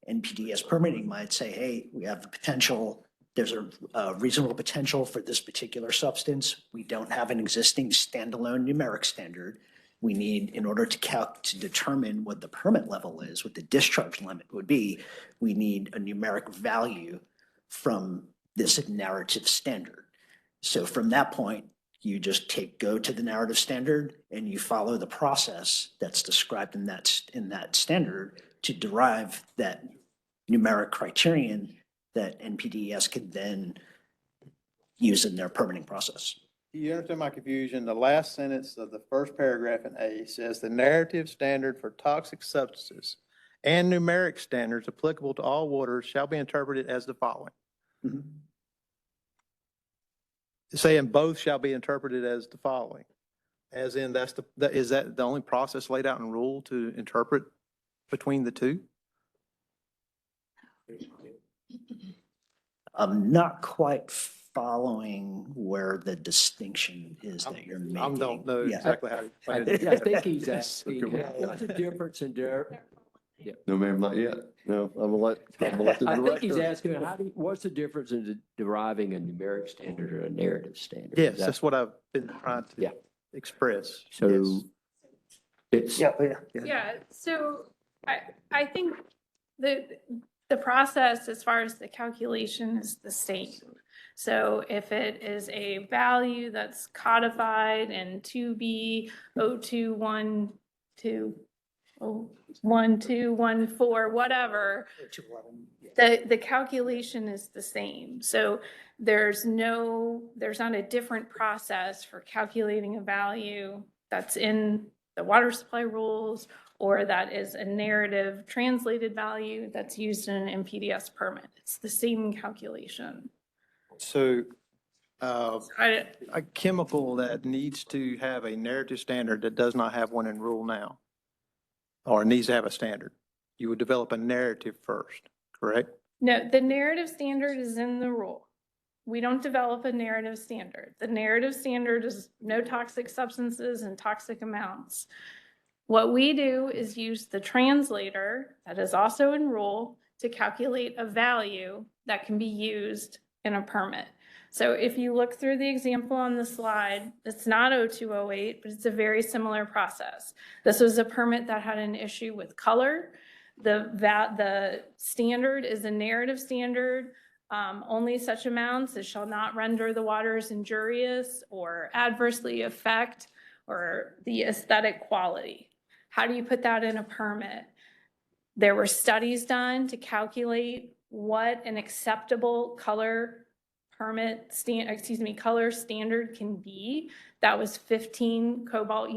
Speaker 15: NPDES permitting might say, hey, we have the potential, there's a reasonable potential for this particular substance. We don't have an existing standalone numeric standard. We need, in order to determine what the permit level is, what the discharge limit would be, we need a numeric value from this narrative standard. So from that point, you just go to the narrative standard and you follow the process that's described in that standard to derive that numeric criterion that NPDES could then use in their permitting process.
Speaker 7: You understand my confusion? The last sentence of the first paragraph in A says the narrative standard for toxic substances and numeric standards applicable to all waters shall be interpreted as the following.
Speaker 15: Mm-hmm.
Speaker 7: Saying both shall be interpreted as the following, as in is that the only process laid out in rule to interpret between the two?
Speaker 15: I'm not quite following where the distinction is that you're making.
Speaker 7: I don't know exactly how.
Speaker 12: I think he's asking, what's the difference in there?
Speaker 1: No, ma'am, not yet. No, I'm gonna let the
Speaker 12: I think he's
Speaker 1: director.
Speaker 12: asking, what's the difference in deriving a numeric standard or a narrative standard?
Speaker 7: Yes, that's what I've been trying to express.
Speaker 12: So it's.
Speaker 14: Yeah, so I think the process as far as the calculation is the same. So if it is a value that's codified in 2B 0212, 1214, whatever, the calculation is the same. So there's not a different process for calculating a value that's in the water supply rules or that is a narrative translated value that's used in an NPDES permit. It's the same calculation.
Speaker 7: So a chemical that needs to have a narrative standard that does not have one in rule now, or needs to have a standard, you would develop a narrative first, correct?
Speaker 14: No, the narrative standard is in the rule. We don't develop a narrative standard. The narrative standard is no toxic substances and toxic amounts. What we do is use the translator that is also in rule to calculate a value that can be used in a permit. So if you look through the example on the slide, it's not 0208, but it's a very similar process. This was a permit that had an issue with color. The standard is a narrative standard. Only such amounts as shall not render the waters injurious or adversely affect or the aesthetic quality. How do you put that in a permit? There were studies done to calculate what an acceptable color color standard can be. That was 50 cobalt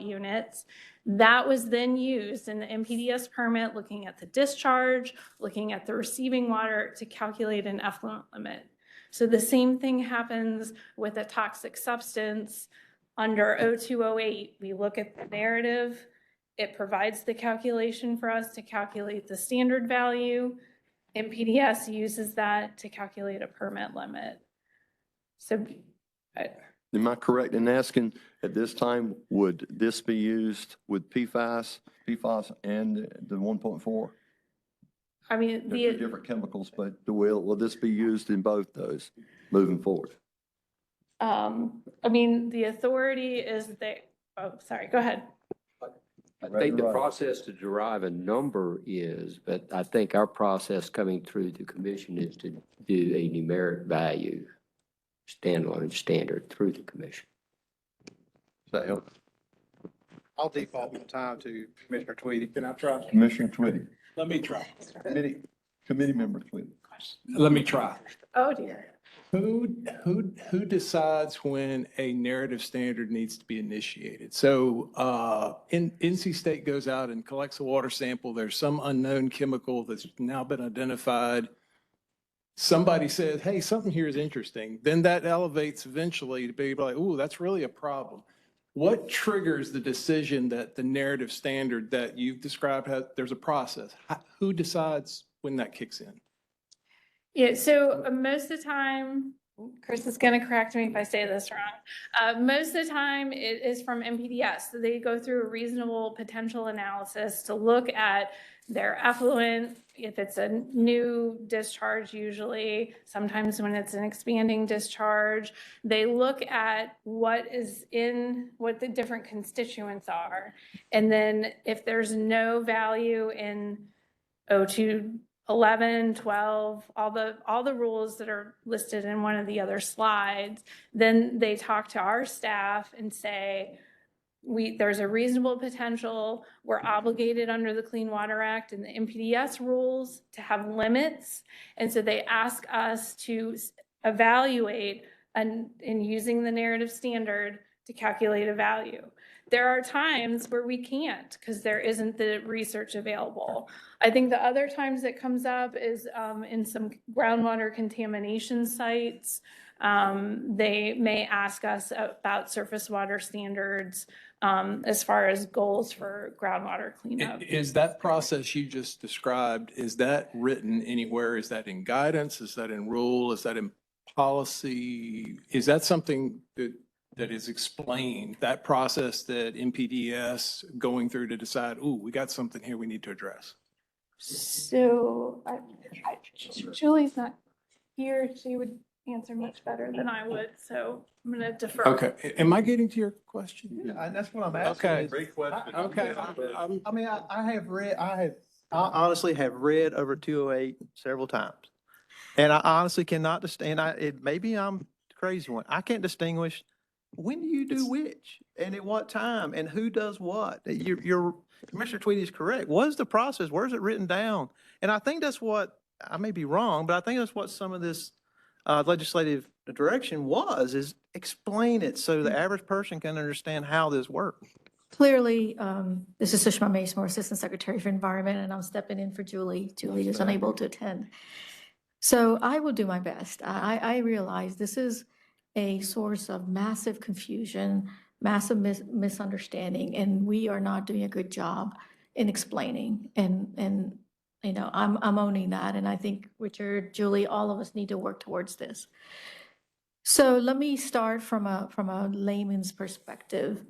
Speaker 14: units. That was then used in the MPDS permit, looking at the discharge, looking at the receiving water to calculate an effluent limit. So the same thing happens with a toxic substance under 0208. We look at the narrative. It provides the calculation for us to calculate the standard value. MPDS uses that to calculate a permit limit. So
Speaker 1: Am I correct in asking, at this time, would this be used with PFAS and the 1.4?
Speaker 14: I mean,
Speaker 1: They're two different chemicals, but will this be used in both those moving forward?
Speaker 14: I mean, the authority is sorry, go ahead.
Speaker 12: I think the process to derive a number is, but I think our process coming through the commission is to do a numeric value standalone standard through the commission.
Speaker 1: Does that help?
Speaker 7: I'll default my time to Commissioner Tweedy.
Speaker 10: Can I try?
Speaker 1: Commissioner Twitty,
Speaker 10: Let me try.
Speaker 1: committee member Twitty.
Speaker 10: Let me try.
Speaker 14: Oh, dear.
Speaker 10: Who decides when a narrative standard needs to be initiated? So NC State goes out and collects a water sample. There's some unknown chemical that's now been identified. Somebody says, hey, something here is interesting. Then that elevates eventually to be like, ooh, that's really a problem. What triggers the decision that the narrative standard that you've described there's a process? Who decides when that kicks in?
Speaker 14: Yeah, so most of the time, Chris is going to correct me if I say this wrong. Most of the time it is from MPDS. So they go through a reasonable potential analysis to look at their effluent, if it's a new discharge usually, sometimes when it's an expanding discharge, they look at what the different constituents are. And then if there's no value in 02, 11, 12, all the rules that are listed in one of the other slides, then they talk to our staff and say, there's a reasonable potential, we're obligated under the Clean Water Act and the MPDS rules to have limits. And so they ask us to evaluate in using the narrative standard to calculate a value. There are times where we can't because there isn't the research available. I think the other times that comes up is in some groundwater contamination sites. They may ask us about surface water standards as far as goals for groundwater cleanup.
Speaker 10: Is that process you just described, is that written anywhere? Is that in guidance? Is that in rule? Is that in policy? Is that something that is explained, that process that MPDS going through to decide, ooh, we got something here we need to address?
Speaker 14: So Julie's not here. She would answer much better than I would. So I'm going to defer.
Speaker 10: Okay. Am I getting to your question?
Speaker 7: Yeah, and that's what I'm asking.
Speaker 10: Okay.
Speaker 3: Great question.
Speaker 10: Okay.
Speaker 7: I mean, I honestly have read over 208 several times. And I honestly cannot distinguish, maybe I'm the crazy one. I can't distinguish when do you do which and at what time and who does what. Your Commissioner Tweedy is correct. What is the process? Where is it written down? And I think that's what, I may be wrong, but I think that's what some of this legislative direction is explain it so the average person can understand how this works.
Speaker 16: Clearly, this is Sushma Masemore, Assistant Secretary for Environment, and I'm stepping in for Julie. Julie is unable to attend. So I will do my best. I realize this is a source of massive confusion, massive misunderstanding, and we are not doing a good job in explaining. And you know, I'm owning that, and I think Richard, Julie, all of us need to work towards this. So let me start from a layman's perspective.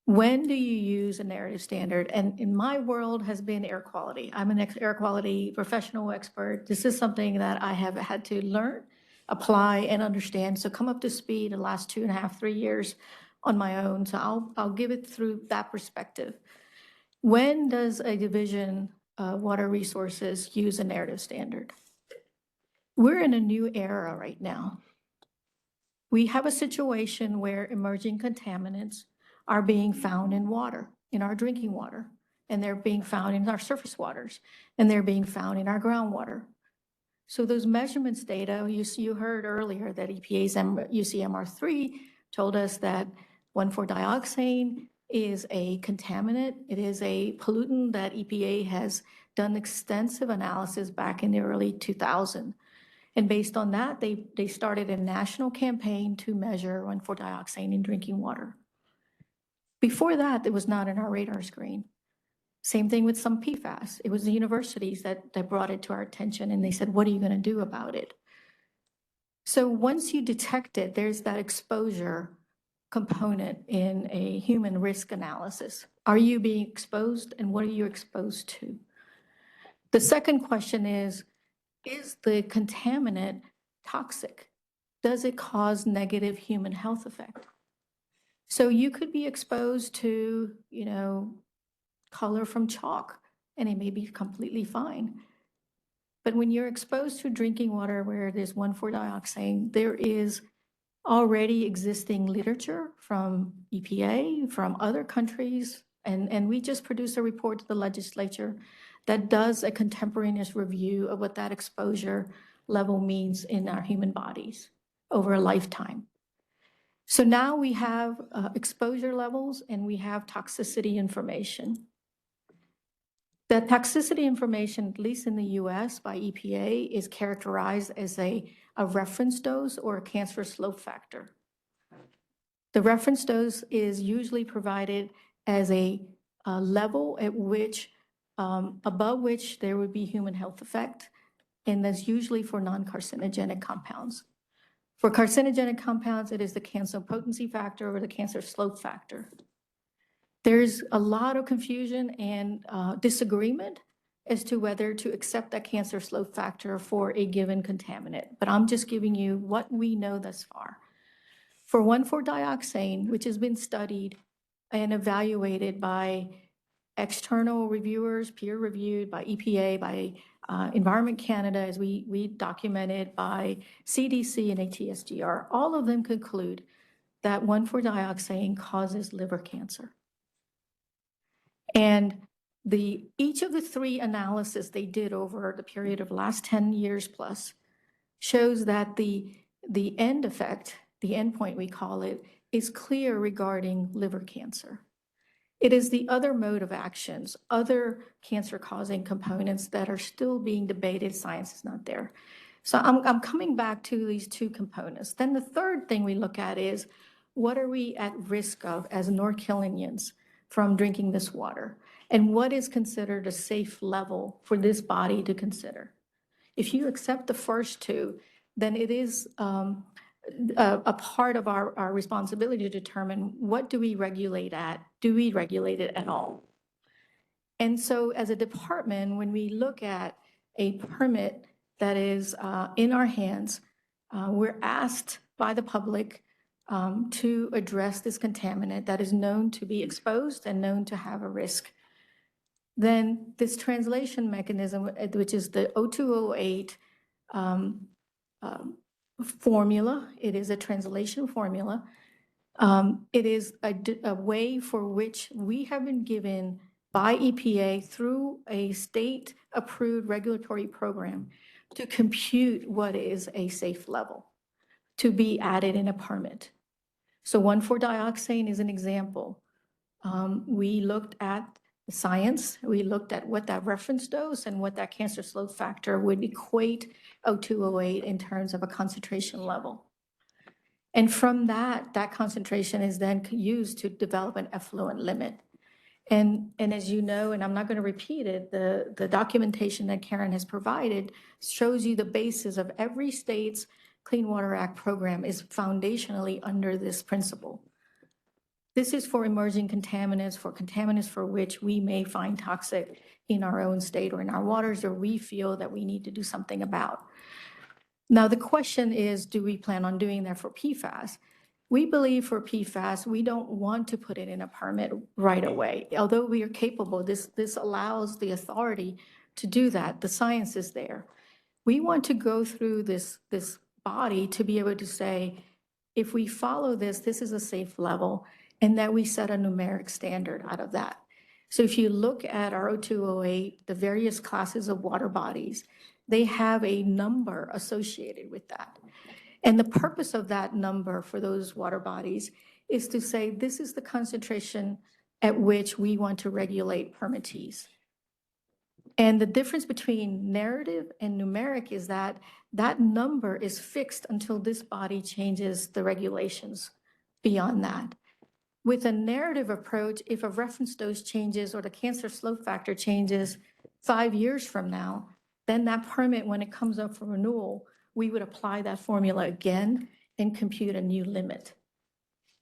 Speaker 16: When do you use a narrative standard? And in my world has been air quality. I'm an air quality professional expert. This is something that I have had to learn, apply, and understand. So come up to speed in the last 2.5, 3 years on my own. So I'll give it through that perspective. When does a division of water resources use a narrative standard? We're in a new era right now. We have a situation where emerging contaminants are being found in water, in our drinking water, and they're being found in our surface waters, and they're being found in our groundwater. So those measurements data, you heard earlier that EPA's UCMR3 told us that 1,4-dioxane is a contaminant. It is a pollutant that EPA has done extensive analysis back in the early 2000s. And based on that, they started a national campaign to measure 1,4-dioxane in drinking water. Before that, it was not in our radar screen. Same thing with some PFAS. It was the universities that brought it to our attention, and they said, what are you going to do about it? So once you detect it, there's that exposure component in a human risk analysis. Are you being exposed, and what are you exposed to? The second question is the contaminant toxic? Does it cause negative human health effect? So you could be exposed to, color from chalk, and it may be completely fine. But when you're exposed to drinking water where there's 1,4-dioxane, there is already existing literature from EPA, from other countries, and we just produced a report to the legislature that does a contemporaneous review of what that exposure level means in our human bodies over a lifetime. So now we have exposure levels and we have toxicity information. The toxicity information, at least in the US by EPA, is characterized as a reference dose or a cancer slope factor. The reference dose is usually provided as a level at which, above which there would be human health effect, and that's usually for non-carcinogenic compounds. For carcinogenic compounds, it is the cancer potency factor or the cancer slope factor. There's a lot of confusion and disagreement as to whether to accept that cancer slope factor for a given contaminant, but I'm just giving you what we know thus far. For 1,4-dioxane, which has been studied and evaluated by external reviewers, peer-reviewed by EPA, by Environment Canada, as we documented, by CDC and ATSGR, all of them conclude that 1,4-dioxane causes liver cancer. And each of the three analyses they did over the period of last 10 years plus shows that the end effect, the endpoint we call it, is clear regarding liver cancer. It is the other mode of actions, other cancer-causing components that are still being debated. Science is not there. So I'm coming back to these two components. Then the third thing we look at is, what are we at risk of as North Carolinians from drinking this water? And what is considered a safe level for this body to consider? If you accept the first two, then it is a part of our responsibility to determine what do we regulate at? Do we regulate it at all? And so as a department, when we look at a permit that is in our hands, we're asked by the public to address this contaminant that is known to be exposed and known to have a risk. Then this translation mechanism, which is the 0208 formula, it is a translation formula. It is a way for which we have been given by EPA through a state-approved regulatory program to compute what is a safe level to be added in a permit. So 1,4-dioxane is an example. We looked at the science, we looked at what that reference dose and what that cancer slope factor would equate 0208 in terms of a concentration level. And from that concentration is then used to develop an effluent limit. And as you know, and I'm not going to repeat it, the documentation that Karen has provided shows you the basis of every state's Clean Water Act program is foundationally under this principle. This is for emerging contaminants, for contaminants for which we may find toxic in our own state or in our waters, or we feel that we need to do something about. Now, the question is, do we plan on doing that for PFAS? We believe for PFAS, we don't want to put it in a permit right away. Although we are capable, this allows the authority to do that. The science is there. We want to go through this body to be able to say, if we follow this, this is a safe level. and that we set a numeric standard out of that. So if you look at our 0208, the various classes of water bodies, they have a number associated with that. And the purpose of that number for those water bodies is to say, this is the concentration at which we want to regulate permittees. And the difference between narrative and numeric is that that number is fixed until this body changes the regulations beyond that. With a narrative approach, if a reference dose changes or the cancer slope factor changes 5 years from now, then that permit, when it comes up for renewal, we would apply that formula again and compute a new limit.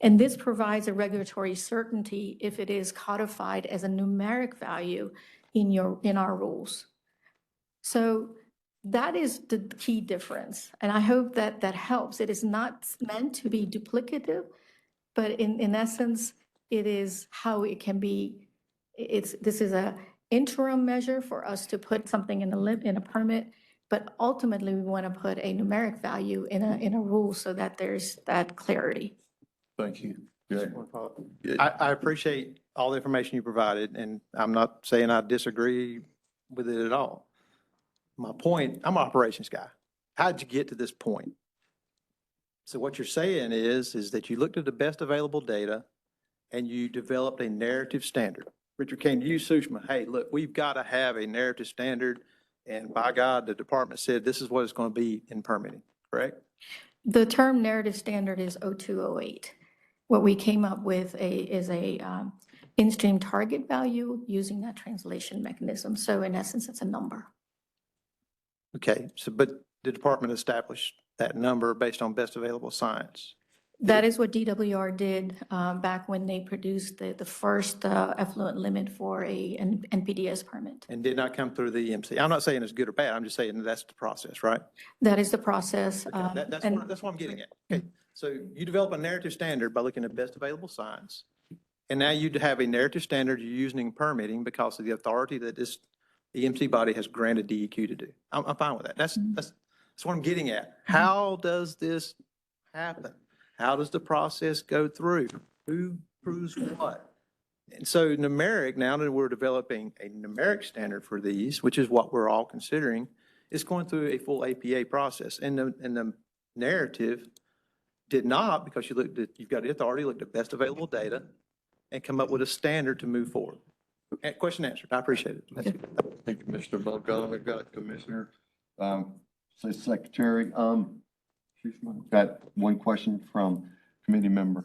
Speaker 16: And this provides a regulatory certainty if it is codified as a numeric value in our rules. So that is the key difference. And I hope that that helps. It is not meant to be duplicative, but in essence, it is how it can be. This is a interim measure for us to put something in a permit, but ultimately we want to put a numeric value in a rule so that there's that clarity.
Speaker 1: Thank you.
Speaker 7: I appreciate all the information you provided, and I'm not saying I disagree with it at all. My point, I'm an operations guy. How'd you get to this point? So what you're saying is that you looked at the best available data and you developed a narrative standard. Richard Kane, you, Sushma, hey, look, we've got to have a narrative standard, and by God, the department said this is what it's going to be in permitting, correct?
Speaker 16: The term narrative standard is 0208. What we came up with is a in-stream target value using that translation mechanism. So in essence, it's a number.
Speaker 7: Okay, so but the department established that number based on best available science.
Speaker 16: That is what DWR did back when they produced the first effluent limit for an NPDES permit.
Speaker 7: And did not come through the EMC. I'm not saying it's good or bad. I'm just saying that's the process, right?
Speaker 16: That is the process.
Speaker 7: Okay, that's what I'm getting at. Okay, so you develop a narrative standard by looking at best available science. And now you have a narrative standard you're using in permitting because of the authority that this EMC body has granted DEQ to do. I'm fine with that. That's what I'm getting at. How does this happen? How does the process go through? Who proves what? And so numeric, now that we're developing a numeric standard for these, which is what we're all considering, is going through a full APA process. And the narrative did not, because you've got the authority, looked at best available data and come up with a standard to move forward. Question answered. I appreciate it. That's good.
Speaker 1: Thank you, Mr. Bogdan. I've got Commissioner, Secretary. Got one question from committee member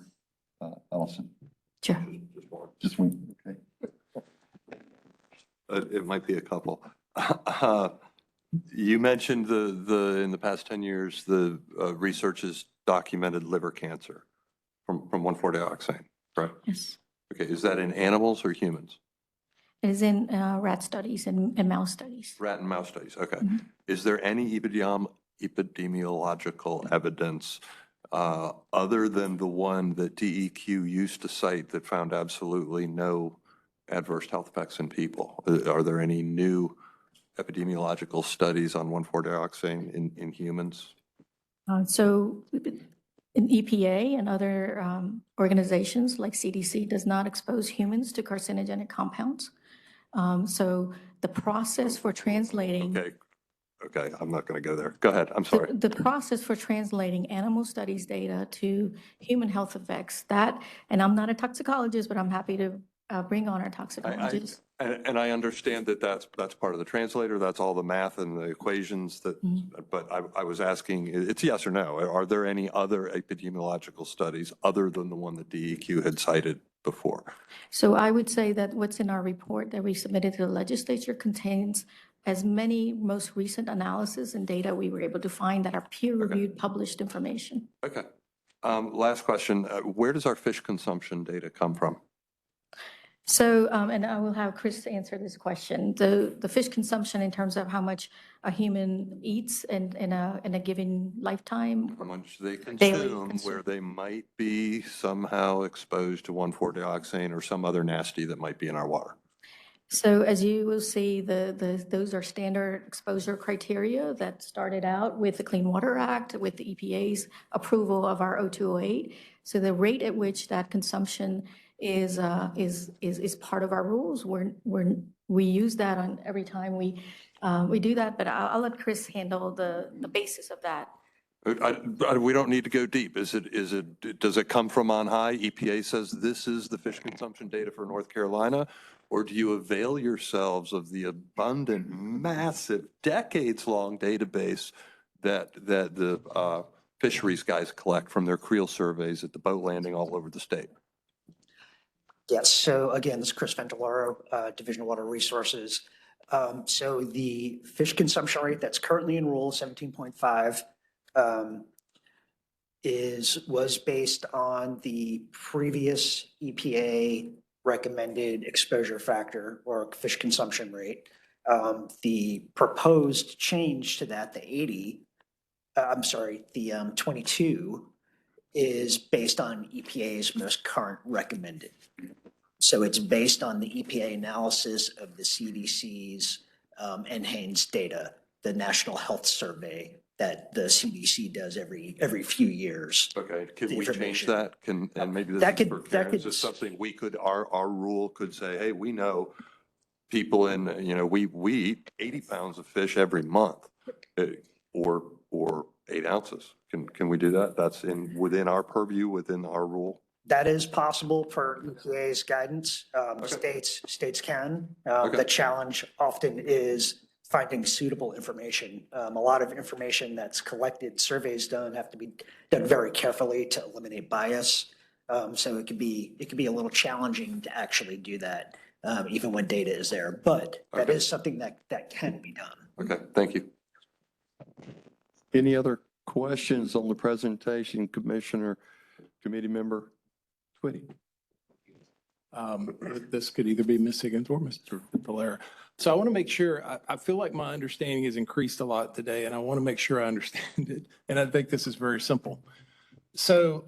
Speaker 1: Ellison.
Speaker 16: Sure.
Speaker 1: Just one, okay.
Speaker 3: It might be a couple. You mentioned in the past 10 years, the research has documented liver cancer from 1,4-dioxane, right?
Speaker 16: Yes.
Speaker 3: Okay, is that in animals or humans?
Speaker 16: It is in rat studies and mouse studies.
Speaker 3: Rat and mouse studies, okay. Is there any epidemiological evidence other than the one that DEQ used to cite that found absolutely no adverse health effects in people? Are there any new epidemiological studies on 1,4-dioxane in humans?
Speaker 16: So in EPA and other organizations like CDC does not expose humans to carcinogenic compounds. So the process for translating.
Speaker 3: Okay, I'm not going to go there. Go ahead, I'm sorry.
Speaker 16: The process for translating animal studies data to human health effects, that, and I'm not a toxicologist, but I'm happy to bring on our toxicologists.
Speaker 3: And I understand that that's part of the translator, that's all the math and the equations that, but I was asking, it's yes or no. Are there any other epidemiological studies other than the one that DEQ had cited before?
Speaker 16: So I would say that what's in our report that we submitted to the legislature contains as many most recent analysis and data we were able to find that are peer-reviewed, published information.
Speaker 3: Okay. Last question. Where does our fish consumption data come from?
Speaker 16: So, and I will have Chris answer this question. The fish consumption in terms of how much a human eats in a given lifetime.
Speaker 3: How much they consume, where they might be somehow exposed to 1,4-dioxane or some other nasty that might be in our water.
Speaker 16: So as you will see, those are standard exposure criteria that started out with the Clean Water Act, with the EPA's approval of our 0208. So the rate at which that consumption is part of our rules. We use that on every time we do that, but I'll let Chris handle the basis of that.
Speaker 3: We don't need to go deep. Does it come from on high? EPA says this is the fish consumption data for North Carolina? Or do you avail yourselves of the abundant, massive, decades-long database that the fisheries guys collect from their creel surveys at the boat landing all over the state?
Speaker 15: Yes, so again, this is Chris Ventolaro, Division of Water Resources. So the fish consumption rate that's currently in Rule 17.5 was based on the previous EPA recommended exposure factor or fish consumption rate. The proposed change to that, the 22, is based on EPA's most current recommended. So it's based on the EPA analysis of the CDC's NHANES data, the National Health Survey that the CDC does every few years.
Speaker 3: Okay, can
Speaker 15: The
Speaker 3: we change
Speaker 15: information.
Speaker 3: that? And maybe this
Speaker 15: That
Speaker 3: is for
Speaker 15: could-
Speaker 3: Karen, is this something we could, our rule could say, hey, we know people in, we eat 80 pounds of fish every month, or 8 ounces. Can we do that? That's within our purview, within our rule?
Speaker 15: That is possible per EPA's guidance. States can. The challenge often is finding suitable information. A lot of information that's collected, surveys done, have to be done very carefully to eliminate bias. So it could be a little challenging to actually do that, even when data is there. But that is something that can be done.
Speaker 3: Okay, thank you.
Speaker 1: Any other questions on the presentation, Commissioner, committee member Twitty?
Speaker 10: This could either be Ms. Higgins or Mr. Valera. So I want to make sure, I feel like my understanding has increased a lot today, and I want to make sure I understand it. And I think this is very simple. So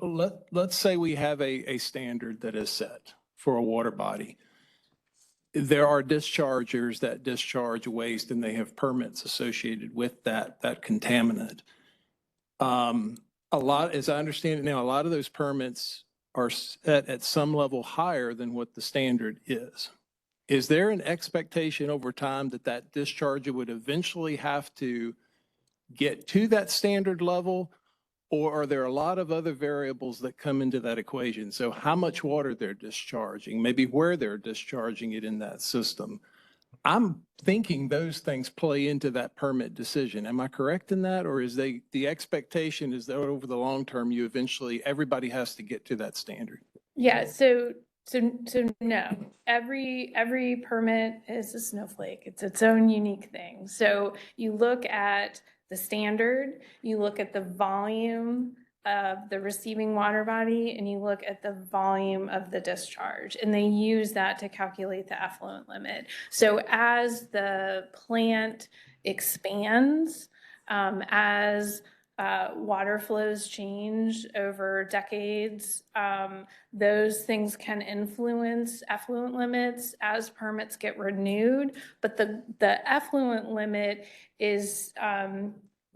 Speaker 10: let's say we have a standard that is set for a water body. There are dischargers that discharge waste, and they have permits associated with that contaminant. As I understand it now, a lot of those permits are set at some level higher than what the standard is. Is there an expectation over time that that discharger would eventually have to get to that standard level? Or are there a lot of other variables that come into that equation? So how much water they're discharging, maybe where they're discharging it in that system. I'm thinking those things play into that permit decision. Am I correct in that? Or is the expectation is that over the long term, everybody has to get to that standard?
Speaker 14: Yeah, so no, every permit is a snowflake. It's its own unique thing. So you look at the standard, you look at the volume of the receiving water body, and you look at the volume of the discharge, and they use that to calculate the effluent limit. So as the plant expands, as water flows change over decades, those things can influence effluent limits as permits get renewed. But the effluent limit is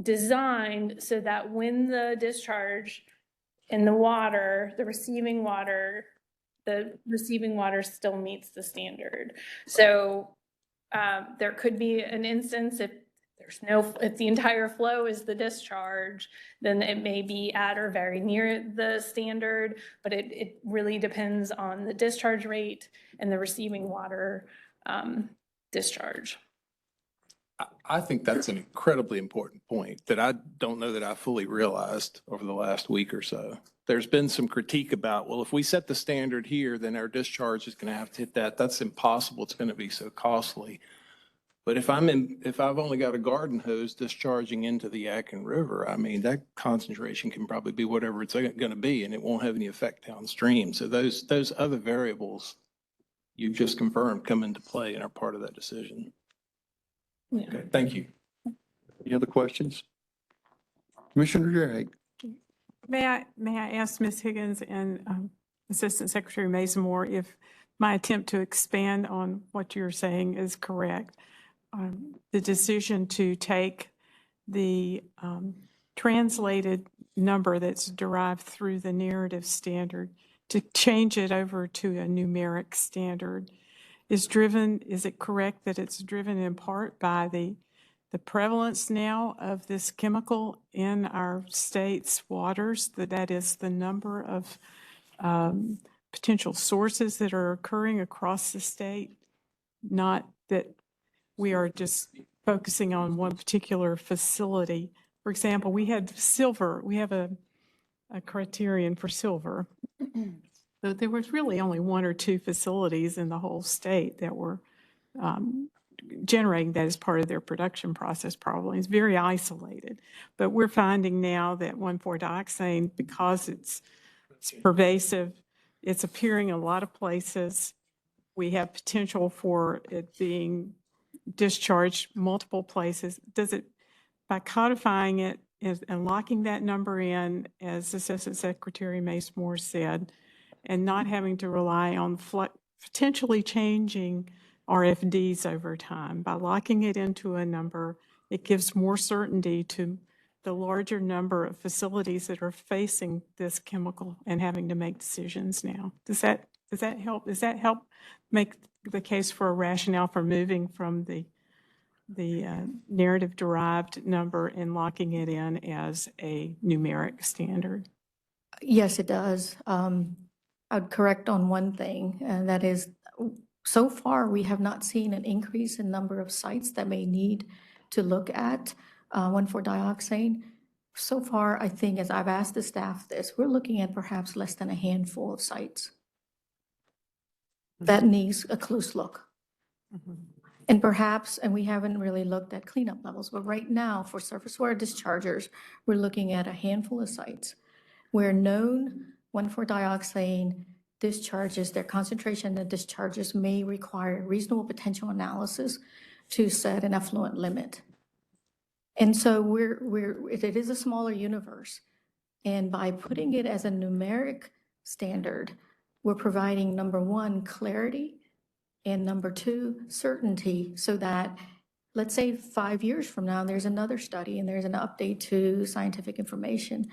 Speaker 14: designed so that when the discharge in the water, the receiving water still meets the standard. So there could be an instance if the entire flow is the discharge, then it may be at or very near the standard, but it really depends on the discharge rate and the receiving water discharge.
Speaker 10: I think that's an incredibly important point that I don't know that I fully realized over the last week or so. There's been some critique about, well, if we set the standard here, then our discharge is going to have to hit that. That's impossible. It's going to be so costly. But if I've only got a garden hose discharging into the Yadkin River, I mean, that concentration can probably be whatever it's going to be, and it won't have any effect downstream. So those other variables you've just confirmed come into play and are part of that decision.
Speaker 14: Yeah.
Speaker 10: Okay, thank you.
Speaker 1: Any other questions? Commissioner Drake?
Speaker 2: May I ask Ms. Higgins and Assistant Secretary Mazemore if my attempt to expand on what you're saying is correct? The decision to take the translated number that's derived through the narrative standard, to change it over to a numeric standard is it correct that it's driven in part by the prevalence now of this chemical in our state's waters, that is the number of potential sources that are occurring across the state, not that we are just focusing on one particular facility. For example, we have a criterion for silver. So there was really only one or two facilities in the whole state that were generating that as part of their production process probably. It's very isolated. But we're finding now that 1,4-dioxane, because it's pervasive, it's appearing in a lot of places. We have potential for it being discharged multiple places. By codifying it and locking that number in, as Assistant Secretary Mace-Moore said, and not having to rely on potentially changing RFDs over time. By locking it into a number, it gives more certainty to the larger number of facilities that are facing this chemical and having to make decisions now. Does that help? Does that help make the case for a rationale for moving from the narrative-derived number and locking it in as a numeric standard?
Speaker 16: Yes, it does. I'd correct on one thing, and that is, so far, we have not seen an increase in number of sites that may need to look at 1,4-dioxane. So far, I think, as I've asked the staff this, we're looking at perhaps less than a handful of sites. That needs a close look. And perhaps, and we haven't really looked at cleanup levels, but right now, for surface water dischargers, we're looking at a handful of sites where known 1,4-dioxane discharges, their concentration of discharges may require reasonable potential analysis to set an effluent limit. And so it is a smaller universe. And by putting it as a numeric standard, we're providing, number one, clarity, and number two, certainty, so that, let's say 5 years from now, there's another study and there's an update to scientific information,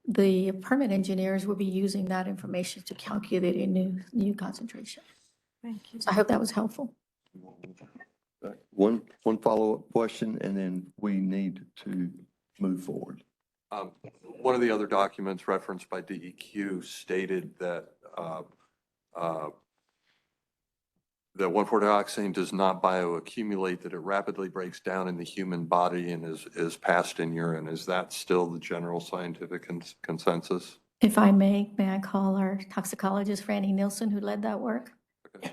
Speaker 16: the permit engineers will be using that information to calculate a new concentration.
Speaker 2: Thank you.
Speaker 16: So I hope that was helpful.
Speaker 1: One follow-up question, and then we need to move forward.
Speaker 3: One of the other documents referenced by DEQ stated that that 1,4-dioxane does not bioaccumulate, that it rapidly breaks down in the human body and is passed in urine. Is that still the general scientific consensus?
Speaker 16: If I may I call our toxicologist, Franny Nielsen, who led that work?
Speaker 3: Okay.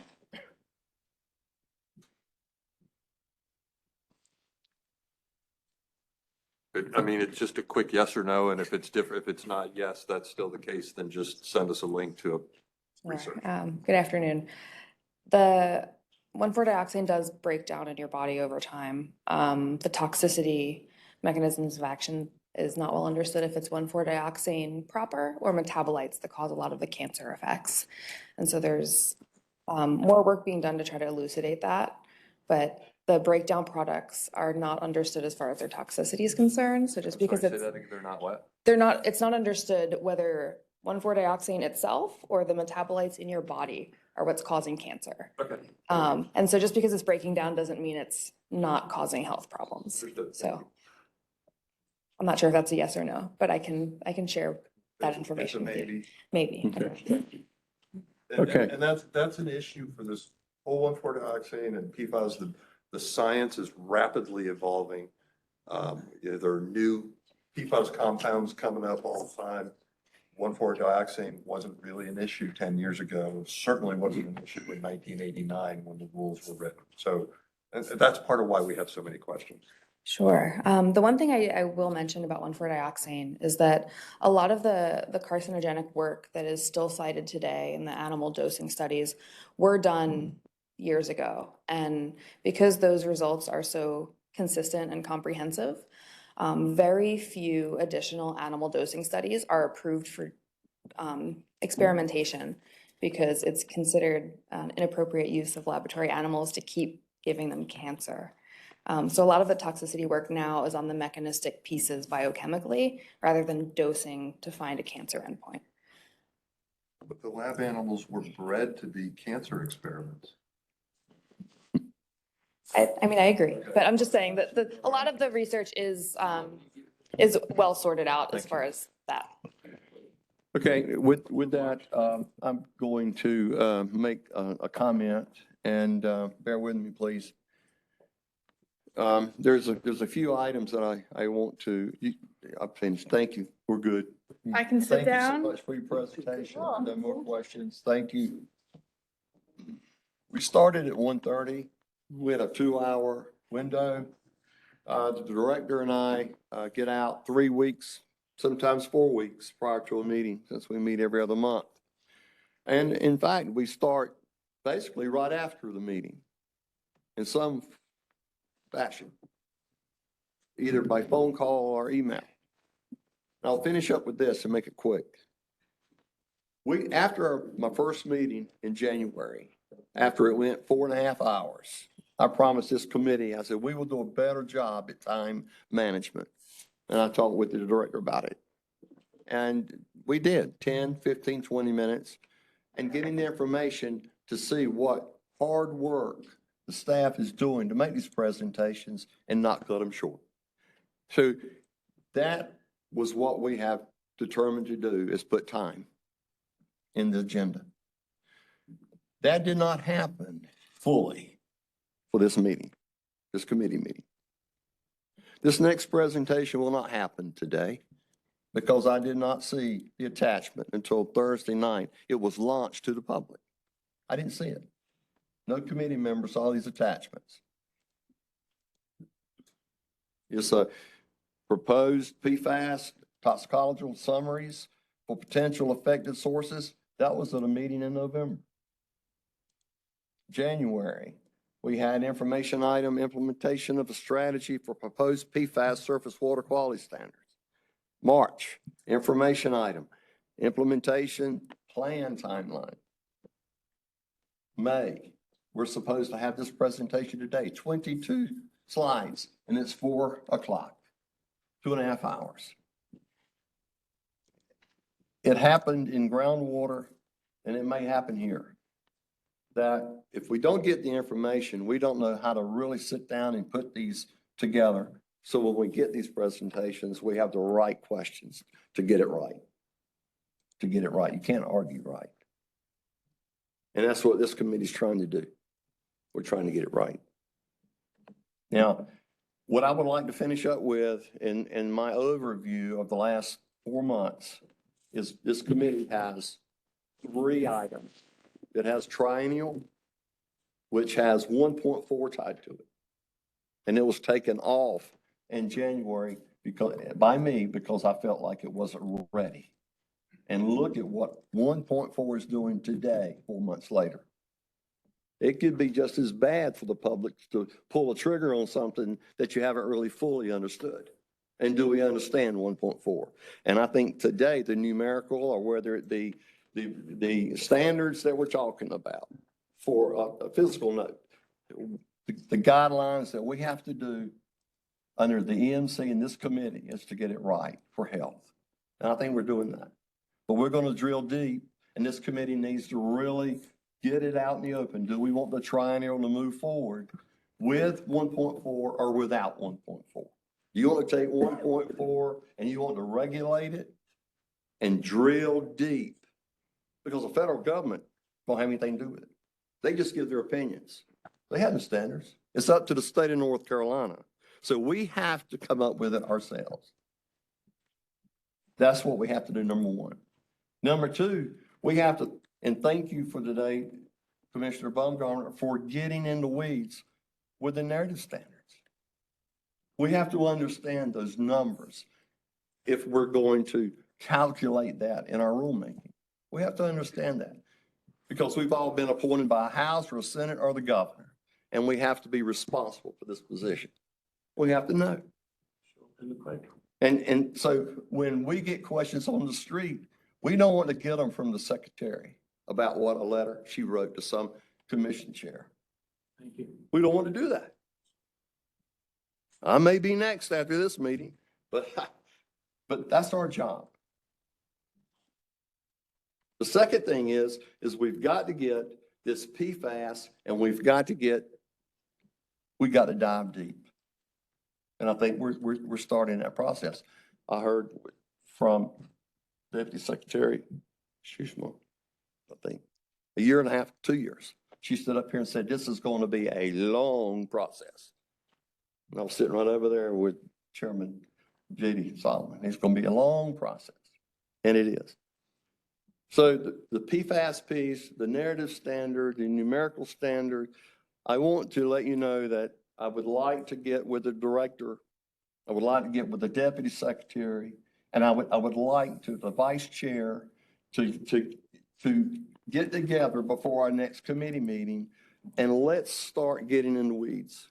Speaker 3: I mean, it's just a quick yes or no, and if it's different, if it's not yes, that's still the case, then just send us a link to a research.
Speaker 17: Good afternoon. The 1,4-dioxane does break down in your body over time. The toxicity mechanisms of action is not well understood if it's 1,4-dioxane proper or metabolites that cause a lot of the cancer effects. And so there's more work being done to try to elucidate that, but the breakdown products are not understood as far as their toxicity is concerned. So just because
Speaker 3: Sorry, say that again, they're not what?
Speaker 17: it's not understood whether 1,4-dioxane itself or the metabolites in your body are what's causing cancer.
Speaker 3: Okay.
Speaker 17: And so just because it's breaking down doesn't mean it's not causing health problems. So I'm not sure if that's a yes or no, but I can share that information with you. Maybe.
Speaker 1: Okay.
Speaker 3: And that's an issue for this whole 1,4-dioxane and PFAS. The science is rapidly evolving. There are new PFAS compounds coming up all the time. 1,4-dioxane wasn't really an issue 10 years ago. Certainly wasn't an issue in 1989 when the rules were written. So that's part of why we have so many questions.
Speaker 17: Sure. The one thing I will mention about 1,4-dioxane is that a lot of the carcinogenic work that is still cited today in the animal dosing studies were done years ago. And because those results are so consistent and comprehensive, very few additional animal dosing studies are approved for experimentation because it's considered inappropriate use of laboratory animals to keep giving them cancer. So a lot of the toxicity work now is on the mechanistic pieces biochemically, rather than dosing to find a cancer endpoint.
Speaker 3: But the lab animals were bred to be cancer experiments.
Speaker 17: I mean, I agree, but I'm just saying that a lot of the research is well sorted out as far as that.
Speaker 1: Okay, with that, I'm going to make a comment, and bear with me, please. There's a few items that I want to, I've finished. Thank you. We're good.
Speaker 14: I can sit down.
Speaker 1: Thank you so much for your presentation. No more questions. Thank you. We started at 1:30. We had a 2-hour window. The director and I get out 3 weeks, sometimes 4 weeks prior to a meeting, since we meet every other month. And in fact, we start basically right after the meeting in some fashion, either by phone call or email. I'll finish up with this and make it quick. After my first meeting in January, after it went 4.5 hours, I promised this committee, I said, we will do a better job at time management. And I talked with the director about it. And we did 10, 15, 20 minutes and getting the information to see what hard work the staff is doing to make these presentations and not cut them short. So that was what we have determined to do, is put time in the agenda. That did not happen fully for this meeting, this committee meeting. This next presentation will not happen today because I did not see the attachment until Thursday night. It was launched to the public. I didn't see it. No committee member saw these attachments. It's a proposed PFAS toxicological summaries for potential affected sources. That was at a meeting in November. January, we had information item implementation of a strategy for proposed PFAS surface water quality standards. March, information item, implementation plan timeline. May, we're supposed to have this presentation today, 22 slides, and it's 4 o'clock, 2.5 hours. It happened in groundwater, and it may happen here, that if we don't get the information, we don't know how to really sit down and put these together. So when we get these presentations, we have the right questions to get it right. To get it right. You can't argue right. And that's what this committee's trying to do. We're trying to get it right. Now, what I would like to finish up with in my overview of the last 4 months is this committee has 3 items. It has triennial, which has 1.4 tied to it. And it was taken off in January by me because I felt like it wasn't ready. And look at what 1.4 is doing today, 4 months later. It could be just as bad for the public to pull a trigger on something that you haven't really fully understood. And do we understand 1.4? And I think today the numerical, or whether it be the standards that we're talking about for a physical note, the guidelines that we have to do under the EMC and this committee is to get it right for health. And I think we're doing that. But we're going to drill deep, and this committee needs to really get it out in the open. Do we want the triennial to move forward with 1.4 or without 1.4? You want to take 1.4 and you want to regulate it and drill deep, because the federal government don't have anything to do with it. They just give their opinions. They have the standards. It's up to the state of North Carolina. So we have to come up with it ourselves. That's what we have to do, number one. Number two, we have to, and thank you for today, Commissioner Baumgartner, for getting in the weeds with the narrative standards. We have to understand those numbers if we're going to calculate that in our rulemaking. We have to understand that because we've all been appointed by a House or a Senate or the governor, and we have to be responsible for this position. We have to know. And so when we get questions on the street, we don't want to get them from the secretary about what a letter she wrote to some commission chair.
Speaker 4: Thank you.
Speaker 1: We don't want to do that. I may be next after this meeting, but that's our job. The second thing is we've got to get this PFAS and we got to dive deep. And I think we're starting that process. I heard from Deputy Secretary Schuschman, I think, a year and a half, 2 years. She stood up here and said, this is going to be a long process. And I was sitting right over there with Chairman J.D. Solomon. It's going to be a long process, and it is. So the PFAS piece, the narrative standard, the numerical standard, I want to let you know that I would like to get with the director, I would like to get with the deputy secretary, and I would like to, the vice chair, to get together before our next committee meeting, and let's start getting in the weeds.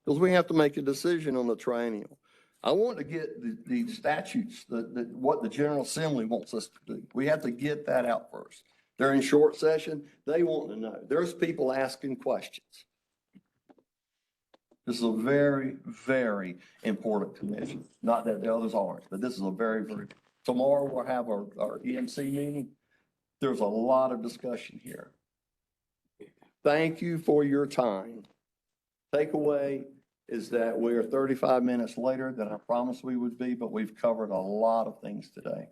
Speaker 1: Because we have to make a decision on the triennial. I want to get the statutes, what the General Assembly wants us to do. We have to get that out first. They're in short session. They want to know. There's people asking questions. This is a very, very important commission. Not that the others aren't, but this is a very, very, tomorrow we'll have our EMC meeting. There's a lot of discussion here. Thank you for your time. Takeaway is that we are 35 minutes later than I promised we would be, but we've covered a lot of things today.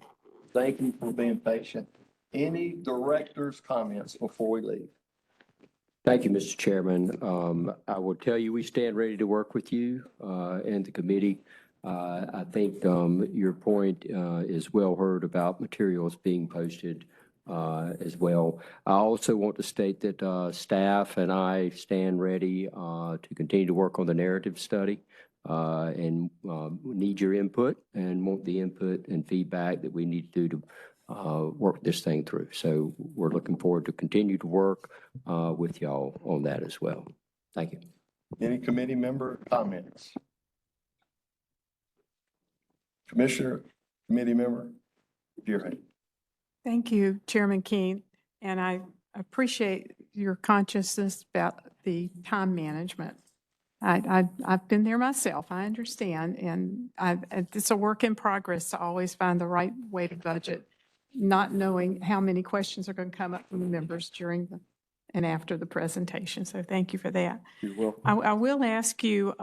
Speaker 1: Thank you for being patient. Any director's comments before we leave?
Speaker 12: Thank you, Mr. Chairman. I will tell you, we stand ready to work with you and the committee. I think your point is well heard about materials being posted as well. I also want to state that staff and I stand ready to continue to work on the narrative study and need your input and want the input and feedback that we need to do to work this thing through. So we're looking forward to continue to work with y'all on that as well. Thank you.
Speaker 1: Any committee member comments? Commissioner, committee member, Dearhead.
Speaker 2: Thank you, Chairman Keene, and I appreciate your consciousness about the time management. I've been there myself, I understand, and it's a work in progress to always find the right way to budget, not knowing how many questions are going to come up from the members during and after the presentation, so thank you for that.
Speaker 1: You're welcome.
Speaker 2: I will ask you,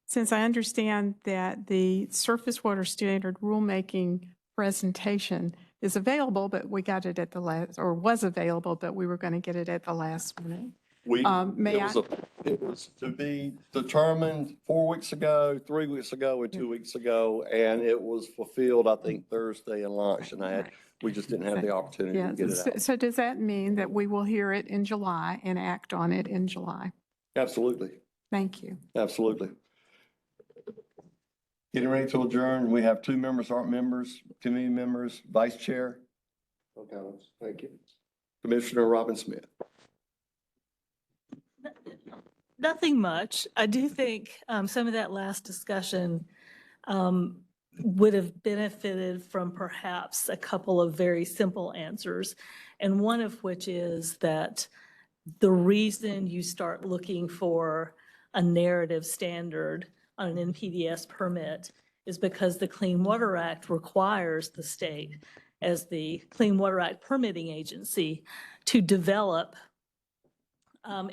Speaker 2: since I understand that the surface water standard rulemaking presentation is available, but we got it at the last, or was available, but we were going to get it at the last minute.
Speaker 1: It was to be determined 4 weeks ago, 3 weeks ago, and 2 weeks ago, and it was fulfilled, I think, Thursday and launch, and we just didn't have the opportunity to get it out.
Speaker 2: So does that mean that we will hear it in July and act on it in July?
Speaker 1: Absolutely.
Speaker 2: Thank you.
Speaker 1: Absolutely. Getting ready to adjourn. We have 2 members aren't members, committee members, vice chair. Okay, thank you. Commissioner Robin Smith.
Speaker 18: Nothing much. I do think some of that last discussion would have benefited from perhaps a couple of very simple answers. And one of which is that the reason you start looking for a narrative standard on an NPDES permit is because the Clean Water Act requires the state, as the Clean Water Act permitting agency, to develop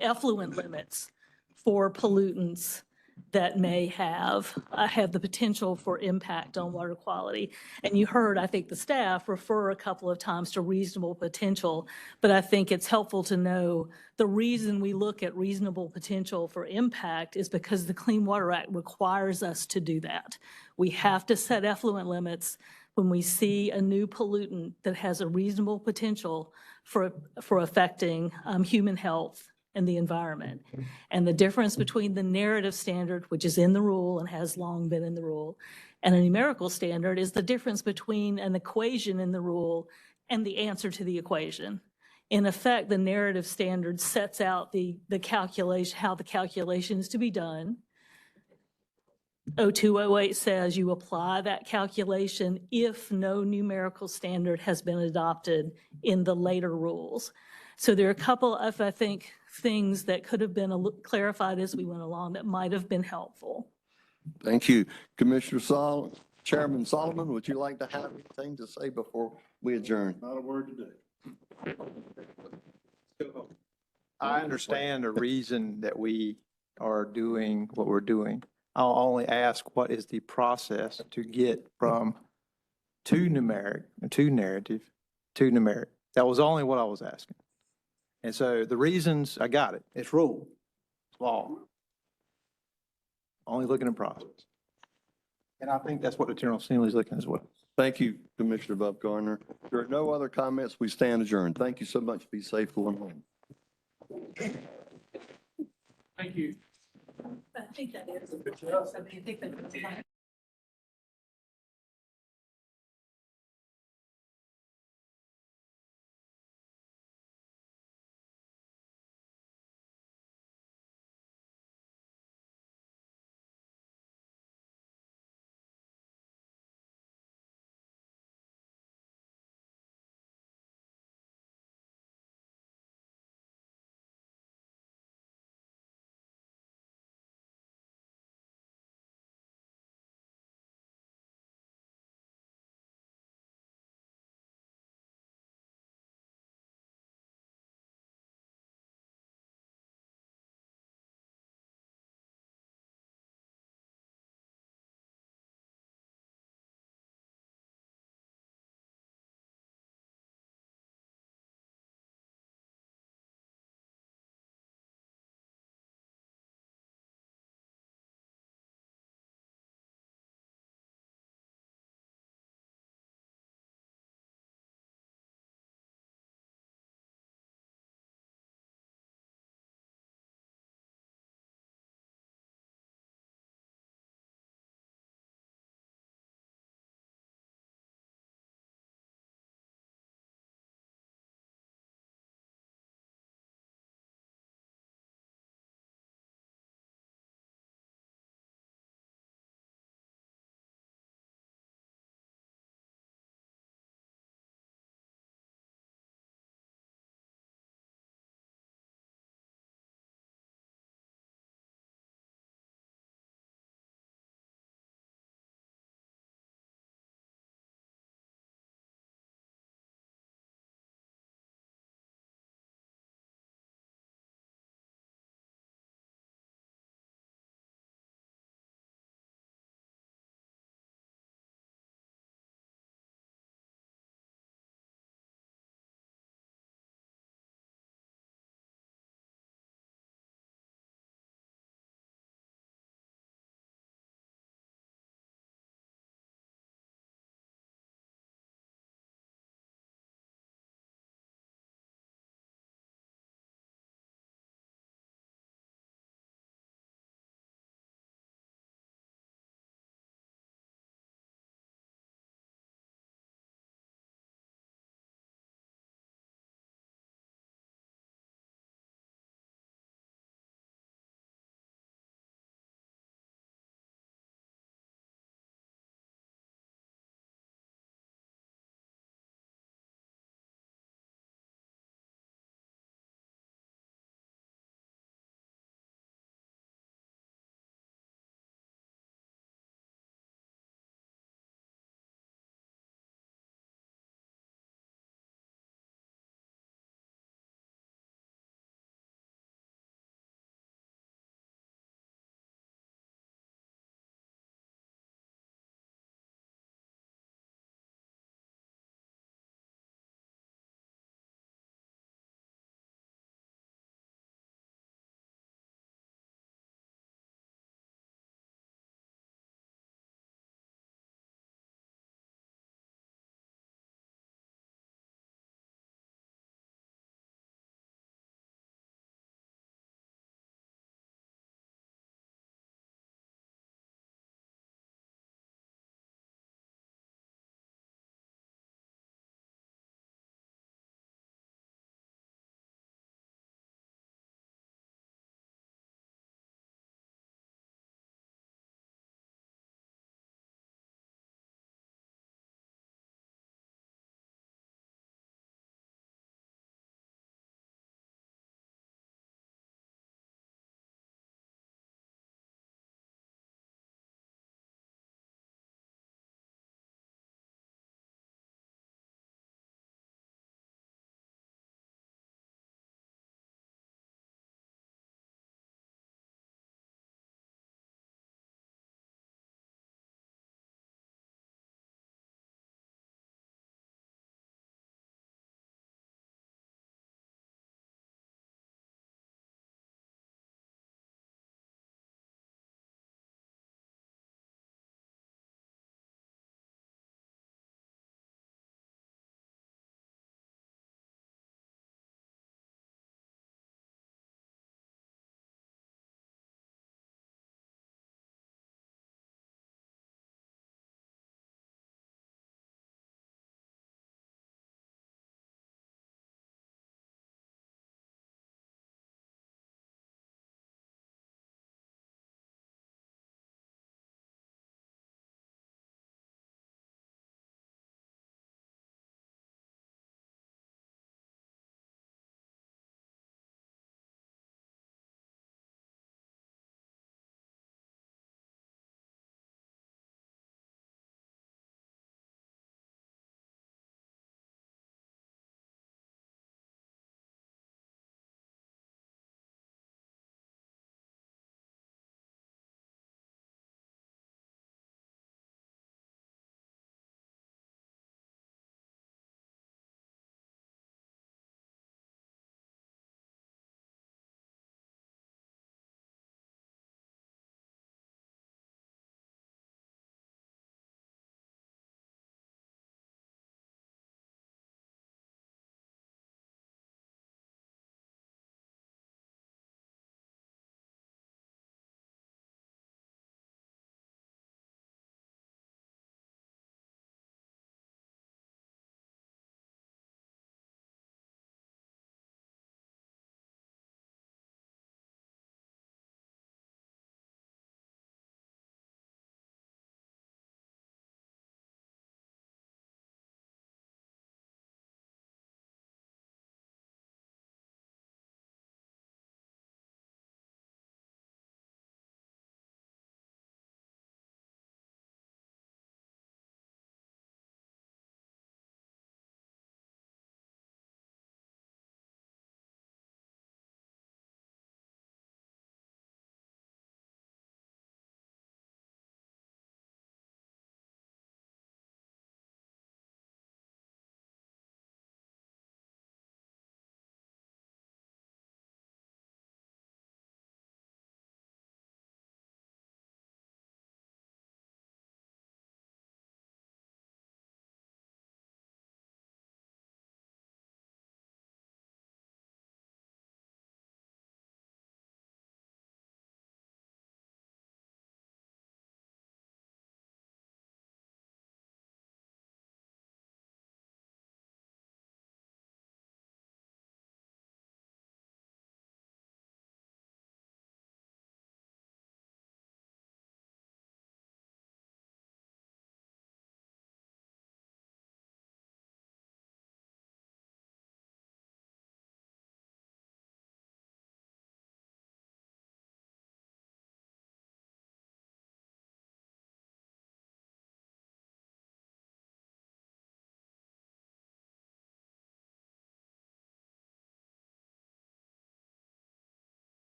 Speaker 18: effluent limits for pollutants that may have the potential for impact on water quality. And you heard, I think, the staff refer a couple of times to reasonable potential, but I think it's helpful to know the reason we look at reasonable potential for impact is because the Clean Water Act requires us to do that. We have to set effluent limits when we see a new pollutant that has a reasonable potential for affecting human health and the environment. And the difference between the narrative standard, which is in the rule and has long been in the rule, and a numerical standard is the difference between an equation in the rule and the answer to the equation. In effect, the narrative standard sets out the calculation, how the calculation is to be done. 0208 says you apply that calculation if no numerical standard has been adopted in the later rules. So there are a couple of, I think, things that could have been clarified as we went along that might have been helpful.
Speaker 1: Thank you. Commissioner Chairman Solomon, would you like to have anything to say before we adjourn?
Speaker 11: Not a word today.
Speaker 7: I understand the reason that we are doing what we're doing. I'll only ask, what is the process to get from to narrative, to numeric? That was only what I was asking. And so the reasons, I got it. It's rule, it's law. Only looking at process. And I think that's what the General Assembly is looking as well.
Speaker 1: Thank you, Commissioner Bumgarner. If there are no other comments, we stand adjourned. Thank you so much. Be safe going home.
Speaker 4: Thank you.
Speaker 18: I think that is. I think that is.